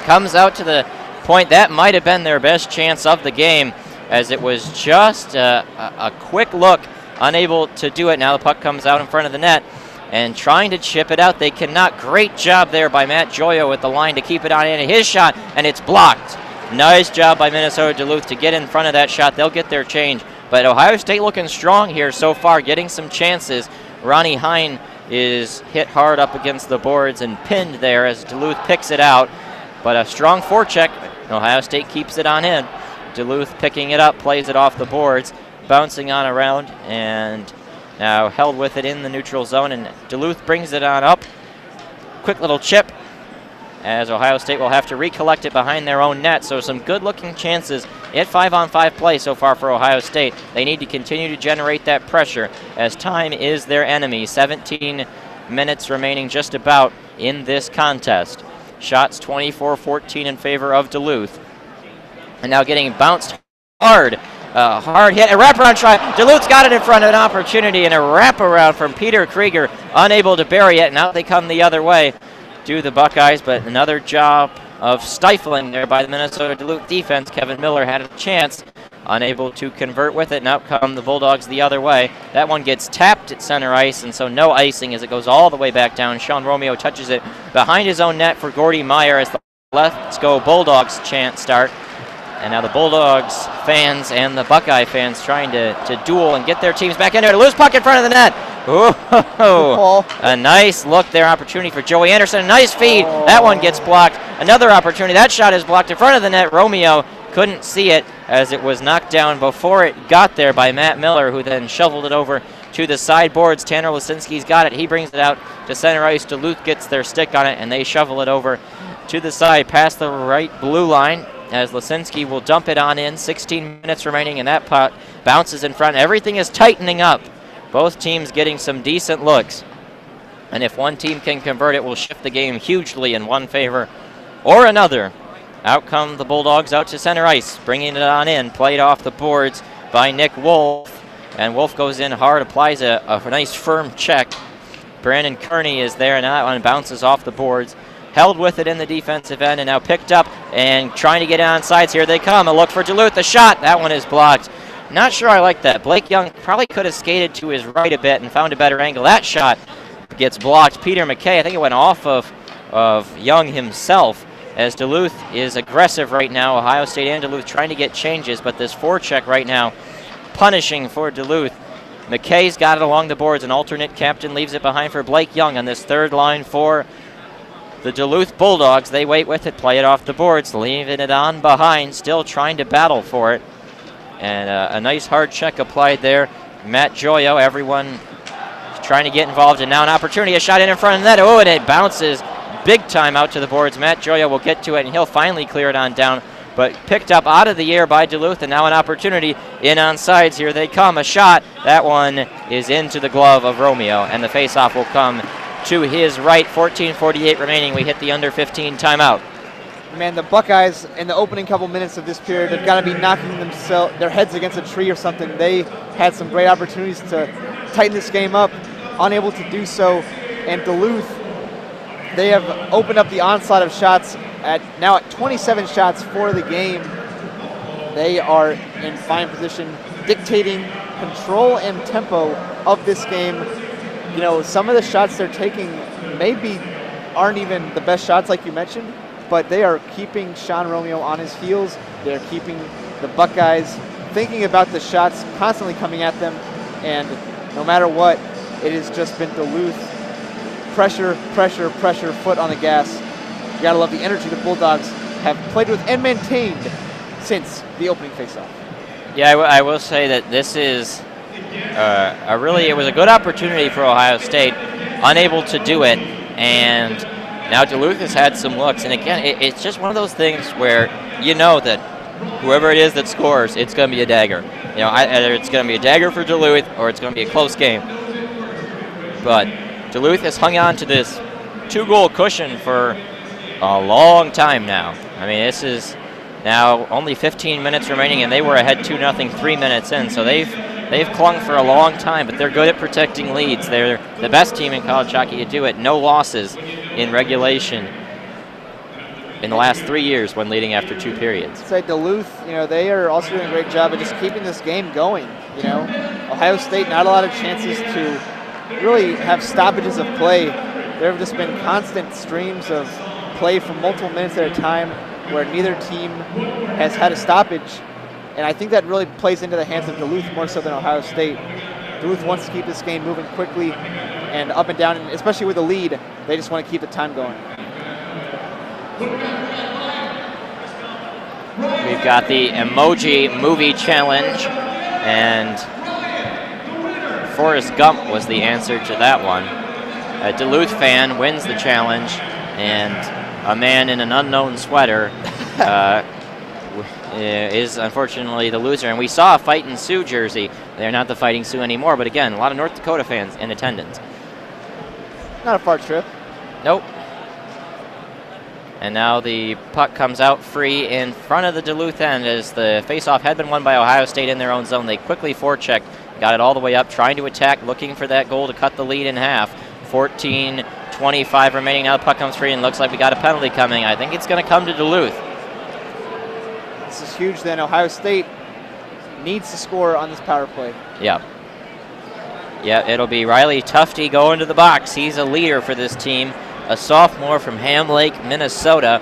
Comes out to the point. That might have been their best chance of the game, as it was just a quick look, unable to do it. Now the puck comes out in front of the net and trying to chip it out. They cannot. Great job there by Matt Joyo with the line to keep it on in. His shot, and it's blocked. Nice job by Minnesota-Duluth to get in front of that shot. They'll get their change, but Ohio State looking strong here so far, getting some chances. Ronnie Hine is hit hard up against the boards and pinned there as Duluth picks it out, but a strong forecheck. Ohio State keeps it on in. Duluth picking it up, plays it off the boards, bouncing on around, and now held with it in the neutral zone, and Duluth brings it on up. Quick little chip, as Ohio State will have to recollect it behind their own net. So some good-looking chances at 5-on-5 play so far for Ohio State. They need to continue to generate that pressure, as time is their enemy. 17 minutes remaining just about in this contest. Shots 24-14 in favor of Duluth. And now getting bounced hard. Hard hit, a wraparound try. Duluth's got it in front of an opportunity, and a wraparound from Peter Krieger, unable to bury it. Now they come the other way to the Buckeyes, but another job of stifling there by the Minnesota-Duluth defense. Kevin Miller had a chance, unable to convert with it. Now come the Bulldogs the other way. That one gets tapped at center ice, and so no icing as it goes all the way back down. Sean Romeo touches it behind his own net for Gordy Meyer as the Let's Go Bulldogs chant start. And now the Bulldogs fans and the Buckeye fans trying to duel and get their teams back in there. To lose puck in front of the net. Ooh, a nice look there. Opportunity for Joey Anderson. A nice feed. That one gets blocked. Another opportunity. That shot is blocked in front of the net. Romeo couldn't see it as it was knocked down before it got there by Matt Miller, who then shoveled it over to the sideboards. Tanner Lisinski's got it. He brings it out to center ice. Duluth gets their stick on it, and they shovel it over to the side past the right blue line, as Lisinski will dump it on in. 16 minutes remaining, and that puck bounces in front. Everything is tightening up. Both teams getting some decent looks. And if one team can convert, it will shift the game hugely in one favor or another. Out come the Bulldogs out to center ice, bringing it on in. Played off the boards by Nick Wolf. And Wolf goes in hard, applies a nice firm check. Brandon Kearney is there, and that one bounces off the boards. Held with it in the defensive end, and now picked up and trying to get on sides. Here they come. A look for Duluth. The shot. That one is blocked. Not sure I like that. Blake Young probably could have skated to his right a bit and found a better angle. That shot gets blocked. Peter McKay, I think it went off of Young himself, as Duluth is aggressive right now. Ohio State and Duluth trying to get changes, but this forecheck right now punishing for Duluth. McKay's got it along the boards. An alternate captain leaves it behind for Blake Young on this third line for the Duluth Bulldogs. They wait with it, play it off the boards, leaving it on behind, still trying to battle for it. And a nice hard check applied there. Matt Joyo, everyone trying to get involved, and now an opportunity, a shot in front of the net. Oh, and it bounces big time out to the boards. Matt Joyo will get to it, and he'll finally clear it on down, but picked up out of the air by Duluth, and now an opportunity in on sides. Here they come, a shot. That one is into the glove of Romeo, and the faceoff will come to his right. 14:48 remaining. We hit the under 15 timeout. Man, the Buckeyes in the opening couple minutes of this period have got to be knocking their heads against a tree or something. They had some great opportunities to tighten this game up, unable to do so. And Duluth, they have opened up the onslaught of shots now at 27 shots for the game. They are in fine position, dictating control and tempo of this game. You know, some of the shots they're taking maybe aren't even the best shots like you mentioned, but they are keeping Sean Romeo on his heels. They're keeping the Buckeyes thinking about the shots constantly coming at them, and no matter what, it has just been Duluth. Pressure, pressure, pressure, foot on the gas. You gotta love the energy the Bulldogs have played with and maintained since the opening faceoff. Yeah, I will say that this is it was a good opportunity for Ohio State, unable to do it, and now Duluth has had some looks, and again, it's just one of those things where you know that whoever it is that scores, it's going to be a dagger. You know, either it's going to be a dagger for Duluth or it's going to be a close game. But Duluth has hung on to this 2-goal cushion for a long time now. I mean, this is now only 15 minutes remaining, and they were ahead 2-0 3 minutes in, so they've clung for a long time, but they're good at protecting leads. They're the best team in college hockey to do it. No losses in regulation in the last 3 years when leading after 2 periods. Say Duluth, you know, they are also doing a great job of just keeping this game going. You know, Ohio State, not a lot of chances to really have stoppages of play. There have just been constant streams of play for multiple minutes at a time where neither team has had a stoppage. And I think that really plays into the hands of Duluth more so than Ohio State. Duluth wants to keep this game moving quickly and up and down, and especially with the lead, they just want to keep the time going. We've got the Emoji Movie Challenge, and Forrest Gump was the answer to that one. A Duluth fan wins the challenge, and a man in an unknown sweater is unfortunately the loser. And we saw a Fightin' Sioux jersey. They're not the Fighting Sioux anymore, but again, a lot of North Dakota fans in attendance. Not a far trip. Nope. And now the puck comes out free in front of the Duluth end as the faceoff had been won by Ohio State in their own zone. They quickly forechecked, got it all the way up, trying to attack, looking for that goal to cut the lead in half. 14:25 remaining. Now the puck comes free, and looks like we got a penalty coming. I think it's going to come to Duluth. This is huge then. Ohio State needs to score on this power play. Yeah. Yeah, it'll be Riley Tufte going to the box. He's a leader for this team, a sophomore from Ham Lake, Minnesota.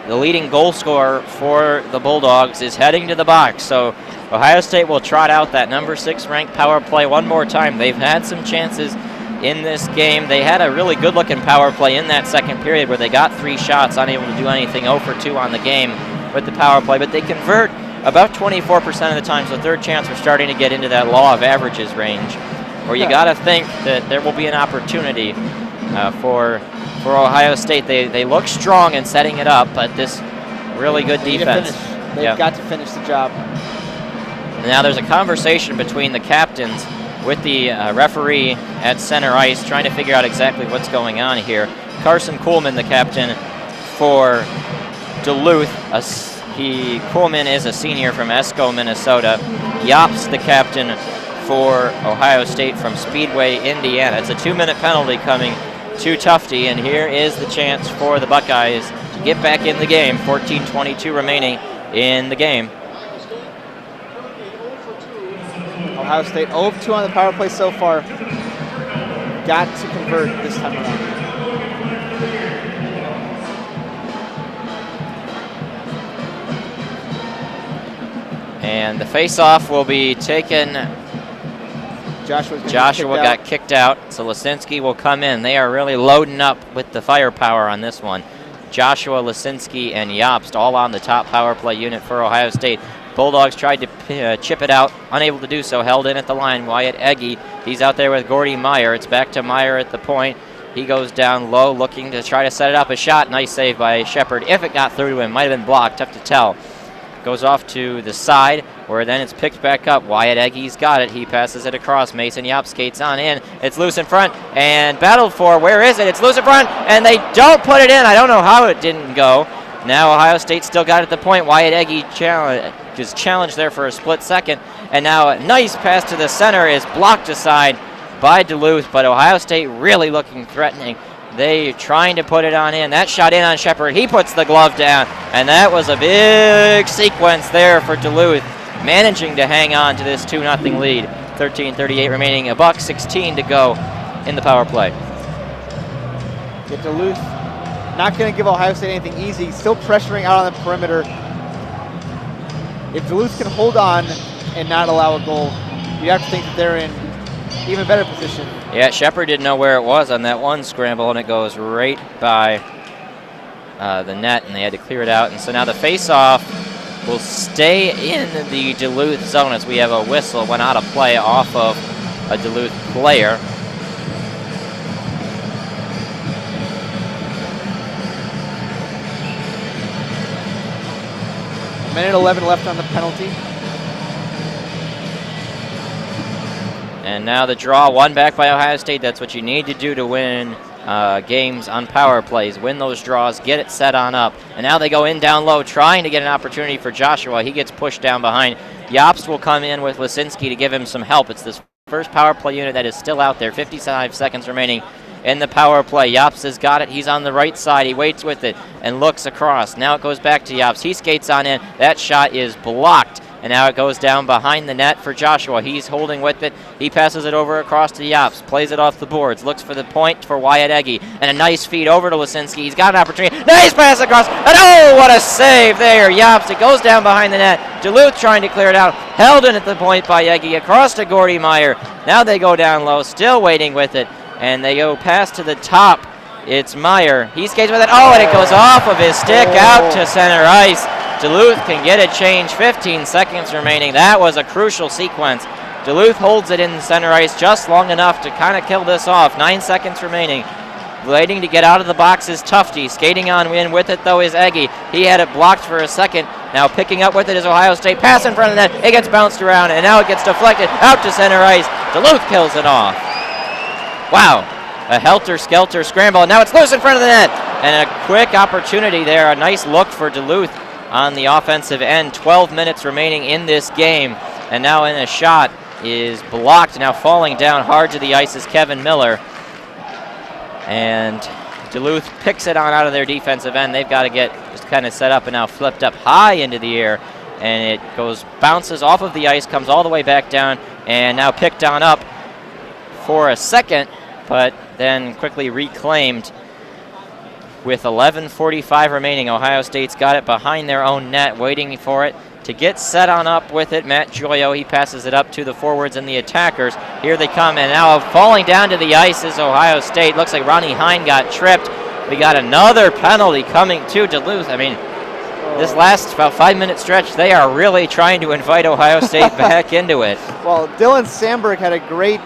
The leading goal scorer for the Bulldogs is heading to the box. So Ohio State will trot out that number 6 ranked power play one more time. They've had some chances in this game. They had a really good-looking power play in that second period where they got 3 shots, unable to do anything, 0 for 2 on the game with the power play, but they convert about 24% of the time, so third chance we're starting to get into that law of averages range, where you got to think that there will be an opportunity for Ohio State. They look strong in setting it up, but this really good defense. They've got to finish the job. Now there's a conversation between the captains with the referee at center ice, trying to figure out exactly what's going on here. Carson Kuhlman, the captain for Duluth. Kuhlman is a senior from Esco, Minnesota. Yops, the captain for Ohio State from Speedway, Indiana. It's a 2-minute penalty coming to Tufte, and here is the chance for the Buckeyes to get back in the game. 14:22 remaining in the game. Ohio State 0 of 2 on the power play so far. Got to convert this time around. And the face-off will be taken. Joshua got kicked out, so Lisinski will come in. They are really loading up with the firepower on this one. Joshua, Lisinski, and Jobst all on the top power play unit for Ohio State. Bulldogs tried to chip it out, unable to do so, held in at the line. Wyatt Egge, he's out there with Gordy Meyer. It's back to Meyer at the point. He goes down low, looking to try to set it up. A shot, nice save by Shepard. If it got through to him, might have been blocked, tough to tell. Goes off to the side, where then it's picked back up. Wyatt Egge's got it. He passes it across. Mason Yop skates on in. It's loose in front and battled for. Where is it? It's loose in front, and they don't put it in. I don't know how it didn't go. Now Ohio State still got it at the point. Wyatt Egge is challenged there for a split second, and now a nice pass to the center is blocked aside by Duluth, but Ohio State really looking threatening. They trying to put it on in. That shot in on Shepard. He puts the glove down, and that was a big sequence there for Duluth, managing to hang on to this 2-0 lead. 13:38 remaining, $1:16 to go in the power play. Yeah, Duluth not going to give Ohio State anything easy. Still pressuring out on the perimeter. If Duluth can hold on and not allow a goal, you have to think that they're in even better position. Yeah, Shepard didn't know where it was on that one scramble, and it goes right by the net, and they had to clear it out. And so now the face-off will stay in the Duluth zone as we have a whistle. Went out of play off of a Duluth player. Minute 11 left on the penalty. And now the draw, one back by Ohio State. That's what you need to do to win games on power plays. Win those draws, get it set on up. And now they go in down low, trying to get an opportunity for Joshua. He gets pushed down behind. Jobst will come in with Lisinski to give him some help. It's this first power play unit that is still out there. 55 seconds remaining in the power play. Jobst has got it. He's on the right side. He waits with it and looks across. Now it goes back to Jobst. He skates on in. That shot is blocked. And now it goes down behind the net for Joshua. He's holding with it. He passes it over across to Jobst. Plays it off the boards. Looks for the point for Wyatt Egge. And a nice feed over to Lisinski. He's got an opportunity. Nice pass across. And oh, what a save there. Jobst. It goes down behind the net. Duluth trying to clear it out. Held in at the point by Egge. Across to Gordy Meyer. Now they go down low. Still waiting with it. And they go past to the top. It's Meyer. He skates with it. Oh, and it goes off of his stick out to center ice. Duluth can get it changed. 15 seconds remaining. That was a crucial sequence. Duluth holds it in center ice just long enough to kind of kill this off. 9 seconds remaining. Waiting to get out of the box is Tufte. Skating on in with it, though, is Egge. He had it blocked for a second. Now picking up with it is Ohio State. Pass in front of the net. It gets bounced around, and now it gets deflected out to center ice. Duluth kills it off. Wow. A helter-skelter scramble. Now it's loose in front of the net. And a quick opportunity there. A nice look for Duluth on the offensive end. 12 minutes remaining in this game. And now in a shot is blocked. Now falling down hard to the ice is Kevin Miller. And Duluth picks it on out of their defensive end. They've got to get just kind of set up and now flipped up high into the air. And it goes, bounces off of the ice, comes all the way back down, and now picked on up for a second, but then quickly reclaimed. With 11:45 remaining, Ohio State's got it behind their own net, waiting for it to get set on up with it. Matt Joyo, he passes it up to the forwards and the attackers. Here they come, and now falling down to the ice is Ohio State. Looks like Ronnie Hine got tripped. We got another penalty coming to Duluth. I mean, this last about 5-minute stretch, they are really trying to invite Ohio State back into it. Well, Dylan Sandberg had a great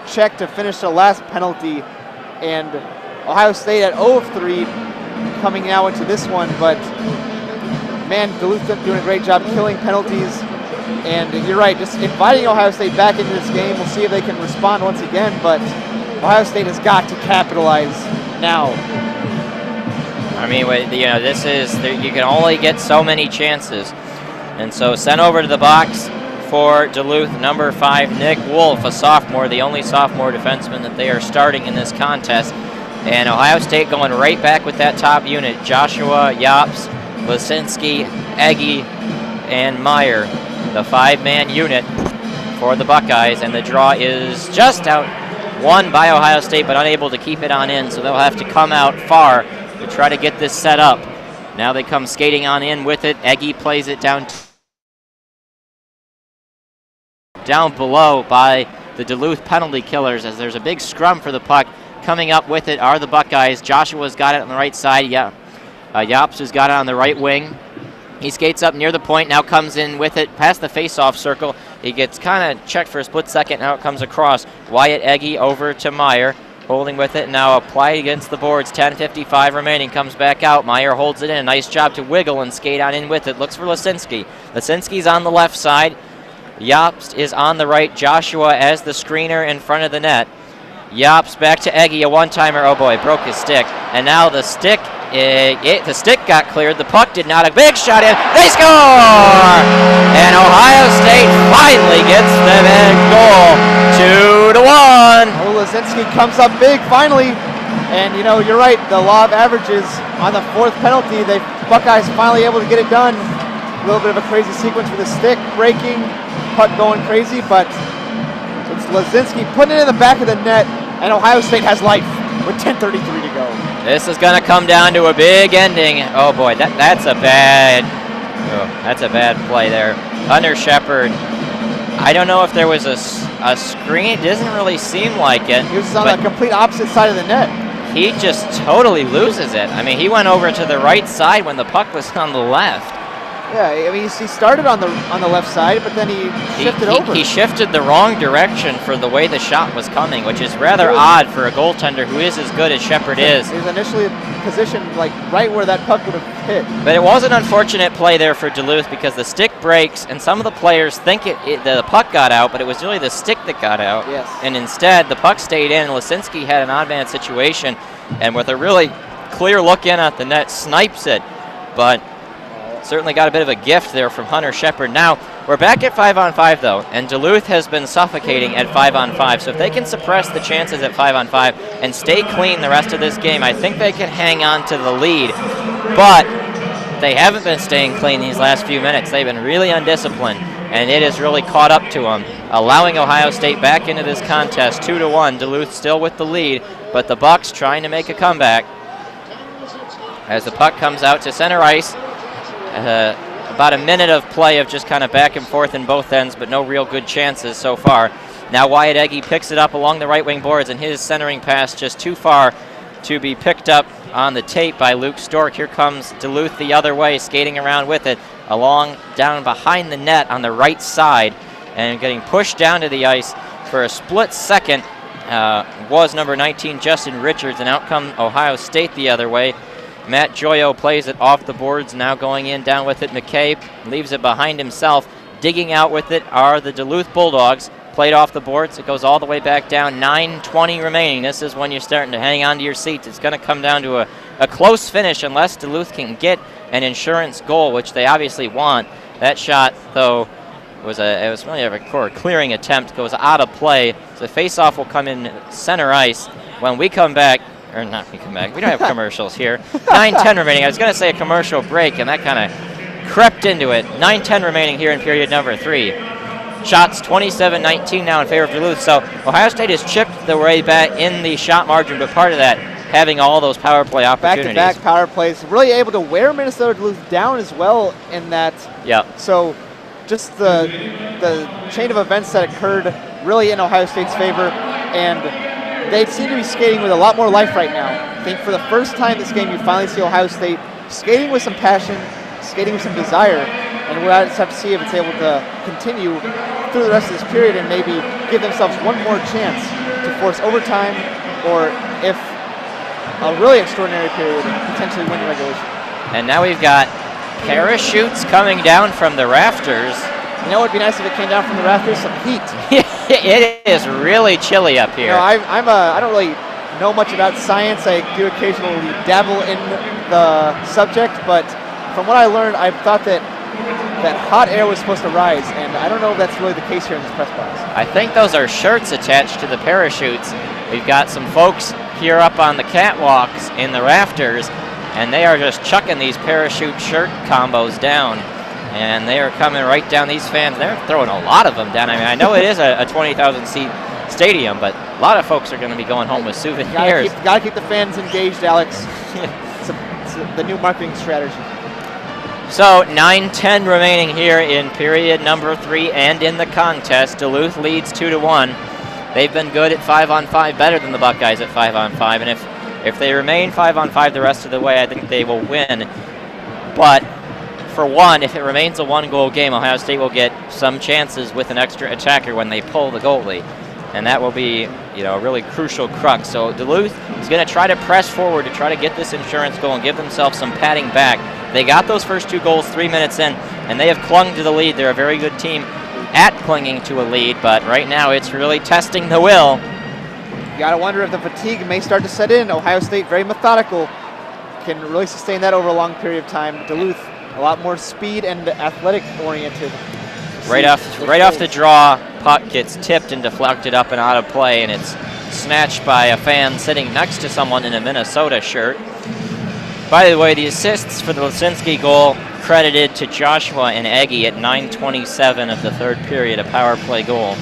check to finish the last penalty, and Ohio State at 0 of 3 coming now into this one, but man, Duluth doing a great job killing penalties, and you're right, just inviting Ohio State back into this game. We'll see if they can respond once again, but Ohio State has got to capitalize now. I mean, you know, this is, you can only get so many chances, and so sent over to the box for Duluth, number 5, Nick Wolf, a sophomore, the only sophomore defenseman that they are starting in this contest. And Ohio State going right back with that top unit. Joshua, Jobst, Lisinski, Egge, and Meyer. The 5-man unit for the Buckeyes, and the draw is just out. Won by Ohio State, but unable to keep it on in, so they'll have to come out far to try to get this set up. Now they come skating on in with it. Eggy plays it down below by the Duluth penalty killers as there's a big scrum for the puck. Coming up with it are the Buckeyes. Joshua's got it on the right side. Yops has got it on the right wing. He skates up near the point, now comes in with it past the face-off circle. He gets kind of checked for a split second, now it comes across. Wyatt Eggy over to Meyer, holding with it, now applied against the boards. 10:55 remaining, comes back out. Meyer holds it in, a nice job to wiggle and skate on in with it. Looks for Lisinski. Lisinski's on the left side. Yops is on the right. Joshua as the screener in front of the net. Yops back to Eggy, a one-timer. Oh boy, broke his stick. And now the stick got cleared. The puck did not. A big shot in. They score! And Ohio State finally gets the big goal. 2-1. Lisinski comes up big finally. And, you know, you're right. The law of averages on the fourth penalty. The Buckeyes finally able to get it done. A little bit of a crazy sequence with the stick breaking, puck going crazy, but it's Lisinski putting it in the back of the net, and Ohio State has life with 10:33 to go. This is going to come down to a big ending. Oh boy, that's a bad play there. Hunter Shepard. I don't know if there was a screen. It doesn't really seem like it. He was on the complete opposite side of the net. He just totally loses it. I mean, he went over to the right side when the puck was on the left. Yeah, I mean, he started on the left side, but then he shifted over. He shifted the wrong direction for the way the shot was coming, which is rather odd for a goaltender who is as good as Shepard is. He was initially positioned like right where that puck would have hit. But it was an unfortunate play there for Duluth because the stick breaks, and some of the players think the puck got out, but it was really the stick that got out. Yes. And instead, the puck stayed in. Lisinski had an odd man situation, and with a really clear look in at the net, snipes it. But certainly got a bit of a gift there from Hunter Shepard. Now, we're back at 5-on-5, though, and Duluth has been suffocating at 5-on-5. So if they can suppress the chances at 5-on-5 and stay clean the rest of this game, I think they can hang on to the lead. But they haven't been staying clean these last few minutes. They've been really undisciplined, and it has really caught up to them, allowing Ohio State back into this contest 2-1. Duluth still with the lead, but the Bucks trying to make a comeback. As the puck comes out to center ice, about a minute of play of just kind of back and forth in both ends, but no real good chances so far. Now Wyatt Eggy picks it up along the right wing boards, and his centering pass just too far to be picked up on the tape by Luke Stork. Here comes Duluth the other way, skating around with it, along down behind the net on the right side, and getting pushed down to the ice for a split second was number 19, Justin Richards, and out come Ohio State the other way. Matt Joyo plays it off the boards, now going in, down with it. McKay leaves it behind himself. Digging out with it are the Duluth Bulldogs. Played off the boards. It goes all the way back down. 9:20 remaining. This is when you're starting to hang on to your seats. It's going to come down to a close finish unless Duluth can get an insurance goal, which they obviously want. That shot, though, it was really a clearing attempt. Goes out of play. So the face-off will come in center ice. When we come back, or not we come back, we don't have commercials here. 9:10 remaining. I was going to say a commercial break, and that kind of crept into it. 9:10 remaining here in period number 3. Shots 27-19 now in favor of Duluth. So Ohio State has chipped the way back in the shot margin, but part of that having all those power play opportunities. Back-to-back power plays, really able to wear Minnesota-Duluth down as well in that. Yeah. So just the chain of events that occurred really in Ohio State's favor, and they seem to be skating with a lot more life right now. I think for the first time this game, you finally see Ohio State skating with some passion, skating with some desire, and we'll just have to see if it's able to continue through the rest of this period and maybe give themselves one more chance to force overtime, or if a really extraordinary period, potentially win the regulation. And now we've got parachutes coming down from the rafters. You know what would be nice if it came down from the rafters? Some heat. It is really chilly up here. You know, I don't really know much about science. I do occasionally dabble in the subject, but from what I learned, I thought that hot air was supposed to rise, and I don't know if that's really the case here in this press box. I think those are shirts attached to the parachutes. We've got some folks here up on the catwalks in the rafters, and they are just chucking these parachute shirt combos down. And they are coming right down. These fans, they're throwing a lot of them down. I mean, I know it is a 20,000 seat stadium, but a lot of folks are going to be going home with souvenirs. Got to keep the fans engaged, Alex. It's the new marketing strategy. So 9:10 remaining here in period number 3 and in the contest. Duluth leads 2-1. They've been good at 5-on-5, better than the Buckeyes at 5-on-5, and if they remain 5-on-5 the rest of the way, I think they will win. But for one, if it remains a 1-goal game, Ohio State will get some chances with an extra attacker when they pull the goalie, and that will be, a really crucial crux. So Duluth is going to try to press forward to try to get this insurance goal and give themselves some padding back. They got those first 2 goals 3 minutes in, and they have clung to the lead. They're a very good team at clinging to a lead, but right now it's really testing the will. You got to wonder if the fatigue may start to set in. Ohio State, very methodical, can really sustain that over a long period of time. Duluth, a lot more speed and athletic oriented. Right off the draw, puck gets tipped and deflected up and out of play, and it's snatched by a fan sitting next to someone in a Minnesota shirt. By the way, the assists for the Lisinski goal credited to Joshua and Eggie at 9:27 of the 3rd period, a power play goal.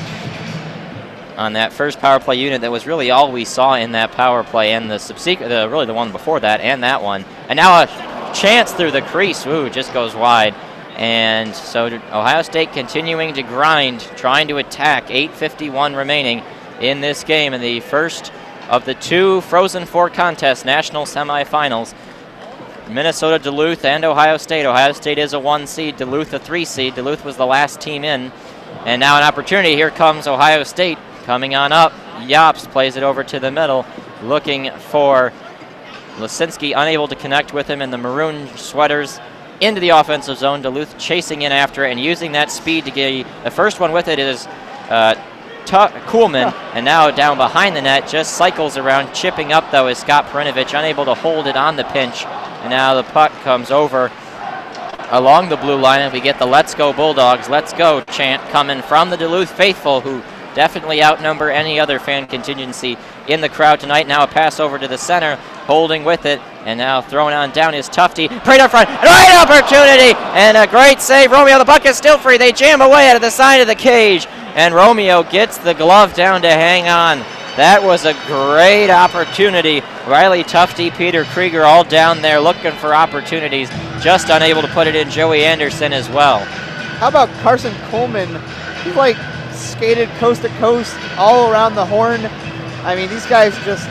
On that first power play unit, that was really all we saw in that power play, and really the one before that and that one. And now a chance through the crease, just goes wide. And so Ohio State continuing to grind, trying to attack. 8:51 remaining in this game in the first of the 2 Frozen Four contest national semifinals. Minnesota-Duluth and Ohio State. Ohio State is a 1 seed, Duluth a 3 seed. Duluth was the last team in. And now an opportunity. Here comes Ohio State coming on up. Yops plays it over to the middle, looking for Lisinski, unable to connect with him in the maroon sweaters into the offensive zone. Duluth chasing in after it and using that speed to get the first one with it is Kuhlman, and now down behind the net, just cycles around. Chipping up, though, is Scott Perinovich, unable to hold it on the pinch. And now the puck comes over along the blue line, and we get the "Let's Go Bulldogs, Let's Go" chant coming from the Duluth faithful, who definitely outnumber any other fan contingency in the crowd tonight. Now a pass over to the center, holding with it, and now thrown on down is Tufte. Right up front, right opportunity, and a great save. Romeo, the puck is still free. They jam away out of the side of the cage, and Romeo gets the glove down to hang on. That was a great opportunity. Riley Tufte, Peter Krieger all down there looking for opportunities, just unable to put it in. Joey Anderson as well. How about Carson Coleman? He's like skated coast to coast all around the horn. I mean, these guys just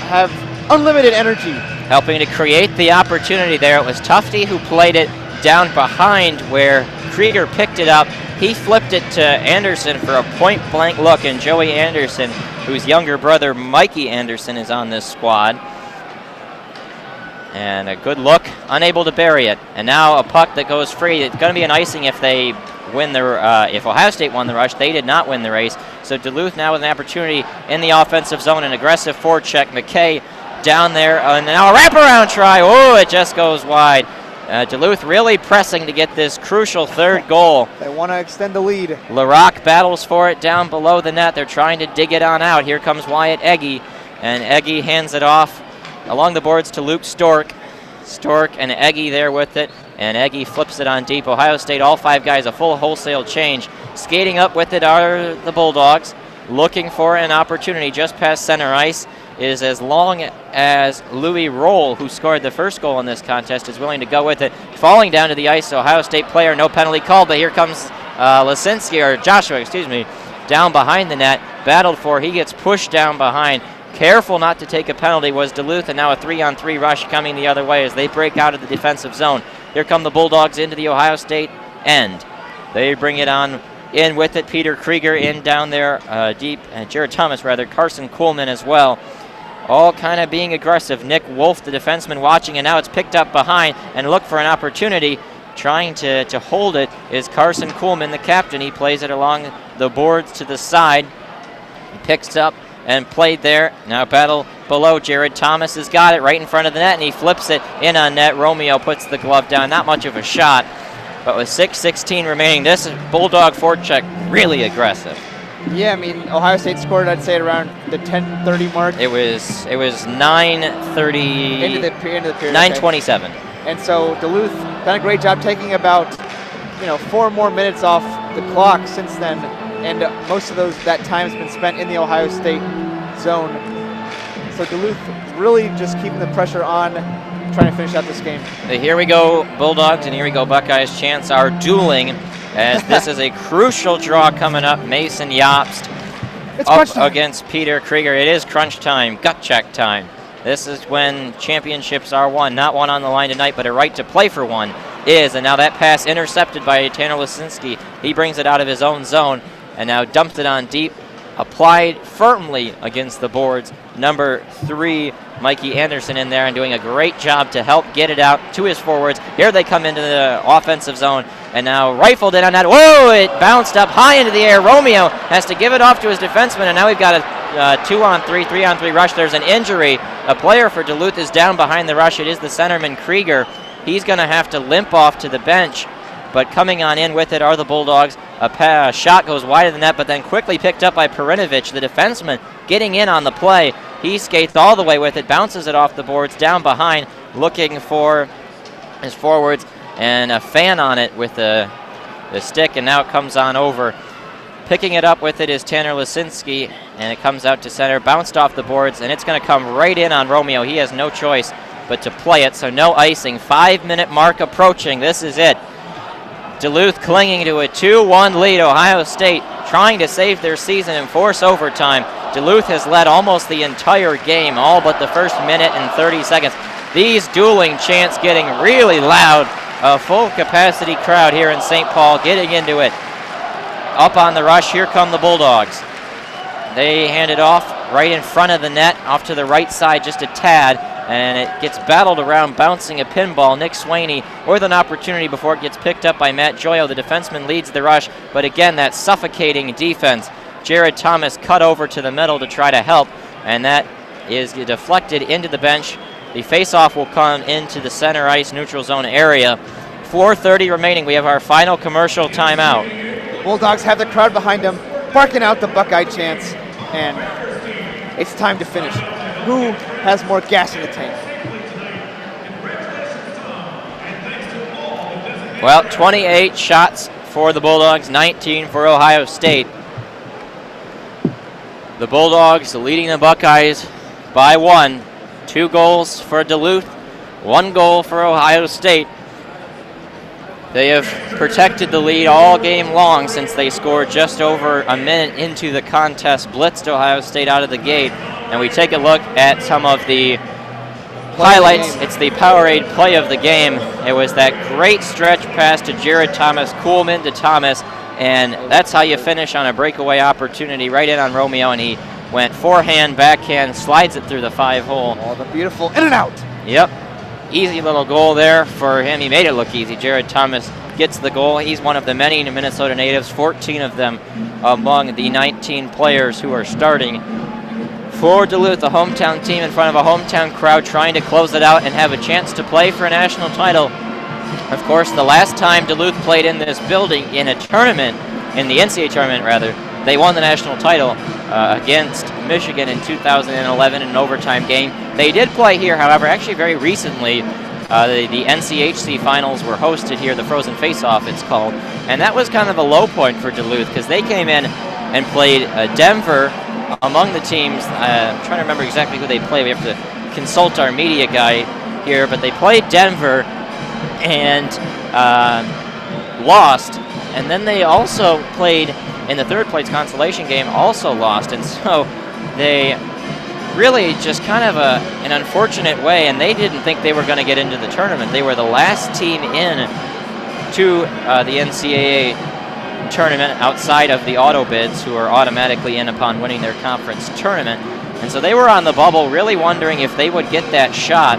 have unlimited energy. Helping to create the opportunity there. It was Tufte who played it down behind where Krieger picked it up. He flipped it to Anderson for a point-blank look, and Joey Anderson, whose younger brother Mikey Anderson is on this squad. And a good look, unable to bury it. And now a puck that goes free. It's going to be an icing if they win if Ohio State won the rush. They did not win the race. So Duluth now with an opportunity in the offensive zone, an aggressive forecheck. McKay down there, and now a wraparound try. Oh, it just goes wide. Duluth really pressing to get this crucial 3rd goal. They want to extend the lead. LaRock battles for it down below the net. They're trying to dig it on out. Here comes Wyatt Eggie, and Eggie hands it off along the boards to Luke Stork. Stork and Eggie there with it, and Eggie flips it on deep. Ohio State, all 5 guys, a full wholesale change. Skating up with it are the Bulldogs, looking for an opportunity just past center ice. Is as long as Louis Roll, who scored the first goal in this contest, is willing to go with it. Falling down to the ice, Ohio State player, no penalty called, but here comes Joshua, down behind the net, battled for. He gets pushed down behind. Careful not to take a penalty was Duluth, and now a 3-on-3 rush coming the other way as they break out of the defensive zone. Here come the Bulldogs into the Ohio State end. They bring it on in with it. Peter Krieger in down there deep, Jared Thomas rather, Carson Kuhlman as well. All kind of being aggressive. Nick Wolf, the defenseman, watching, and now it's picked up behind and look for an opportunity. Trying to hold it is Carson Kuhlman, the captain. He plays it along the boards to the side. He picks up and played there. Now battle below. Jared Thomas has got it right in front of the net, and he flips it in on net. Romeo puts the glove down. Not much of a shot, but with 6:16 remaining, this Bulldog forecheck really aggressive. Yeah, I mean, Ohio State scored, I'd say, around the 10:30 mark. It was 9:30. Into the period. 9:27. Okay. And so Duluth done a great job taking about 4 more minutes off the clock since then, and most of that time has been spent in the Ohio State zone. So Duluth really just keeping the pressure on, trying to finish out this game. Here we go, Bulldogs, and here we go, Buckeyes. Chants are dueling as this is a crucial draw coming up. Mason Yobst up against Peter Krieger. It is crunch time, gut check time. This is when championships are won. Not one on the line tonight, but a right to play for one is. And now that pass intercepted by Tanner Lisinski. He brings it out of his own zone and now dumped it on deep. Applied firmly against the boards. Number 3, Mikey Anderson in there and doing a great job to help get it out to his forwards. Here they come into the offensive zone and now rifled it on that. Whoa, it bounced up high into the air. Romeo has to give it off to his defenseman, and now we've got a 2-on-3, 3-on-3 rush. There's an injury. A player for Duluth is down behind the rush. It is the centerman Krieger. He's going to have to limp off to the bench, but coming on in with it are the Bulldogs. A shot goes wide of the net, but then quickly picked up by Perinovich, the defenseman, getting in on the play. He skates all the way with it, bounces it off the boards, down behind, looking for his forwards, and a fan on it with the stick, and now it comes on over. Picking it up with it is Tanner Lisinski, and it comes out to center, bounced off the boards, and it's going to come right in on Romeo. He has no choice but to play it, so no icing. 5-minute mark approaching. This is it. Duluth clinging to a 2-1 lead. Ohio State trying to save their season and force overtime. Duluth has led almost the entire game, all but the first minute and 30 seconds. These dueling chants getting really loud. A full capacity crowd here in St. Paul getting into it. Up on the rush, here come the Bulldogs. They hand it off right in front of the net, off to the right side just a tad, and it gets battled around, bouncing a pinball. Nick Swaney with an opportunity before it gets picked up by Matt Joyo. The defenseman leads the rush, but again, that suffocating defense. Jared Thomas cut over to the middle to try to help, and that is deflected into the bench. The faceoff will come into the center ice neutral zone area. 4:30 remaining. We have our final commercial timeout. Bulldogs have the crowd behind them, barking out the Buckeye chants, and it's time to finish. Who has more gas in the tank? Well, 28 shots for the Bulldogs, 19 for Ohio State. The Bulldogs leading the Buckeyes by 1. 2 goals for Duluth, 1 goal for Ohio State. They have protected the lead all game long since they scored just over a minute into the contest, blitzed Ohio State out of the gate. And we take a look at some of the highlights. It's the Powerade play of the game. It was that great stretch pass to Jared Thomas, Kuhlman to Thomas, and that's how you finish on a breakaway opportunity, right in on Romeo, and he went forehand, backhand, slides it through the 5-hole. Oh, the beautiful in and out. Yep. Easy little goal there for him. He made it look easy. Jared Thomas gets the goal. He's one of the many Minnesota natives, 14 of them among the 19 players who are starting for Duluth, the hometown team in front of a hometown crowd trying to close it out and have a chance to play for a national title. Of course, the last time Duluth played in this building in a tournament, in the NCAA tournament rather, they won the national title against Michigan in 2011 in an overtime game. They did play here, however, actually very recently. The NCHC finals were hosted here, the Frozen Face-Off it's called, and that was kind of a low point for Duluth because they came in and played Denver among the teams. I'm trying to remember exactly who they played. We have to consult our media guy here, but they played Denver and lost, and then they also played in the third place consolation game, also lost, and so they really just kind of an unfortunate way, and they didn't think they were going to get into the tournament. They were the last team in to the NCAA tournament outside of the auto bids, who are automatically in upon winning their conference tournament, and so they were on the bubble, really wondering if they would get that shot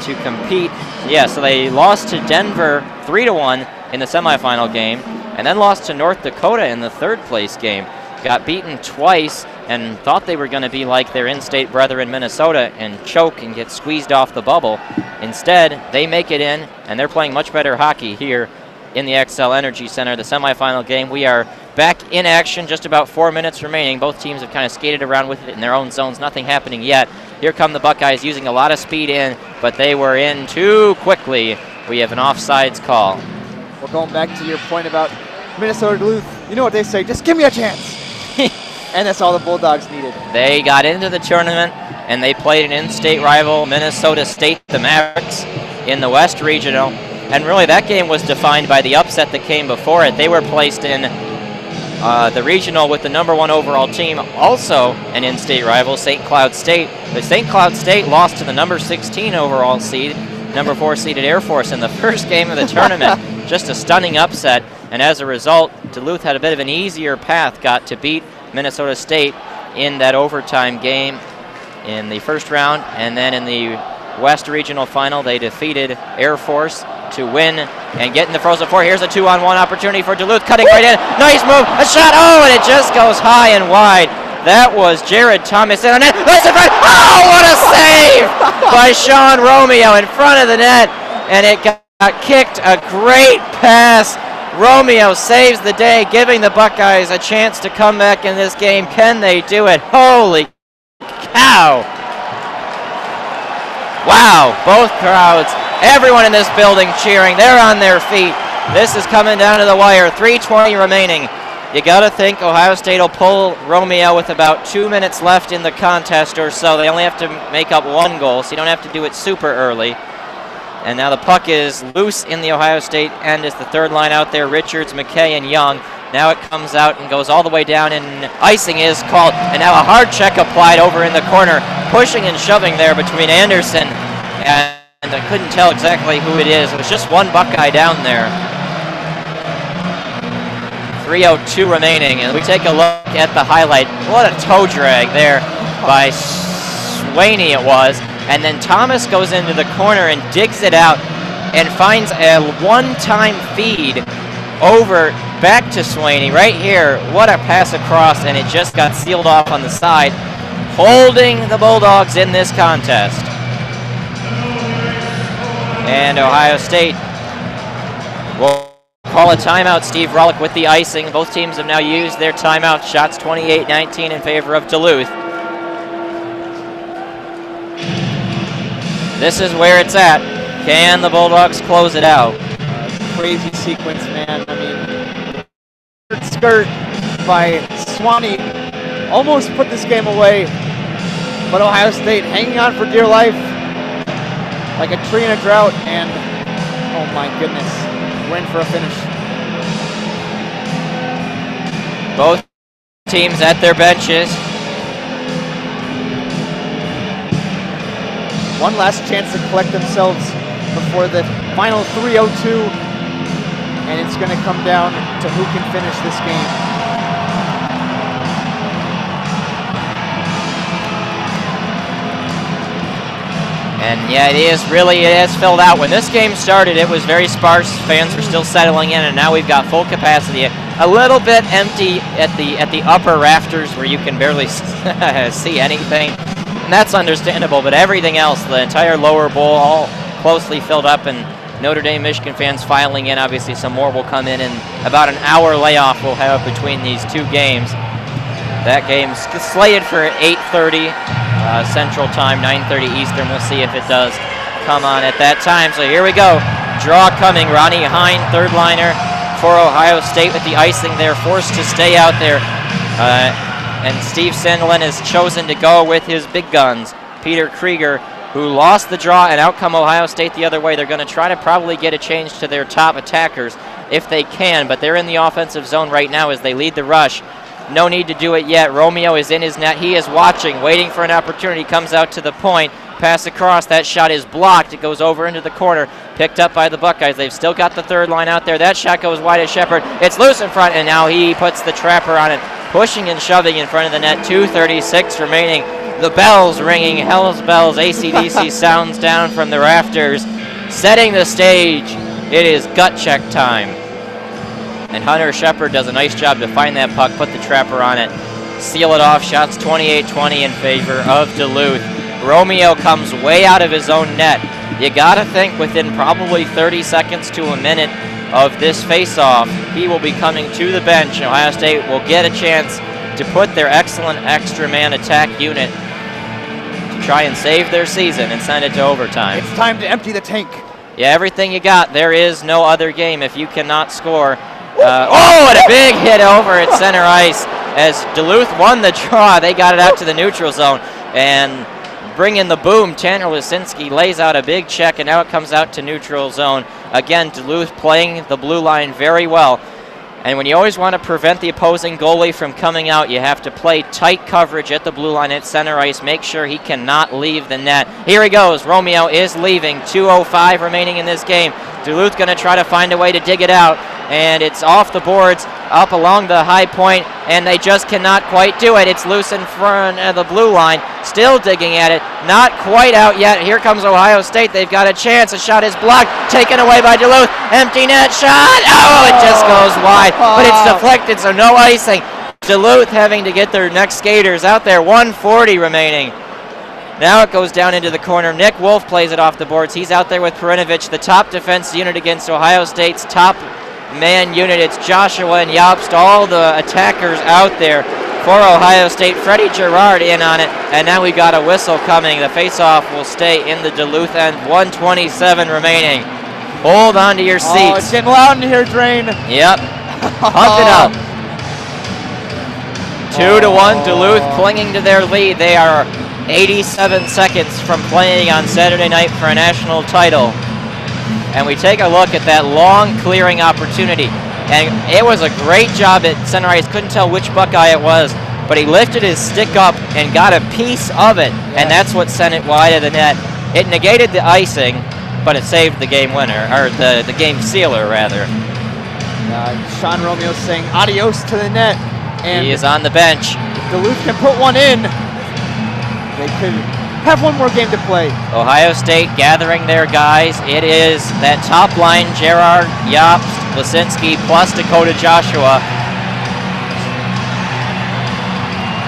to compete. Yeah, so they lost to Denver 3-1 in the semifinal game, and then lost to North Dakota in the third place game. Got beaten twice and thought they were going to be like their in-state brethren Minnesota and choke and get squeezed off the bubble. Instead, they make it in, and they're playing much better hockey here in the XCel Energy Center, the semifinal game. We are back in action, just about 4 minutes remaining. Both teams have kind of skated around with it in their own zones, nothing happening yet. Here come the Buckeyes using a lot of speed in, but they were in too quickly. We have an offsides call. Well, going back to your point about Minnesota-Duluth, you know what they say, just give me a chance. And that's all the Bulldogs needed. They got into the tournament, and they played an in-state rival, Minnesota State, the Mavericks, in the West Regional. And really, that game was defined by the upset that came before it. They were placed in the regional with the #1 overall team, also an in-state rival, St. Cloud State. But St. Cloud State lost to the number 16 overall seed, number 4 seeded Air Force in the first game of the tournament. Just a stunning upset. And as a result, Duluth had a bit of an easier path, got to beat Minnesota State in that overtime game in the first round, and then in the West Regional Final, they defeated Air Force to win and get in the Frozen Four. Here's a 2-on-1 opportunity for Duluth, cutting right in. Nice move, a shot, oh, and it just goes high and wide. That was Jared Thomas in the net. That's in front. Oh, what a save by Sean Romeo in front of the net, and it got kicked. A great pass. Romeo saves the day, giving the Buckeyes a chance to come back in this game. Can they do it? Holy cow. Wow, both crowds, everyone in this building cheering. They're on their feet. This is coming down to the wire. 3:20 remaining. You got to think Ohio State will pull Romeo with about 2 minutes left in the contest or so. They only have to make up 1 goal, so you don't have to do it super early. And now the puck is loose in the Ohio State end. It's the third line out there, Richards, McKay, and Young. Now it comes out and goes all the way down, and icing is called. And now a hard check applied over in the corner, pushing and shoving there between Anderson, and I couldn't tell exactly who it is. It was just one Buckeye down there. 3:02 remaining, and we take a look at the highlight. What a toe drag there by Swaney it was. And then Thomas goes into the corner and digs it out and finds a one-time feed over back to Swaney right here. What a pass across, and it just got sealed off on the side, holding the Bulldogs in this contest. And Ohio State will call a timeout. Steve Rollick with the icing. Both teams have now used their timeout. Shots 28-19 in favor of Duluth. This is where it's at. Can the Bulldogs close it out? Crazy sequence, man. I mean, skirt by Swanee almost put this game away, but Ohio State hanging on for dear life like a tree in a drought, and oh my goodness, we're in for a finish. Both teams at their benches. One last chance to collect themselves before the final 3:02, and it's going to come down to who can finish this game. And yeah, it is filled out. When this game started, it was very sparse. Fans were still settling in, and now we've got full capacity. A little bit empty at the upper rafters where you can barely see anything. And that's understandable, but everything else, the entire lower bowl, all closely filled up, and Notre Dame, Michigan fans filing in. Obviously, some more will come in about an hour layoff we'll have between these two games. That game's slated for 8:30 Central Time, 9:30 Eastern. We'll see if it does come on at that time. So here we go. Draw coming. Ronnie Hine, third liner for Ohio State with the icing. They're forced to stay out there. And Steve Sandelin has chosen to go with his big guns. Peter Krieger, who lost the draw, and out come Ohio State the other way. They're going to try to probably get a change to their top attackers if they can, but they're in the offensive zone right now as they lead the rush. No need to do it yet. Romeo is in his net. He is watching, waiting for an opportunity. Comes out to the point. Pass across. That shot is blocked. It goes over into the corner. Picked up by the Buckeyes. They've still got the third line out there. That shot goes wide at Shepard. It's loose in front, and now he puts the trapper on it. Pushing and shoving in front of the net. 2:36 remaining. The bells ringing. Hell's bells. AC/DC sounds down from the rafters. Setting the stage. It is gut check time. And Hunter Shepard does a nice job to find that puck, put the trapper on it, seal it off. Shots 28-20 in favor of Duluth. Romeo comes way out of his own net. You got to think within probably 30 seconds to a minute of this face-off, he will be coming to the bench. Ohio State will get a chance to put their excellent extra man attack unit to try and save their season and send it to overtime. It's time to empty the tank. Yeah, everything you got. There is no other game if you cannot score. And a big hit over at center ice as Duluth won the draw. They got it out to the neutral zone. And bring in the boom. Tanner Lisinski lays out a big check, and now it comes out to neutral zone. Again, Duluth playing the blue line very well. And when you always want to prevent the opposing goalie from coming out, you have to play tight coverage at the blue line at center ice. Make sure he cannot leave the net. Here he goes. Romeo is leaving. 2:05 remaining in this game. Duluth going to try to find a way to dig it out. And it's off the boards, up along the high point, and they just cannot quite do it. It's loose in front of the blue line. Still digging at it. Not quite out yet. Here comes Ohio State. They've got a chance. A shot is blocked. Taken away by Duluth. Empty net shot. Oh, it just goes wide. But it's deflected, so no icing. Duluth having to get their next skaters out there. 1:40 remaining. Now it goes down into the corner. Nick Wolf plays it off the boards. He's out there with Perinovich, the top defense unit against Ohio State's top man unit. It's Joshua and Jobst, all the attackers out there for Ohio State. Freddie Gerard in on it, and now we got a whistle coming. The faceoff will stay in the Duluth end. 1:27 remaining. Hold on to your seats. Oh, it's getting loud in here, Drain. Yep. Pump it up. 2-1, Duluth clinging to their lead. They are 87 seconds from playing on Saturday night for a national title. And we take a look at that long clearing opportunity. And it was a great job at center ice. Couldn't tell which Buckeye it was, but he lifted his stick up and got a piece of it, and that's what sent it wide of the net. It negated the icing, but it saved the game winner, or the game sealer, rather. Sean Romeo saying adios to the net. And he is on the bench. Duluth can put one in. They could have one more game to play. Ohio State gathering their guys. It is that top line, Gerard, Jobst, Lisinski, plus Dakota Joshua.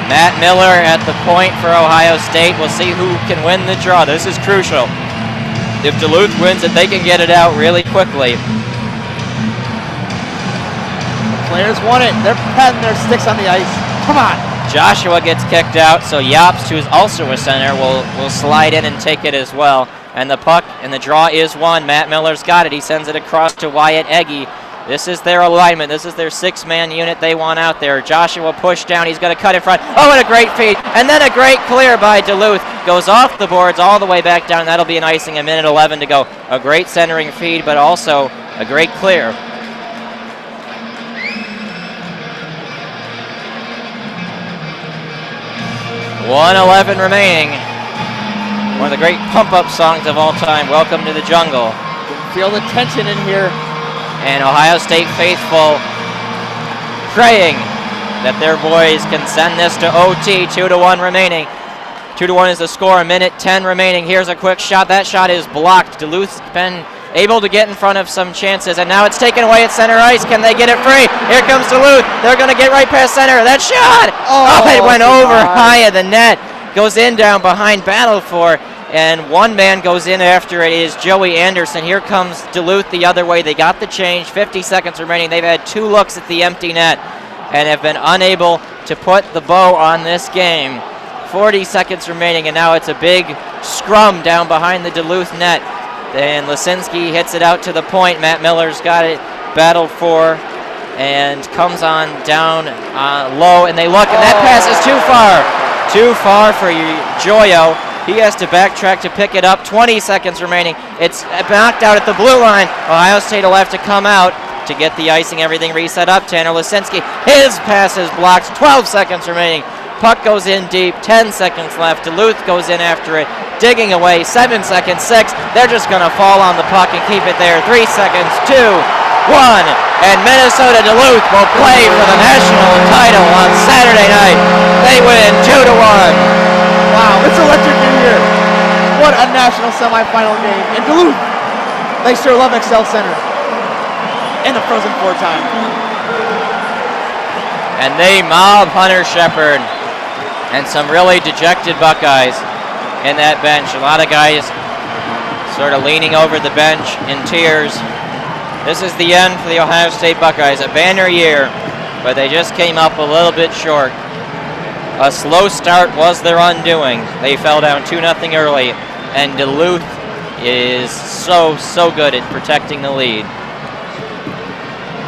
Matt Miller at the point for Ohio State. We'll see who can win the draw. This is crucial. If Duluth wins it, they can get it out really quickly. The players want it. They're patting their sticks on the ice. Come on. Joshua gets kicked out, so Jobst, who's also a center, will slide in and take it as well. And the puck and the draw is won. Matt Miller's got it. He sends it across to Wyatt Egge. This is their alignment. This is their six-man unit they want out there. Joshua pushed down. He's going to cut in front. Oh, and a great feed. And then a great clear by Duluth. Goes off the boards all the way back down. That'll be an icing. 1:11 to go. A great centering feed, but also a great clear. .111 remaining. One of the great pump-up songs of all time. Welcome to the jungle. You can feel the tension in here. And Ohio State faithful praying that their boys can send this to OT. 2-1 remaining. 2-1 is the score. 1:10 remaining. Here's a quick shot. That shot is blocked. Duluth's been able to get in front of some chances, and now it's taken away at center ice. Can they get it free? Here comes Duluth. They're going to get right past center. That shot! Oh, it went over high of the net. Goes in down behind Battle for, and one man goes in after it is Joey Anderson. Here comes Duluth the other way. They got the change. 50 seconds remaining. They've had 2 looks at the empty net and have been unable to put the bow on this game. 40 seconds remaining, and now it's a big scrum down behind the Duluth net. And Lisinski hits it out to the point. Matt Miller's got it battled for and comes on down low, and they look, and that pass is too far. Too far for Joyo. He has to backtrack to pick it up. 20 seconds remaining. It's knocked out at the blue line. Ohio State will have to come out to get the icing, everything reset up. Tanner Lisinski, his pass is blocked. 12 seconds remaining. Puck goes in deep, 10 seconds left. Duluth goes in after it, digging away, 7 seconds, 6. They're just going to fall on the puck and keep it there. 3 seconds, 2, 1. And Minnesota-Duluth will play for the national title on Saturday night. They win 2-1. Wow, it's electric in here. What a national semifinal game. And Duluth, they sure love XCel Center. And the Frozen Four time. And they mob Hunter Shepard. And some really dejected Buckeyes in that bench. A lot of guys sort of leaning over the bench in tears. This is the end for the Ohio State Buckeyes. A banner year, but they just came up a little bit short. A slow start was their undoing. They fell down 2-0 early, and Duluth is so good at protecting the lead.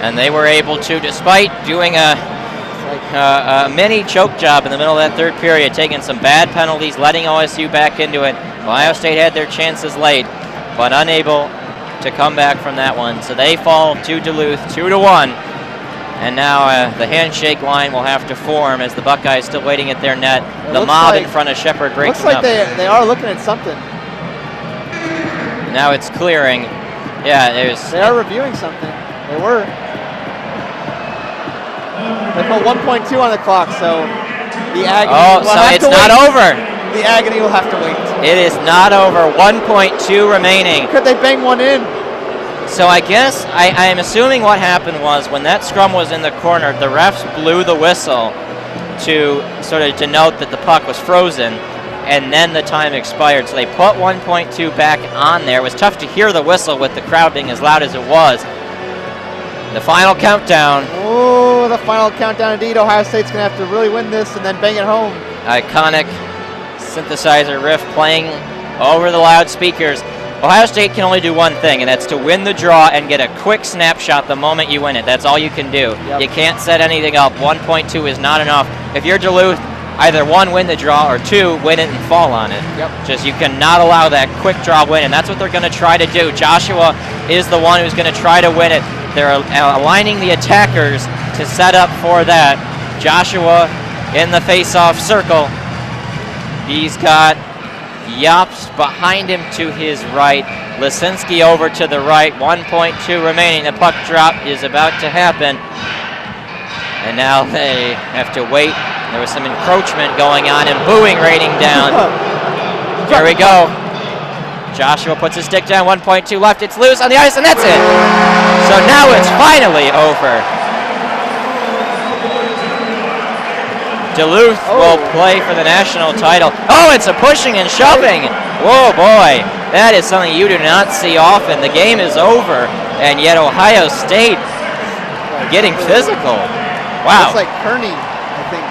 And they were able to, despite doing a mini choke job in the middle of that third period, taking some bad penalties, letting OSU back into it. Ohio State had their chances late, but unable to come back from that one. So they fall to Duluth 2-1. And now the handshake line will have to form as the Buckeyes still waiting at their net. The mob in front of Shepherd breaking up. Looks like they are looking at something. Now it's clearing. Yeah, they are reviewing something. They were. They put 1.2 on the clock, so the agony will so have it's to not wait. over. The agony will have to wait. It is not over. 1.2 remaining. Could they bang one in? So I guess I am assuming what happened was when that scrum was in the corner, the refs blew the whistle to sort of denote that the puck was frozen, and then the time expired. So they put 1.2 back on there. It was tough to hear the whistle with the crowd being as loud as it was. The final countdown. Oh, the final countdown indeed. Ohio State's going to have to really win this and then bang it home. Iconic synthesizer riff playing over the loudspeakers. Ohio State can only do one thing, and that's to win the draw and get a quick snapshot the moment you win it. That's all you can do. Yep. You can't set anything up. 1.2 is not enough. If you're Duluth, either one, win the draw, or two, win it and fall on it. Yep. Just you cannot allow that quick draw win, and that's what they're going to try to do. Joshua is the one who's going to try to win it. They're aligning the attackers to set up for that. Joshua in the face-off circle. He's got Yops behind him to his right. Lisinski over to the right. 1.2 remaining. The puck drop is about to happen. And now they have to wait. There was some encroachment going on and booing raining down. Here we go. Joshua puts his stick down. 1.2 left. It's loose on the ice, and that's it. So now it's finally over. Duluth will play for the national title. Oh, it's a pushing and shoving. Whoa, boy. That is something you do not see often. The game is over, and yet Ohio State getting physical. Wow. It's like Kearney, I think.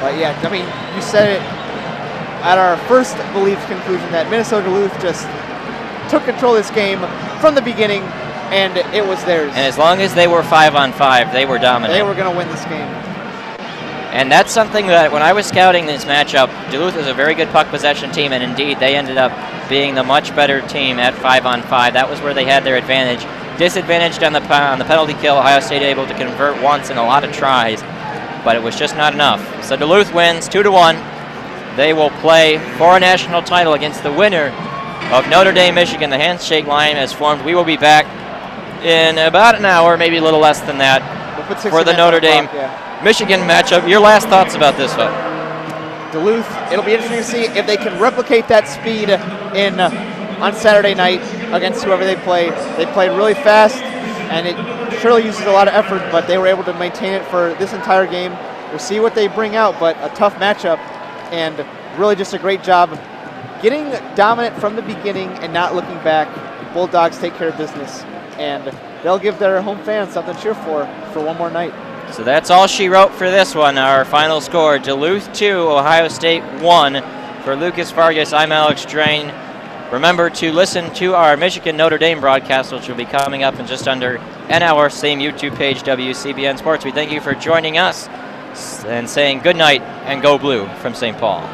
But yeah, I mean, you said it at our first believed conclusion that Minnesota-Duluth just took control of this game from the beginning, and it was theirs. And as long as they were 5-on-5, they were dominant. They were going to win this game. And that's something that when I was scouting this matchup, Duluth is a very good puck possession team, and indeed they ended up being the much better team at 5-on-5. That was where they had their advantage. Disadvantaged on the penalty kill, Ohio State able to convert once in a lot of tries, but it was just not enough. So Duluth wins 2-1. They will play for a national title against the winner of Notre Dame, Michigan. The handshake line has formed. We will be back in about an hour, maybe a little less than that, for the Notre Dame Michigan matchup. Your last thoughts about this one? Duluth, it'll be interesting to see if they can replicate that speed on Saturday night against whoever they play. They played really fast, and it surely uses a lot of effort, but they were able to maintain it for this entire game. We'll see what they bring out, but a tough matchup, and really just a great job getting dominant from the beginning and not looking back. Bulldogs take care of business, and they'll give their home fans something to cheer for one more night. So that's all she wrote for this one. Our final score, Duluth 2, Ohio State 1. For Lucas Vargas, I'm Alex Drain. Remember to listen to our Michigan Notre Dame broadcast, which will be coming up in just under an hour. Same YouTube page, WCBN Sports. We thank you for joining us and saying good night and go blue from St. Paul.